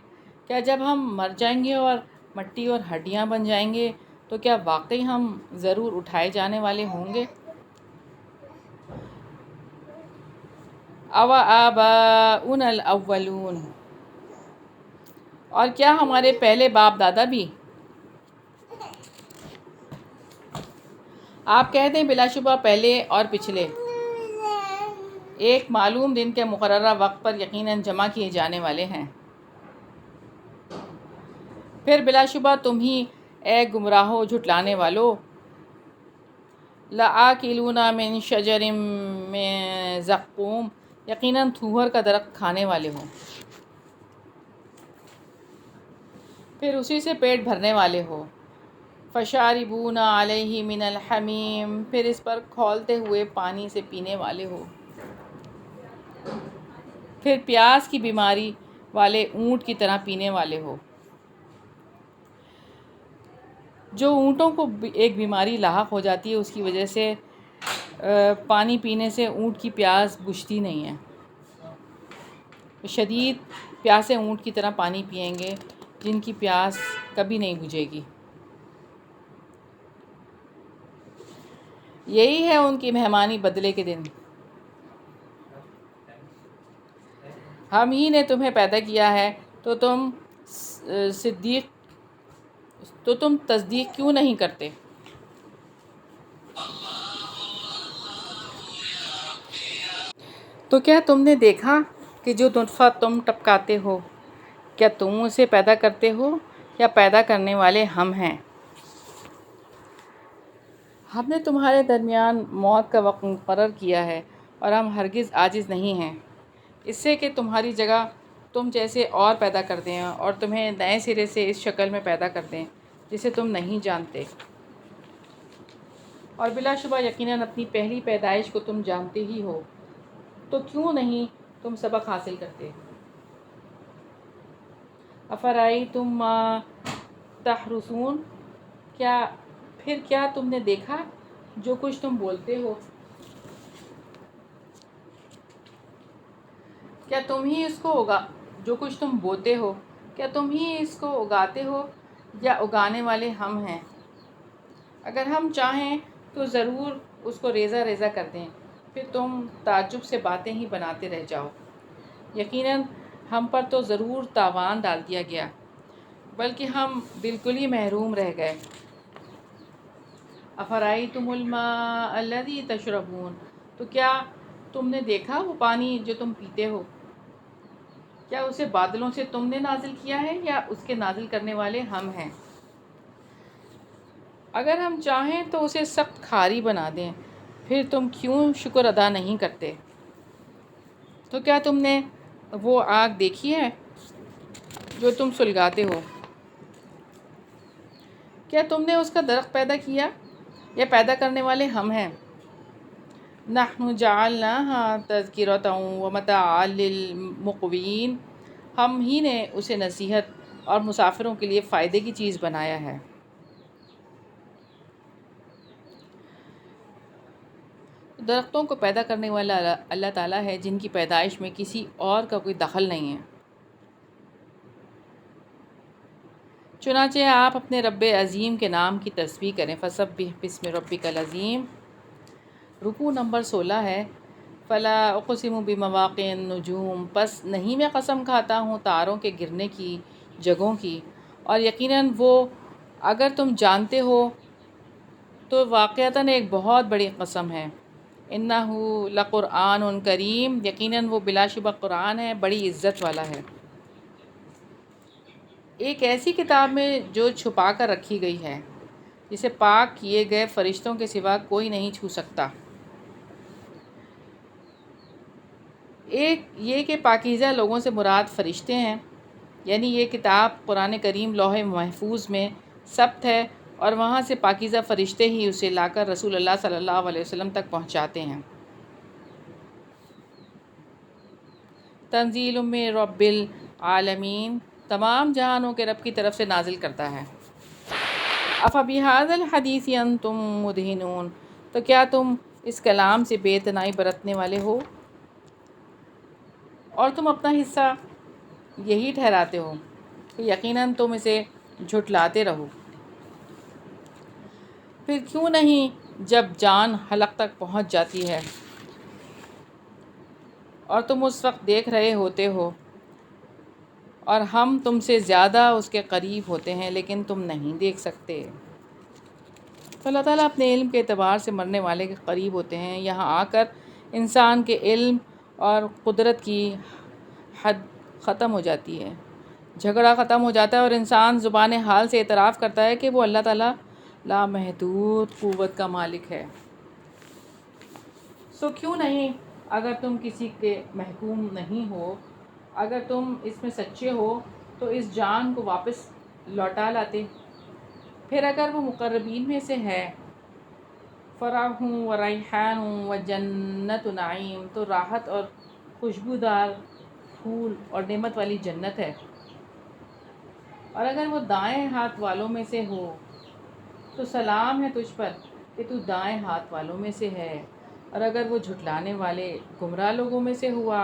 کیا جب ہم مر جائیں گے اور مٹی اور ہڈیاں بن جائیں گے تو کیا واقعی ہم ضرور اٹھائے جانے والے ہوں گے؟ آباؤنا الاولون، اور کیا ہمارے پہلے باپ دادا بھی؟ آپ کہہ دیں بلا شبہ پہلے اور پچھلے ایک معلوم دن کے مقررہ وقت پر یقیناً جمع کیے جانے والے ہیں، پھر بلا شبہ تم ہی اے گمراہو جھٹلانے والو، لآکلون من شجر من زقوم، یقیناً تھوہر کا درخت کھانے والے ہو، پھر اسی سے پیٹ بھرنے والے ہو، فشاربون علیہ من الحمیم، پھر اس پر کھولتے ہوئے پانی سے پینے والے ہو، پھر پیاس کی بیماری والے اونٹ کی طرح پینے والے ہو، جو اونٹوں کو ایک بیماری لاحق ہو جاتی ہے اس کی وجہ سے پانی پینے سے اونٹ کی پیاس بجھتی نہیں ہے، شدید پیاسے اونٹ کی طرح پانی پئیں گے جن کی پیاس کبھی نہیں بجھے گی، یہی ہے ان کی مہمانی بدلے کے دن، ہم ہی نے تمہیں پیدا کیا ہے تو تم تصدیق کیوں نہیں کرتے؟ تو کیا تم نے دیکھا کہ جو نطفہ تم ٹپکاتے ہو کیا تم اسے پیدا کرتے ہو؟ یا پیدا کرنے والے ہم ہیں۔ ہم نے تمہارے درمیان موت کا وقت مقرر کیا ہے اور ہم ہرگز عاجز نہیں ہیں اس سے کہ تمہاری جگہ تم جیسے اور پیدا کر دیں اور تمہیں نئے سرے سے اس شکل میں پیدا کر دیں جسے تم نہیں جانتے، اور بلا شبہ یقیناً اپنی پہلی پیدائش کو تم جانتے ہی ہو، تو کیوں نہیں تم سبق حاصل کرتے؟ افرأیتم ما تحرثون، کیا تم نے دیکھا جو کچھ تم بولتے ہو؟ کیا تم ہی اس کو جو کچھ تم بوتے ہو، کیا تم ہی اس کو اگاتے ہو یا اگانے والے ہم ہیں؟ اگر ہم چاہیں تو ضرور اس کو ریزہ ریزہ کر دیں، پھر تم تعجب سے باتیں ہی بناتے رہ جاؤ۔ یقیناً ہم پر تو ضرور تاوان ڈال دیا گیا، بلکہ ہم بالکل ہی محروم رہ گئے۔ افرأیتم الماء الذی تشربون، تو کیا تم نے دیکھا وہ پانی جو تم پیتے ہو؟ کیا اسے بادلوں سے تم نے نازل کیا ہے یا اس کے نازل کرنے والے ہم ہیں؟ اگر ہم چاہیں تو اسے سخت کھاری بنا دیں، پھر تم کیوں شکر ادا نہیں کرتے؟ تو کیا تم نے وہ آگ دیکھی ہے جو تم سلگاتے ہو؟ کیا تم نے اس کا درخت پیدا کیا یا پیدا کرنے والے ہم ہیں؟ نحن جعلناها تذکرۃ ومتاعا للمقوین، ہم ہی نے اسے نصیحت اور مسافروں کے لیے فائدے کی چیز بنایا ہے۔ درختوں کو پیدا کرنے والا اللہ تعالیٰ ہے جن کی پیدائش میں کسی اور کا کوئی دخل نہیں ہے۔ چنانچہ آپ اپنے رب عظیم کے نام کی تسبیح کریں۔ فسبح بسم ربک العظیم۔ رکوع نمبر 16 ہے۔ فلا اقسم بمواقع النجوم، پس نہیں میں قسم کھاتا ہوں تاروں کے گرنے کی جگہوں کی، اور یقیناً وہ اگر تم جانتے ہو تو واقعتاً ایک بہت بڑی قسم ہے۔ انہ لقرآن کریم، یقیناً وہ بلا شبہ قرآن ہے، بڑی عزت والا ہے۔ ایک ایسی کتاب میں جو چھپا کر رکھی گئی ہے، جسے پاک کیے گئے فرشتوں کے سوا کوئی نہیں چھو سکتا۔ ایک یہ کہ پاکیزہ لوگوں سے مراد فرشتے ہیں، یعنی یہ کتاب قرآن کریم لوح محفوظ میں ثبت ہے اور وہاں سے پاکیزہ فرشتے ہی اسے لا کر رسول اللہ صلی اللہ علیہ وسلم تک پہنچاتے ہیں۔ تنزیل من رب العالمین، تمام جہانوں کے رب کی طرف سے نازل کرتا ہے۔ افبہذا الحدیث انتم مدہنون، تو کیا تم اس کلام سے بے اعتنائی برتنے والے ہو اور تم اپنا حصہ یہی ٹھہراتے ہو کہ یقیناً تم اسے جھٹلاتے رہو۔ پھر کیوں نہیں جب جان حلق تک پہنچ جاتی ہے اور تم اس وقت دیکھ رہے ہوتے ہو اور ہم تم سے زیادہ اس کے قریب ہوتے ہیں لیکن تم نہیں دیکھ سکتے۔ تو اللہ تعالیٰ اپنے علم کے اعتبار سے مرنے والے کے قریب ہوتے ہیں۔ یہاں آ کر انسان کے علم اور قدرت کی حد ختم ہو جاتی ہے، جھگڑا ختم ہو جاتا ہے، اور انسان زبان حال سے اعتراف کرتا ہے کہ وہ اللہ تعالیٰ لامحدود قوت کا مالک ہے۔ سو کیوں نہیں، اگر تم کسی کے محکوم نہیں ہو، اگر تم اس میں سچے ہو تو اس جان کو واپس لوٹا لاتے۔ پھر اگر وہ مقربین میں سے ہے، فرح و ریحان و جنت نعیم، تو راحت اور خوشبودار پھول اور نعمت والی جنت ہے۔ اور اگر وہ دائیں ہاتھ والوں میں سے ہو تو سلام ہے تجھ پر کہ تو دائیں ہاتھ والوں میں سے ہے، اور اگر وہ جھٹلانے والے گمراہ لوگوں میں سے ہوا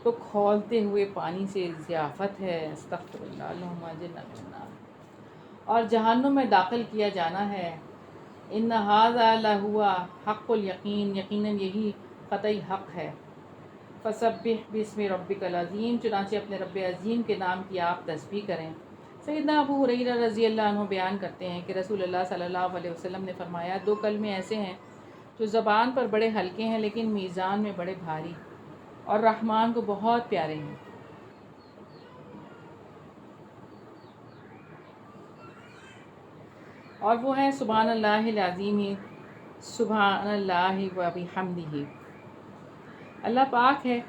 تو کھولتے ہوئے پانی سے ضیافت ہے۔ استغفر اللہ، اللہم اجرنا من النار، اور جہنم میں داخل کیا جانا ہے۔ ان ھذا لہو حق الیقین، یقیناً یہی قطعی حق ہے۔ فسبح بسم ربک العظیم، چنانچہ اپنے رب عظیم کے نام کی آپ تسبیح کریں۔ سیدنا ابو ہریرہ رضی اللہ عنہ بیان کرتے ہیں کہ رسول اللہ صلی اللہ علیہ وسلم نے فرمایا، دو کلمے ایسے ہیں جو زبان پر بڑے ہلکے ہیں لیکن میزان میں بڑے بھاری اور رحمان کو بہت پیارے ہیں۔ اور وہ ہیں سبحان اللہ العظیم سبحان اللہ و بحمدہ۔ اللہ پاک ہے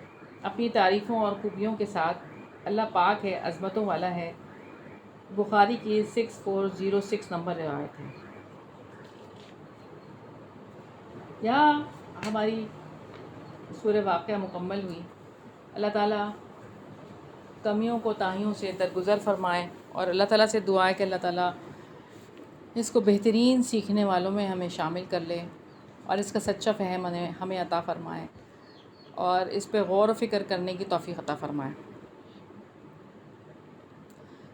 اپنی تعریفوں اور خوبیوں کے ساتھ، اللہ پاک ہے، عظمتوں والا ہے۔ بخاری کی 6406 نمبر روایت ہے۔ یہاں ہماری سورہ واقعہ مکمل ہوئی۔ اللہ تعالیٰ کمیوں کو تاہیوں سے درگزر فرمائے، اور اللہ تعالیٰ سے دعا ہے کہ اللہ تعالیٰ اس کو بہترین سیکھنے والوں میں ہمیں شامل کر لے، اور اس کا سچا فہم ہمیں عطا فرمائے، اور اس پہ غور و فکر کرنے کی توفیق عطا فرمائے۔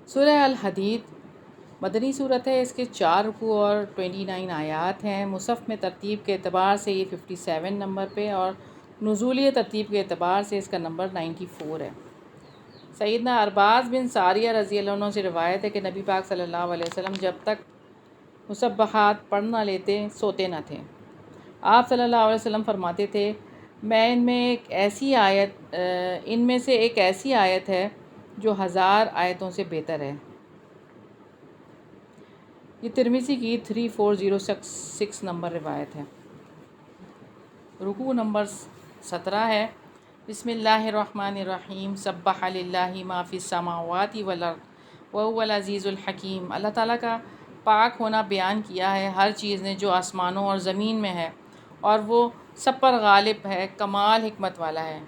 سورہ الحدید مدنی صورت ہے، اس کے 4 رکوع اور 29 آیات ہیں۔ مصحف میں ترتیب کے اعتبار سے یہ 57 نمبر پہ، اور نزولی ترتیب کے اعتبار سے اس کا نمبر 94 ہے۔ سیدنا ارباز بن ساریہ رضی اللہ عنہ سے روایت ہے کہ نبی پاک صلی اللہ علیہ وسلم جب تک مسبحات پڑھ نہ لیتے سوتے نہ تھے۔ آپ صلی اللہ علیہ وسلم فرماتے تھے، ان میں سے ایک ایسی آیت ہے جو 1000 آیتوں سے بہتر ہے۔ یہ ترمذی کی 3406 نمبر روایت ہے۔ رکوع نمبر 17 ہے۔ بسم اللہ الرحمن الرحیم، سبح للہ ما فی السماوات والارض وہو العزیز الحکیم۔ اللہ تعالیٰ کا پاک ہونا بیان کیا ہے ہر چیز نے جو آسمانوں اور زمین میں ہے، اور وہ سب پر غالب ہے، کمال حکمت والا ہے۔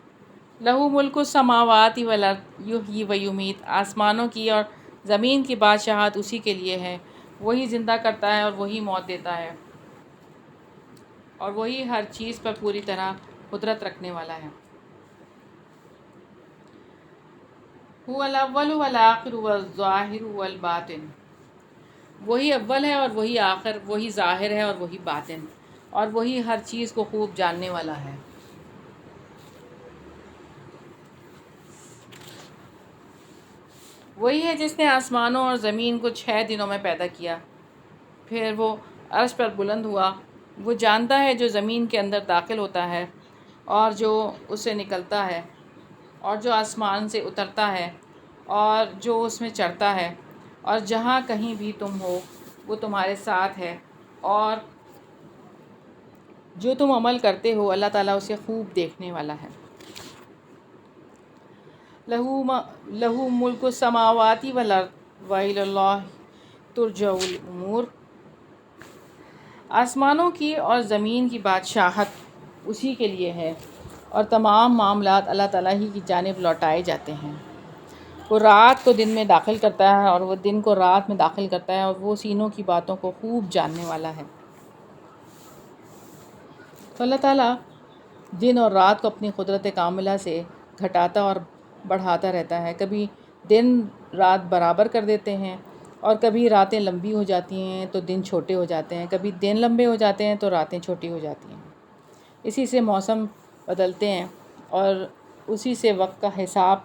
لہو ملک السماوات والارض یحیی و یمیت، آسمانوں کی اور زمین کی بادشاہت اسی کے لیے ہے، وہی زندہ کرتا ہے اور وہی موت دیتا ہے، اور وہی ہر چیز پر پوری طرح قدرت رکھنے والا ہے۔ هو الاول والآخر والظاہر والباطن، وہی اول ہے اور وہی آخر، وہی ظاہر ہے اور وہی باطن، اور وہی ہر چیز کو خوب جاننے والا ہے۔ وہی ہے جس نے آسمانوں اور زمین کو 6 دنوں میں پیدا کیا، پھر وہ عرش پر بلند ہوا۔ وہ جانتا ہے جو زمین کے اندر داخل ہوتا ہے اور جو اس سے نکلتا ہے، اور جو آسمان سے اترتا ہے اور جو اس میں چڑھتا ہے، اور جہاں کہیں بھی تم ہو وہ تمہارے ساتھ ہے، اور جو تم عمل کرتے ہو اللہ تعالیٰ اسے خوب دیکھنے والا ہے۔ لہو ملک السماوات والارض وإلی اللہ ترجع الامور، آسمانوں کی اور زمین کی بادشاہت اسی کے لیے ہے، اور تمام معاملات اللہ تعالیٰ ہی کی جانب لوٹائے جاتے ہیں۔ وہ رات کو دن میں داخل کرتا ہے اور وہ دن کو رات میں داخل کرتا ہے، اور وہ سینوں کی باتوں کو خوب جاننے والا ہے۔ تو اللہ تعالیٰ دن اور رات کو اپنی قدرت کاملہ سے گھٹاتا اور بڑھاتا رہتا ہے۔ کبھی دن رات برابر کر دیتے ہیں، اور کبھی راتیں لمبی ہو جاتی ہیں تو دن چھوٹے ہو جاتے ہیں، کبھی دن لمبے ہو جاتے ہیں تو راتیں چھوٹی ہو جاتی ہیں۔ اسی سے موسم بدلتے ہیں، اور اسی سے وقت کا حساب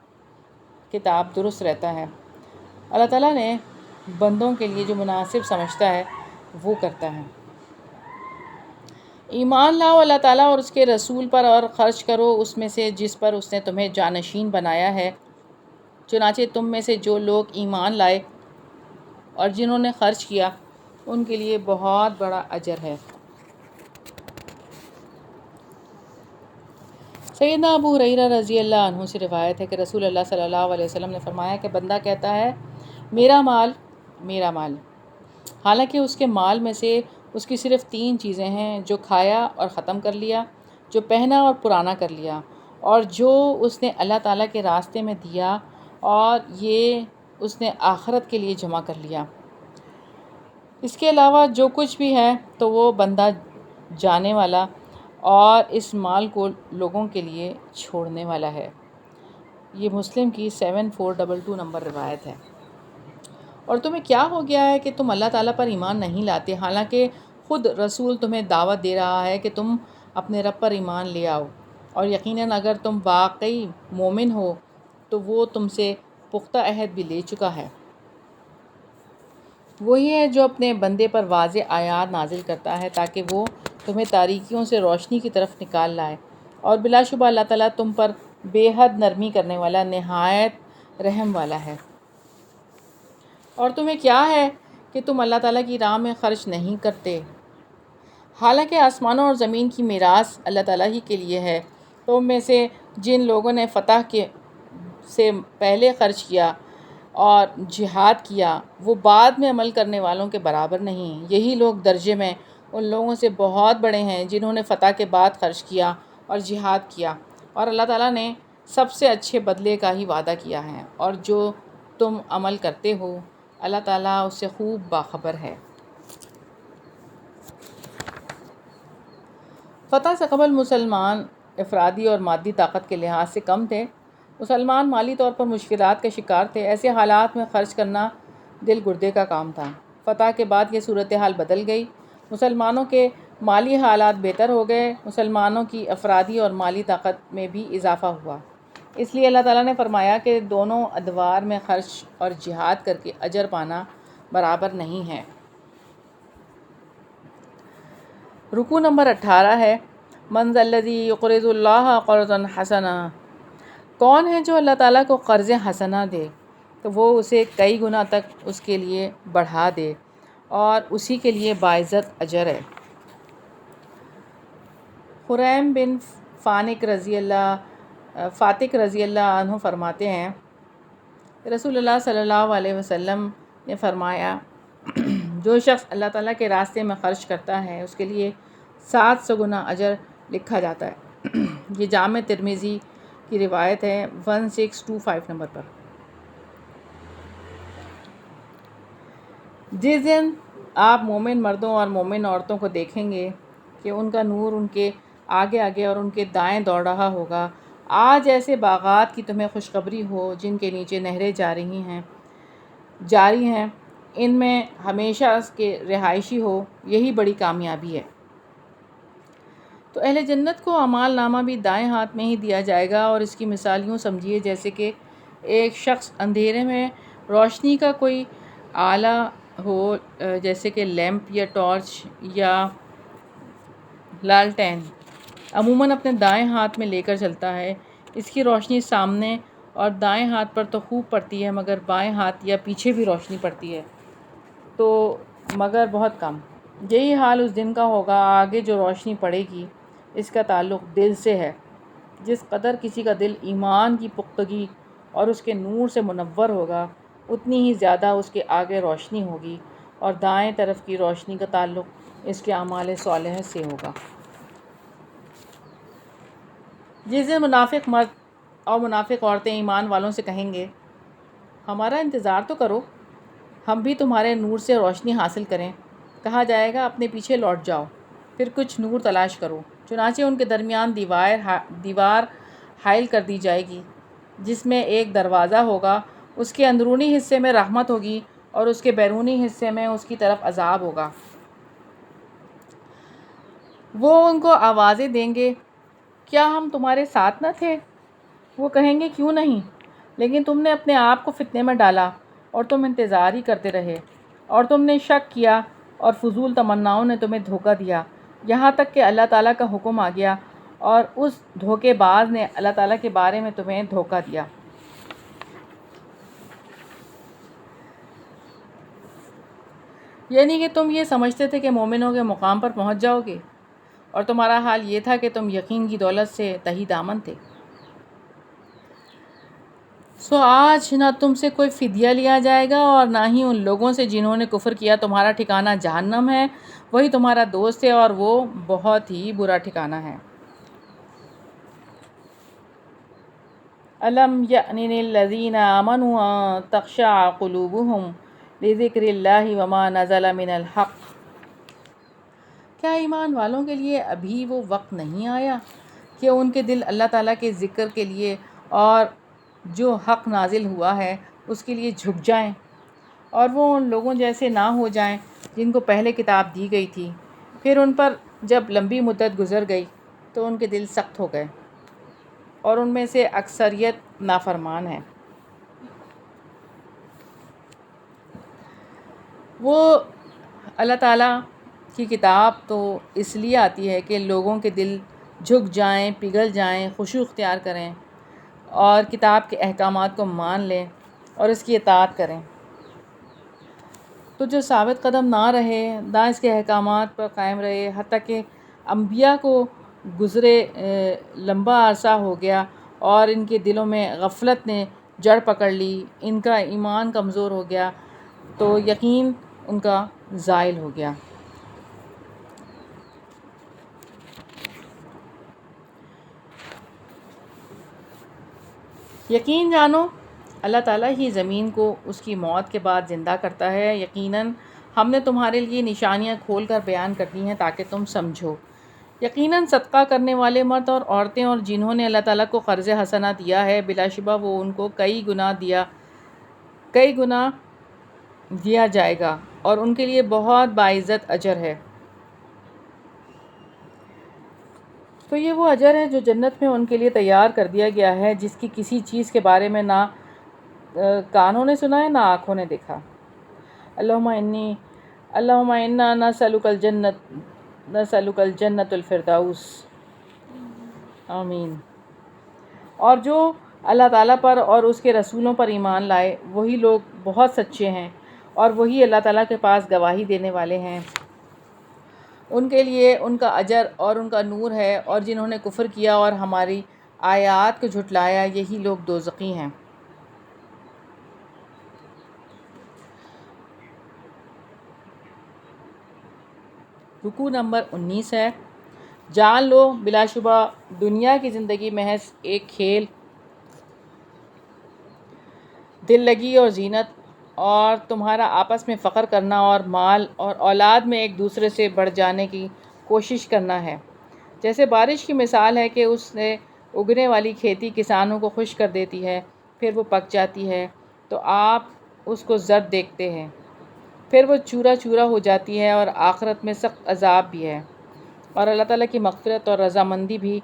کتاب درست رہتا ہے۔ اللہ تعالیٰ نے بندوں کے لیے جو مناسب سمجھتا ہے وہ کرتا ہے۔ ایمان لاؤ اللہ تعالیٰ اور اس کے رسول پر، اور خرچ کرو اس میں سے جس پر اس نے تمہیں جانشین بنایا ہے، چنانچہ تم میں سے جو لوگ ایمان لائے اور جنہوں نے خرچ کیا ان کے لیے بہت بڑا اجر ہے۔ سیدنا ابو ہریرہ رضی اللہ عنہ سے روایت ہے کہ رسول اللہ صلی اللہ علیہ وسلم نے فرمایا کہ بندہ کہتا ہے میرا مال میرا مال، حالانکہ اس کے مال میں سے اس کی صرف 3 چیزیں ہیں، جو کھایا اور ختم کر لیا، جو پہنا اور پرانا کر لیا، اور جو اس نے اللہ تعالیٰ کے راستے میں دیا، اور یہ اس نے آخرت کے لیے جمع کر لیا۔ اس کے علاوہ جو کچھ بھی ہے تو وہ بندہ جانے والا اور اس مال کو لوگوں کے لیے چھوڑنے والا ہے۔ یہ مسلم کی 7422 نمبر روایت ہے۔ اور تمہیں کیا ہو گیا ہے کہ تم اللہ تعالیٰ پر ایمان نہیں لاتے، حالانکہ خود رسول تمہیں دعوت دے رہا ہے کہ تم اپنے رب پر ایمان لے آؤ، اور یقیناً اگر تم واقعی مومن ہو تو وہ تم سے پختہ عہد بھی لے چکا ہے۔ وہی ہے جو اپنے بندے پر واضح آیات نازل کرتا ہے تاکہ وہ تمہیں تاریکیوں سے روشنی کی طرف نکال لائے، اور بلا شبہ اللہ تعالیٰ تم پر بے حد نرمی کرنے والا، نہایت رحم والا ہے۔ اور تمہیں کیا ہے کہ تم اللہ تعالیٰ کی راہ میں خرچ نہیں کرتے، حالانکہ آسمانوں اور زمین کی میراث اللہ تعالیٰ ہی کے لیے ہے۔ تم میں سے جن لوگوں نے فتح کے سے پہلے خرچ کیا اور جہاد کیا وہ بعد میں عمل کرنے والوں کے برابر نہیں۔ یہی لوگ درجے میں ان لوگوں سے بہت بڑے ہیں جنہوں نے فتح کے بعد خرچ کیا اور جہاد کیا، اور اللہ تعالیٰ نے سب سے اچھے بدلے کا ہی وعدہ کیا ہے، اور جو تم عمل کرتے ہو اللہ تعالیٰ اس سے خوب باخبر ہے۔ فتح سے قبل مسلمان افرادی اور مادی طاقت کے لحاظ سے کم تھے۔ مسلمان مالی طور پر مشکلات کے شکار تھے۔ ایسے حالات میں خرچ کرنا دل گردے کا کام تھا۔ فتح کے بعد یہ صورتحال بدل گئی۔ مسلمانوں کے مالی حالات بہتر ہو گئے، مسلمانوں کی افرادی اور مالی طاقت میں بھی اضافہ ہوا۔ اس لیے اللہ تعالیٰ نے فرمایا کہ دونوں ادوار میں خرچ اور جہاد کر کے اجر پانا برابر نہیں ہے۔ رکوع نمبر 18 ہے، من ذا الذی یقرض اللہ قرضا حسنا، کون ہے جو اللہ تعالیٰ کو قرض حسنہ دے تو وہ اسے کئی گنا تک اس کے لیے بڑھا دے اور اسی کے لیے باعزت اجر ہے۔ خریم بن فاتق رضی اللہ عنہ فرماتے ہیں، رسول اللہ صلی اللہ علیہ وسلم نے فرمایا، جو شخص اللہ تعالیٰ کے راستے میں خرچ کرتا ہے اس کے لیے 700 گنا اجر لکھا جاتا ہے۔ یہ جامع ترمذی کی روایت ہے 1625 نمبر پر۔ جس دن آپ مومن مردوں اور مومن عورتوں کو دیکھیں گے کہ ان کا نور ان کے آگے آگے اور ان کے دائیں دوڑ رہا ہوگا، آج ایسے باغات کی تمہیں خوشخبری ہو جن کے نیچے نہریں جاری ہیں، ان میں ہمیشہ اس کے رہائشی ہو، یہی بڑی کامیابی ہے۔ تو اہل جنت کو اعمال نامہ بھی دائیں ہاتھ میں ہی دیا جائے گا، اور اس کی مثال یوں سمجھیے جیسے کہ ایک شخص اندھیرے میں روشنی کا کوئی آلہ ہو، جیسے کہ لیمپ یا ٹارچ یا لالٹین، عموماً اپنے دائیں ہاتھ میں لے کر چلتا ہے۔ اس کی روشنی سامنے اور دائیں ہاتھ پر تو خوب پڑتی ہے، مگر بائیں ہاتھ یا پیچھے بھی روشنی پڑتی ہے تو مگر بہت کم۔ یہی حال اس دن کا ہوگا، آگے جو روشنی پڑے گی اس کا تعلق دل سے ہے۔ جس قدر کسی کا دل ایمان کی پختگی اور اس کے نور سے منور ہوگا، اتنی ہی زیادہ اس کے آگے روشنی ہوگی، اور دائیں طرف کی روشنی کا تعلق اس کے اعمال صالحہ سے ہوگا۔ جس دن منافق مرد اور منافق عورتیں ایمان والوں سے کہیں گے، ہمارا انتظار تو کرو، ہم بھی تمہارے نور سے روشنی حاصل کریں، کہا جائے گا اپنے پیچھے لوٹ جاؤ، پھر کچھ نور تلاش کرو۔ چنانچہ ان کے درمیان دیوار حائل کر دی جائے گی جس میں ایک دروازہ ہوگا، اس کے اندرونی حصے میں رحمت ہوگی اور اس کے بیرونی حصے میں اس کی طرف عذاب ہوگا۔ وہ ان کو آوازیں دیں گے، کیا ہم تمہارے ساتھ نہ تھے؟ وہ کہیں گے، کیوں نہیں، لیکن تم نے اپنے آپ کو فتنے میں ڈالا اور تم انتظار ہی کرتے رہے، اور تم نے شک کیا اور فضول تمناؤں نے تمہیں دھوکہ دیا، یہاں تک کہ اللہ تعالیٰ کا حکم آ گیا اور اس دھوکے باز نے اللہ تعالیٰ کے بارے میں تمہیں دھوکہ دیا۔ یعنی کہ تم یہ سمجھتے تھے کہ مومنوں کے مقام پر پہنچ جاؤ گے، اور تمہارا حال یہ تھا کہ تم یقین کی دولت سے تہی دامن تھے۔ سو آج نہ تم سے کوئی فدیہ لیا جائے گا اور نہ ہی ان لوگوں سے جنہوں نے کفر کیا، تمہارا ٹھکانہ جہنم ہے، وہی تمہارا دوست ہے اور وہ بہت ہی برا ٹھکانہ ہے۔ أَلَمْ يَأْنِ لِلَّذِينَ آمَنُوا أَن تَخْشَعَ قُلُوبُهُمْ لِذِكْرِ اللَّهِ وَمَا نَزَلَ مِنَ الْحَقِّ، کیا ایمان والوں کے لیے ابھی وہ وقت نہیں آیا کہ ان کے دل اللہ تعالیٰ کے ذکر کے لیے اور جو حق نازل ہوا ہے اس کے لیے جھک جائیں، اور وہ ان لوگوں جیسے نہ ہو جائیں جن کو پہلے کتاب دی گئی تھی، پھر ان پر جب لمبی مدت گزر گئی تو ان کے دل سخت ہو گئے اور ان میں سے اکثریت نافرمان ہے۔ وہ اللہ تعالیٰ کی کتاب تو اس لیے آتی ہے کہ لوگوں کے دل جھک جائیں، پگھل جائیں، خشوع اختیار کریں اور کتاب کے احکامات کو مان لیں اور اس کی اطاعت کریں۔ تو جو ثابت قدم نہ رہے، نہ اس کے احکامات پر قائم رہے، حتیٰ کہ انبیاء کو گزرے لمبا عرصہ ہو گیا اور ان کے دلوں میں غفلت نے جڑ پکڑ لی، ان کا ایمان کمزور ہو گیا، تو یقین ان کا زائل ہو گیا۔ یقین جانو اللہ تعالیٰ ہی زمین کو اس کی موت کے بعد زندہ کرتا ہے۔ یقیناً ہم نے تمہارے لیے نشانیاں کھول کر بیان کر دی ہیں تاکہ تم سمجھو۔ یقیناً صدقہ کرنے والے مرد اور عورتیں اور جنہوں نے اللہ تعالیٰ کو قرض حسنہ دیا ہے، بلا شبہ وہ ان کو کئی گنا دیا جائے گا اور ان کے لیے بہت باعزت اجر ہے۔ تو یہ وہ اجر ہے جو جنت میں ان کے لیے تیار کر دیا گیا ہے، جس کی کسی چیز کے بارے میں نہ کانوں نے سنا ہے نہ آنکھوں نے دیکھا۔ اللہم انا نسألک الجنت الفردوس، آمین۔ اور جو اللہ تعالیٰ پر اور اس کے رسولوں پر ایمان لائے، وہی لوگ بہت سچے ہیں اور وہی اللہ تعالیٰ کے پاس گواہی دینے والے ہیں۔ ان کے لیے ان کا اجر اور ان کا نور ہے، اور جنہوں نے کفر کیا اور ہماری آیات کو جھٹلایا، یہی لوگ دوزخی ہیں۔ رکوع نمبر 19 ہے۔ جان لو بلا شبہ دنیا کی زندگی محض ایک کھیل، دل لگی اور زینت، اور تمہارا آپس میں فخر کرنا اور مال اور اولاد میں ایک دوسرے سے بڑھ جانے کی کوشش کرنا ہے۔ جیسے بارش کی مثال ہے کہ اس سے اگنے والی کھیتی کسانوں کو خوش کر دیتی ہے، پھر وہ پک جاتی ہے تو آپ اس کو زرد دیکھتے ہیں، پھر وہ چورا چورا ہو جاتی ہے، اور آخرت میں سخت عذاب بھی ہے، اور اللہ تعالیٰ کی مغفرت اور رضامندی بھی،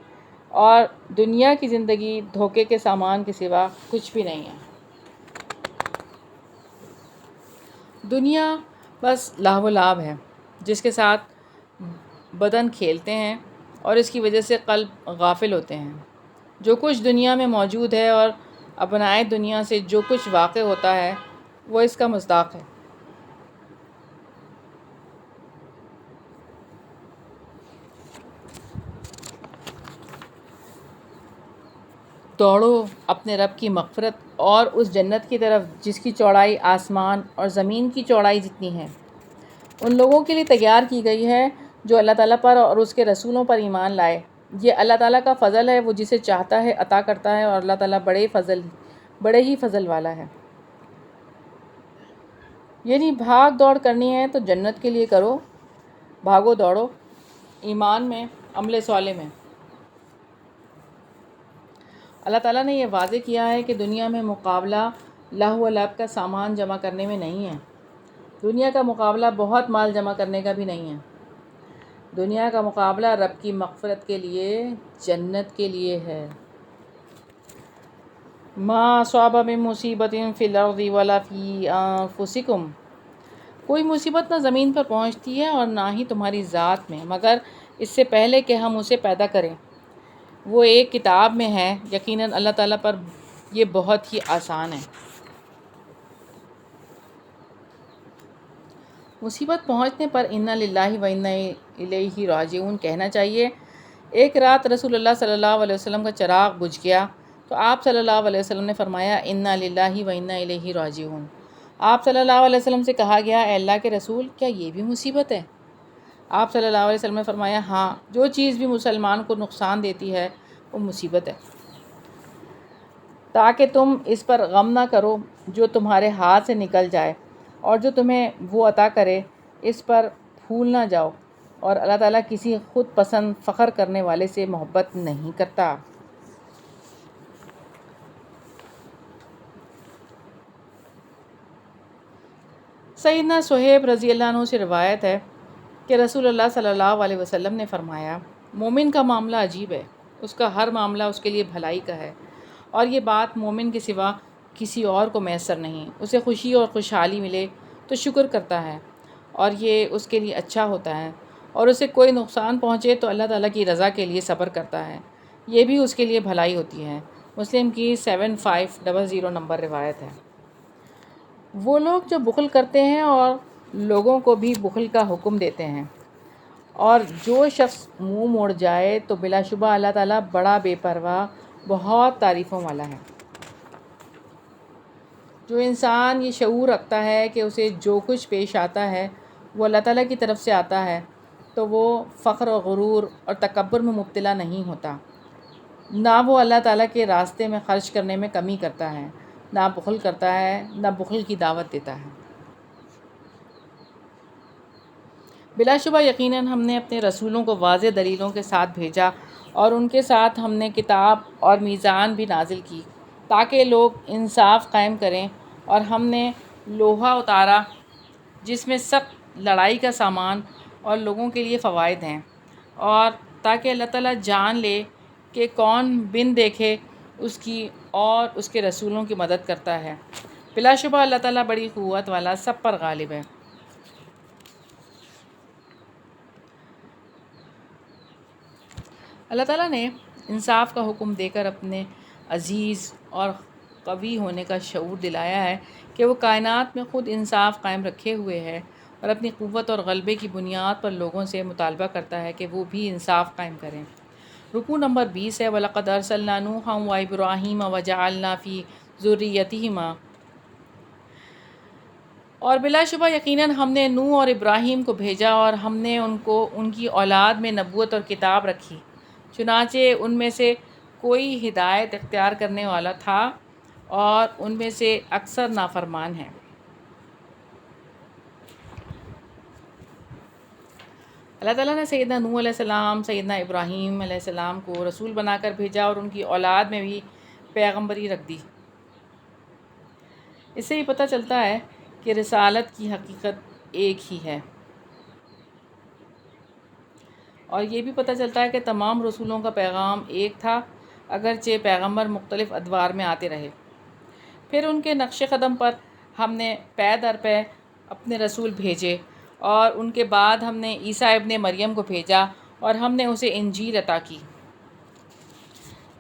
اور دنیا کی زندگی دھوکے کے سامان کے سوا کچھ بھی نہیں ہے۔ دنیا بس لاہو و لعب ہے جس کے ساتھ بدن کھیلتے ہیں اور اس کی وجہ سے قلب غافل ہوتے ہیں۔ جو کچھ دنیا میں موجود ہے اور ابنائے دنیا سے جو کچھ واقع ہوتا ہے وہ اس کا مصداق ہے۔ دوڑو اپنے رب کی مغفرت اور اس جنت کی طرف جس کی چوڑائی آسمان اور زمین کی چوڑائی جتنی ہے، ان لوگوں کے لیے تیار کی گئی ہے جو اللہ تعالیٰ پر اور اس کے رسولوں پر ایمان لائے۔ یہ اللہ تعالیٰ کا فضل ہے، وہ جسے چاہتا ہے عطا کرتا ہے، اور اللہ تعالیٰ بڑے ہی فضل والا ہے۔ یعنی بھاگ دوڑ کرنی ہے تو جنت کے لیے کرو، بھاگو دوڑو ایمان میں، عمل صالح میں۔ اللہ تعالیٰ نے یہ واضح کیا ہے کہ دنیا میں مقابلہ لہو و لعب کا سامان جمع کرنے میں نہیں ہے۔ دنیا کا مقابلہ بہت مال جمع کرنے کا بھی نہیں ہے۔ دنیا کا مقابلہ رب کی مغفرت کے لیے، جنت کے لیے ہے۔ ما اصاب من مصیبت فی الارض ولا فی انفسکم، کوئی مصیبت نہ زمین پر پہنچتی ہے اور نہ ہی تمہاری ذات میں، مگر اس سے پہلے کہ ہم اسے پیدا کریں۔ وہ ایک کتاب میں ہے، یقیناً اللہ تعالیٰ پر یہ بہت ہی آسان ہے۔ مصیبت پہنچنے پر انا للہ و انا الیہ راجعون کہنا چاہیے۔ ایک رات رسول اللہ صلی اللہ علیہ وسلم کا چراغ بجھ گیا تو آپ صلی اللہ علیہ وسلم نے فرمایا انا للہ و انا الیہ راجعون۔ آپ صلی اللہ علیہ وسلم سے کہا گیا اے اللہ کے رسول، کیا یہ بھی مصیبت ہے؟ آپ صلی اللہ علیہ وسلم نے فرمایا ہاں، جو چیز بھی مسلمان کو نقصان دیتی ہے وہ مصیبت ہے، تاکہ تم اس پر غم نہ کرو جو تمہارے ہاتھ سے نکل جائے، اور جو تمہیں وہ عطا کرے اس پر پھول نہ جاؤ، اور اللہ تعالیٰ کسی خود پسند فخر کرنے والے سے محبت نہیں کرتا۔ سیدنا صہیب رضی اللہ عنہ سے روایت ہے کہ رسول اللہ صلی اللہ علیہ وسلم نے فرمایا مومن کا معاملہ عجیب ہے، اس کا ہر معاملہ اس کے لیے بھلائی کا ہے، اور یہ بات مومن کے سوا کسی اور کو میسر نہیں۔ اسے خوشی اور خوشحالی ملے تو شکر کرتا ہے اور یہ اس کے لیے اچھا ہوتا ہے، اور اسے کوئی نقصان پہنچے تو اللہ تعالیٰ کی رضا کے لیے صبر کرتا ہے، یہ بھی اس کے لیے بھلائی ہوتی ہے۔ مسلم کی 7500 نمبر روایت ہے۔ وہ لوگ جو بخل کرتے ہیں اور لوگوں کو بھی بخل کا حکم دیتے ہیں، اور جو شخص منہ موڑ جائے تو بلا شبہ اللہ تعالیٰ بڑا بے پرواہ، بہت تعریفوں والا ہے۔ جو انسان یہ شعور رکھتا ہے کہ اسے جو کچھ پیش آتا ہے وہ اللہ تعالیٰ کی طرف سے آتا ہے، تو وہ فخر و غرور اور تکبر میں مبتلا نہیں ہوتا، نہ وہ اللہ تعالیٰ کے راستے میں خرچ کرنے میں کمی کرتا ہے، نہ بخل کرتا ہے، نہ بخل کی دعوت دیتا ہے۔ بلا شبہ یقیناً ہم نے اپنے رسولوں کو واضح دلیلوں کے ساتھ بھیجا، اور ان کے ساتھ ہم نے کتاب اور میزان بھی نازل کی تاکہ لوگ انصاف قائم کریں، اور ہم نے لوہا اتارا جس میں سخت لڑائی کا سامان اور لوگوں کے لیے فوائد ہیں، اور تاکہ اللہ تعالیٰ جان لے کہ کون بن دیکھے اس کی اور اس کے رسولوں کی مدد کرتا ہے۔ بلا شبہ اللہ تعالیٰ بڑی قوت والا، سب پر غالب ہے۔ اللہ تعالیٰ نے انصاف کا حکم دے کر اپنے عزیز اور قوی ہونے کا شعور دلایا ہے کہ وہ کائنات میں خود انصاف قائم رکھے ہوئے ہے، اور اپنی قوت اور غلبے کی بنیاد پر لوگوں سے مطالبہ کرتا ہے کہ وہ بھی انصاف قائم کریں۔ رکوع نمبر 20 ہے، وَلَقَدْ أَرْسَلْنَا نُوحًا وَإِبْرَاهِيمَ وَجَعَلْنَا فِي ذُرِّيَّتِهِمَا، اور بلا شبہ یقیناً ہم نے نوح اور ابراہیم کو بھیجا، اور ہم نے ان کو ان کی اولاد میں نبوت اور کتاب رکھی، چنانچہ ان میں سے کوئی ہدایت اختیار کرنے والا تھا اور ان میں سے اکثر نافرمان ہیں۔ اللہ تعالیٰ نے سیدنا نوح علیہ السلام، سیدنا ابراہیم علیہ السلام کو رسول بنا کر بھیجا، اور ان کی اولاد میں بھی پیغمبری رکھ دی۔ اس سے یہ پتہ چلتا ہے کہ رسالت کی حقیقت ایک ہی ہے، اور یہ بھی پتہ چلتا ہے کہ تمام رسولوں کا پیغام ایک تھا، اگرچہ پیغمبر مختلف ادوار میں آتے رہے۔ پھر ان کے نقش قدم پر ہم نے پے در پے اپنے رسول بھیجے، اور ان کے بعد ہم نے عیسیٰ ابن مریم کو بھیجا، اور ہم نے اسے انجیل عطا کی۔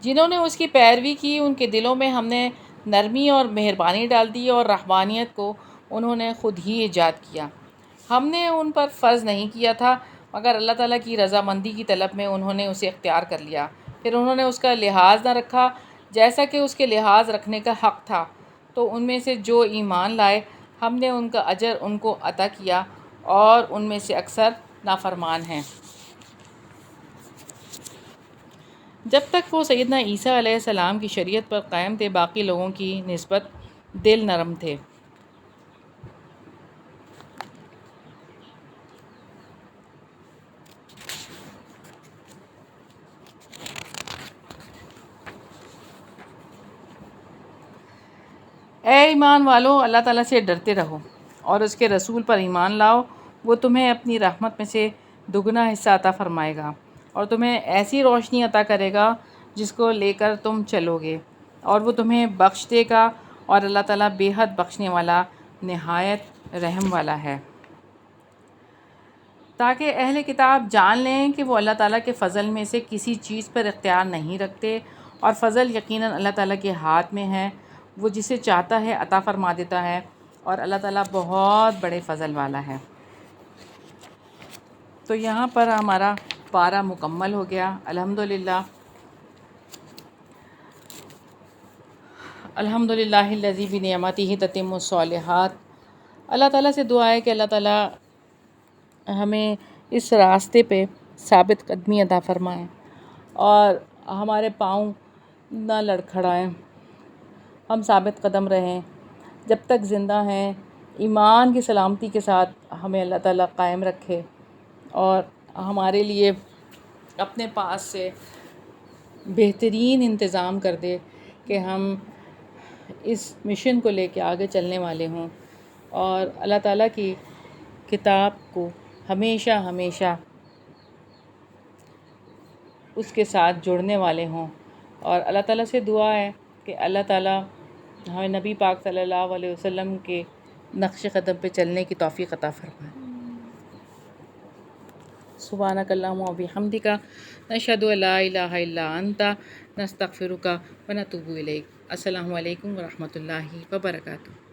جنہوں نے اس کی پیروی کی ان کے دلوں میں ہم نے نرمی اور مہربانی ڈال دی، اور رحمانیت کو انہوں نے خود ہی ایجاد کیا۔ ہم نے ان پر فرض نہیں کیا تھا، مگر اللہ تعالیٰ کی رضامندی کی طلب میں انہوں نے اسے اختیار کر لیا۔ پھر انہوں نے اس کا لحاظ نہ رکھا جیسا کہ اس کے لحاظ رکھنے کا حق تھا، تو ان میں سے جو ایمان لائے ہم نے ان کا اجر ان کو عطا کیا، اور ان میں سے اکثر نافرمان ہیں۔ جب تک وہ سیدنا عیسیٰ علیہ السلام کی شریعت پر قائم تھے، باقی لوگوں کی نسبت دل نرم تھے۔ اے ایمان والو، اللہ تعالیٰ سے ڈرتے رہو اور اس کے رسول پر ایمان لاؤ، وہ تمہیں اپنی رحمت میں سے دگنا حصہ عطا فرمائے گا، اور تمہیں ایسی روشنی عطا کرے گا جس کو لے کر تم چلو گے، اور وہ تمہیں بخش دے گا، اور اللہ تعالیٰ بے حد بخشنے والا، نہایت رحم والا ہے۔ تاکہ اہل کتاب جان لیں کہ وہ اللہ تعالیٰ کے فضل میں سے کسی چیز پر اختیار نہیں رکھتے، اور فضل یقیناً اللہ تعالیٰ کے ہاتھ میں ہے، وہ جسے چاہتا ہے عطا فرما دیتا ہے، اور اللہ تعالیٰ بہت بڑے فضل والا ہے۔ تو یہاں پر ہمارا پارہ مکمل ہو گیا، الحمدللہ۔ الحمدللہ الذی بنعمتہ تتم الصالحات۔ اللہ تعالیٰ سے دعا ہے کہ اللہ تعالیٰ ہمیں اس راستے پہ ثابت قدمی عطا فرمائیں، اور ہمارے پاؤں نہ لڑکھڑائیں، ہم ثابت قدم رہیں جب تک زندہ ہیں، ایمان کی سلامتی کے ساتھ ہمیں اللہ تعالیٰ قائم رکھے، اور ہمارے لیے اپنے پاس سے بہترین انتظام کر دے کہ ہم اس مشن کو لے کے آگے چلنے والے ہوں، اور اللہ تعالیٰ کی کتاب کو ہمیشہ ہمیشہ اس کے ساتھ جڑنے والے ہوں۔ اور اللہ تعالیٰ سے دعا ہے کہ اللہ تعالیٰ ہمیں نبی پاک صلی اللہ علیہ وسلم کے نقش قدم پہ چلنے کی توفیق عطا فرمائے۔ سبحانک اللہم و بحمدک، نشہد ان لا الہ الا انت، نستغفرک و نتوب الیک۔ السلام علیکم ورحمۃ اللہ وبرکاتہ۔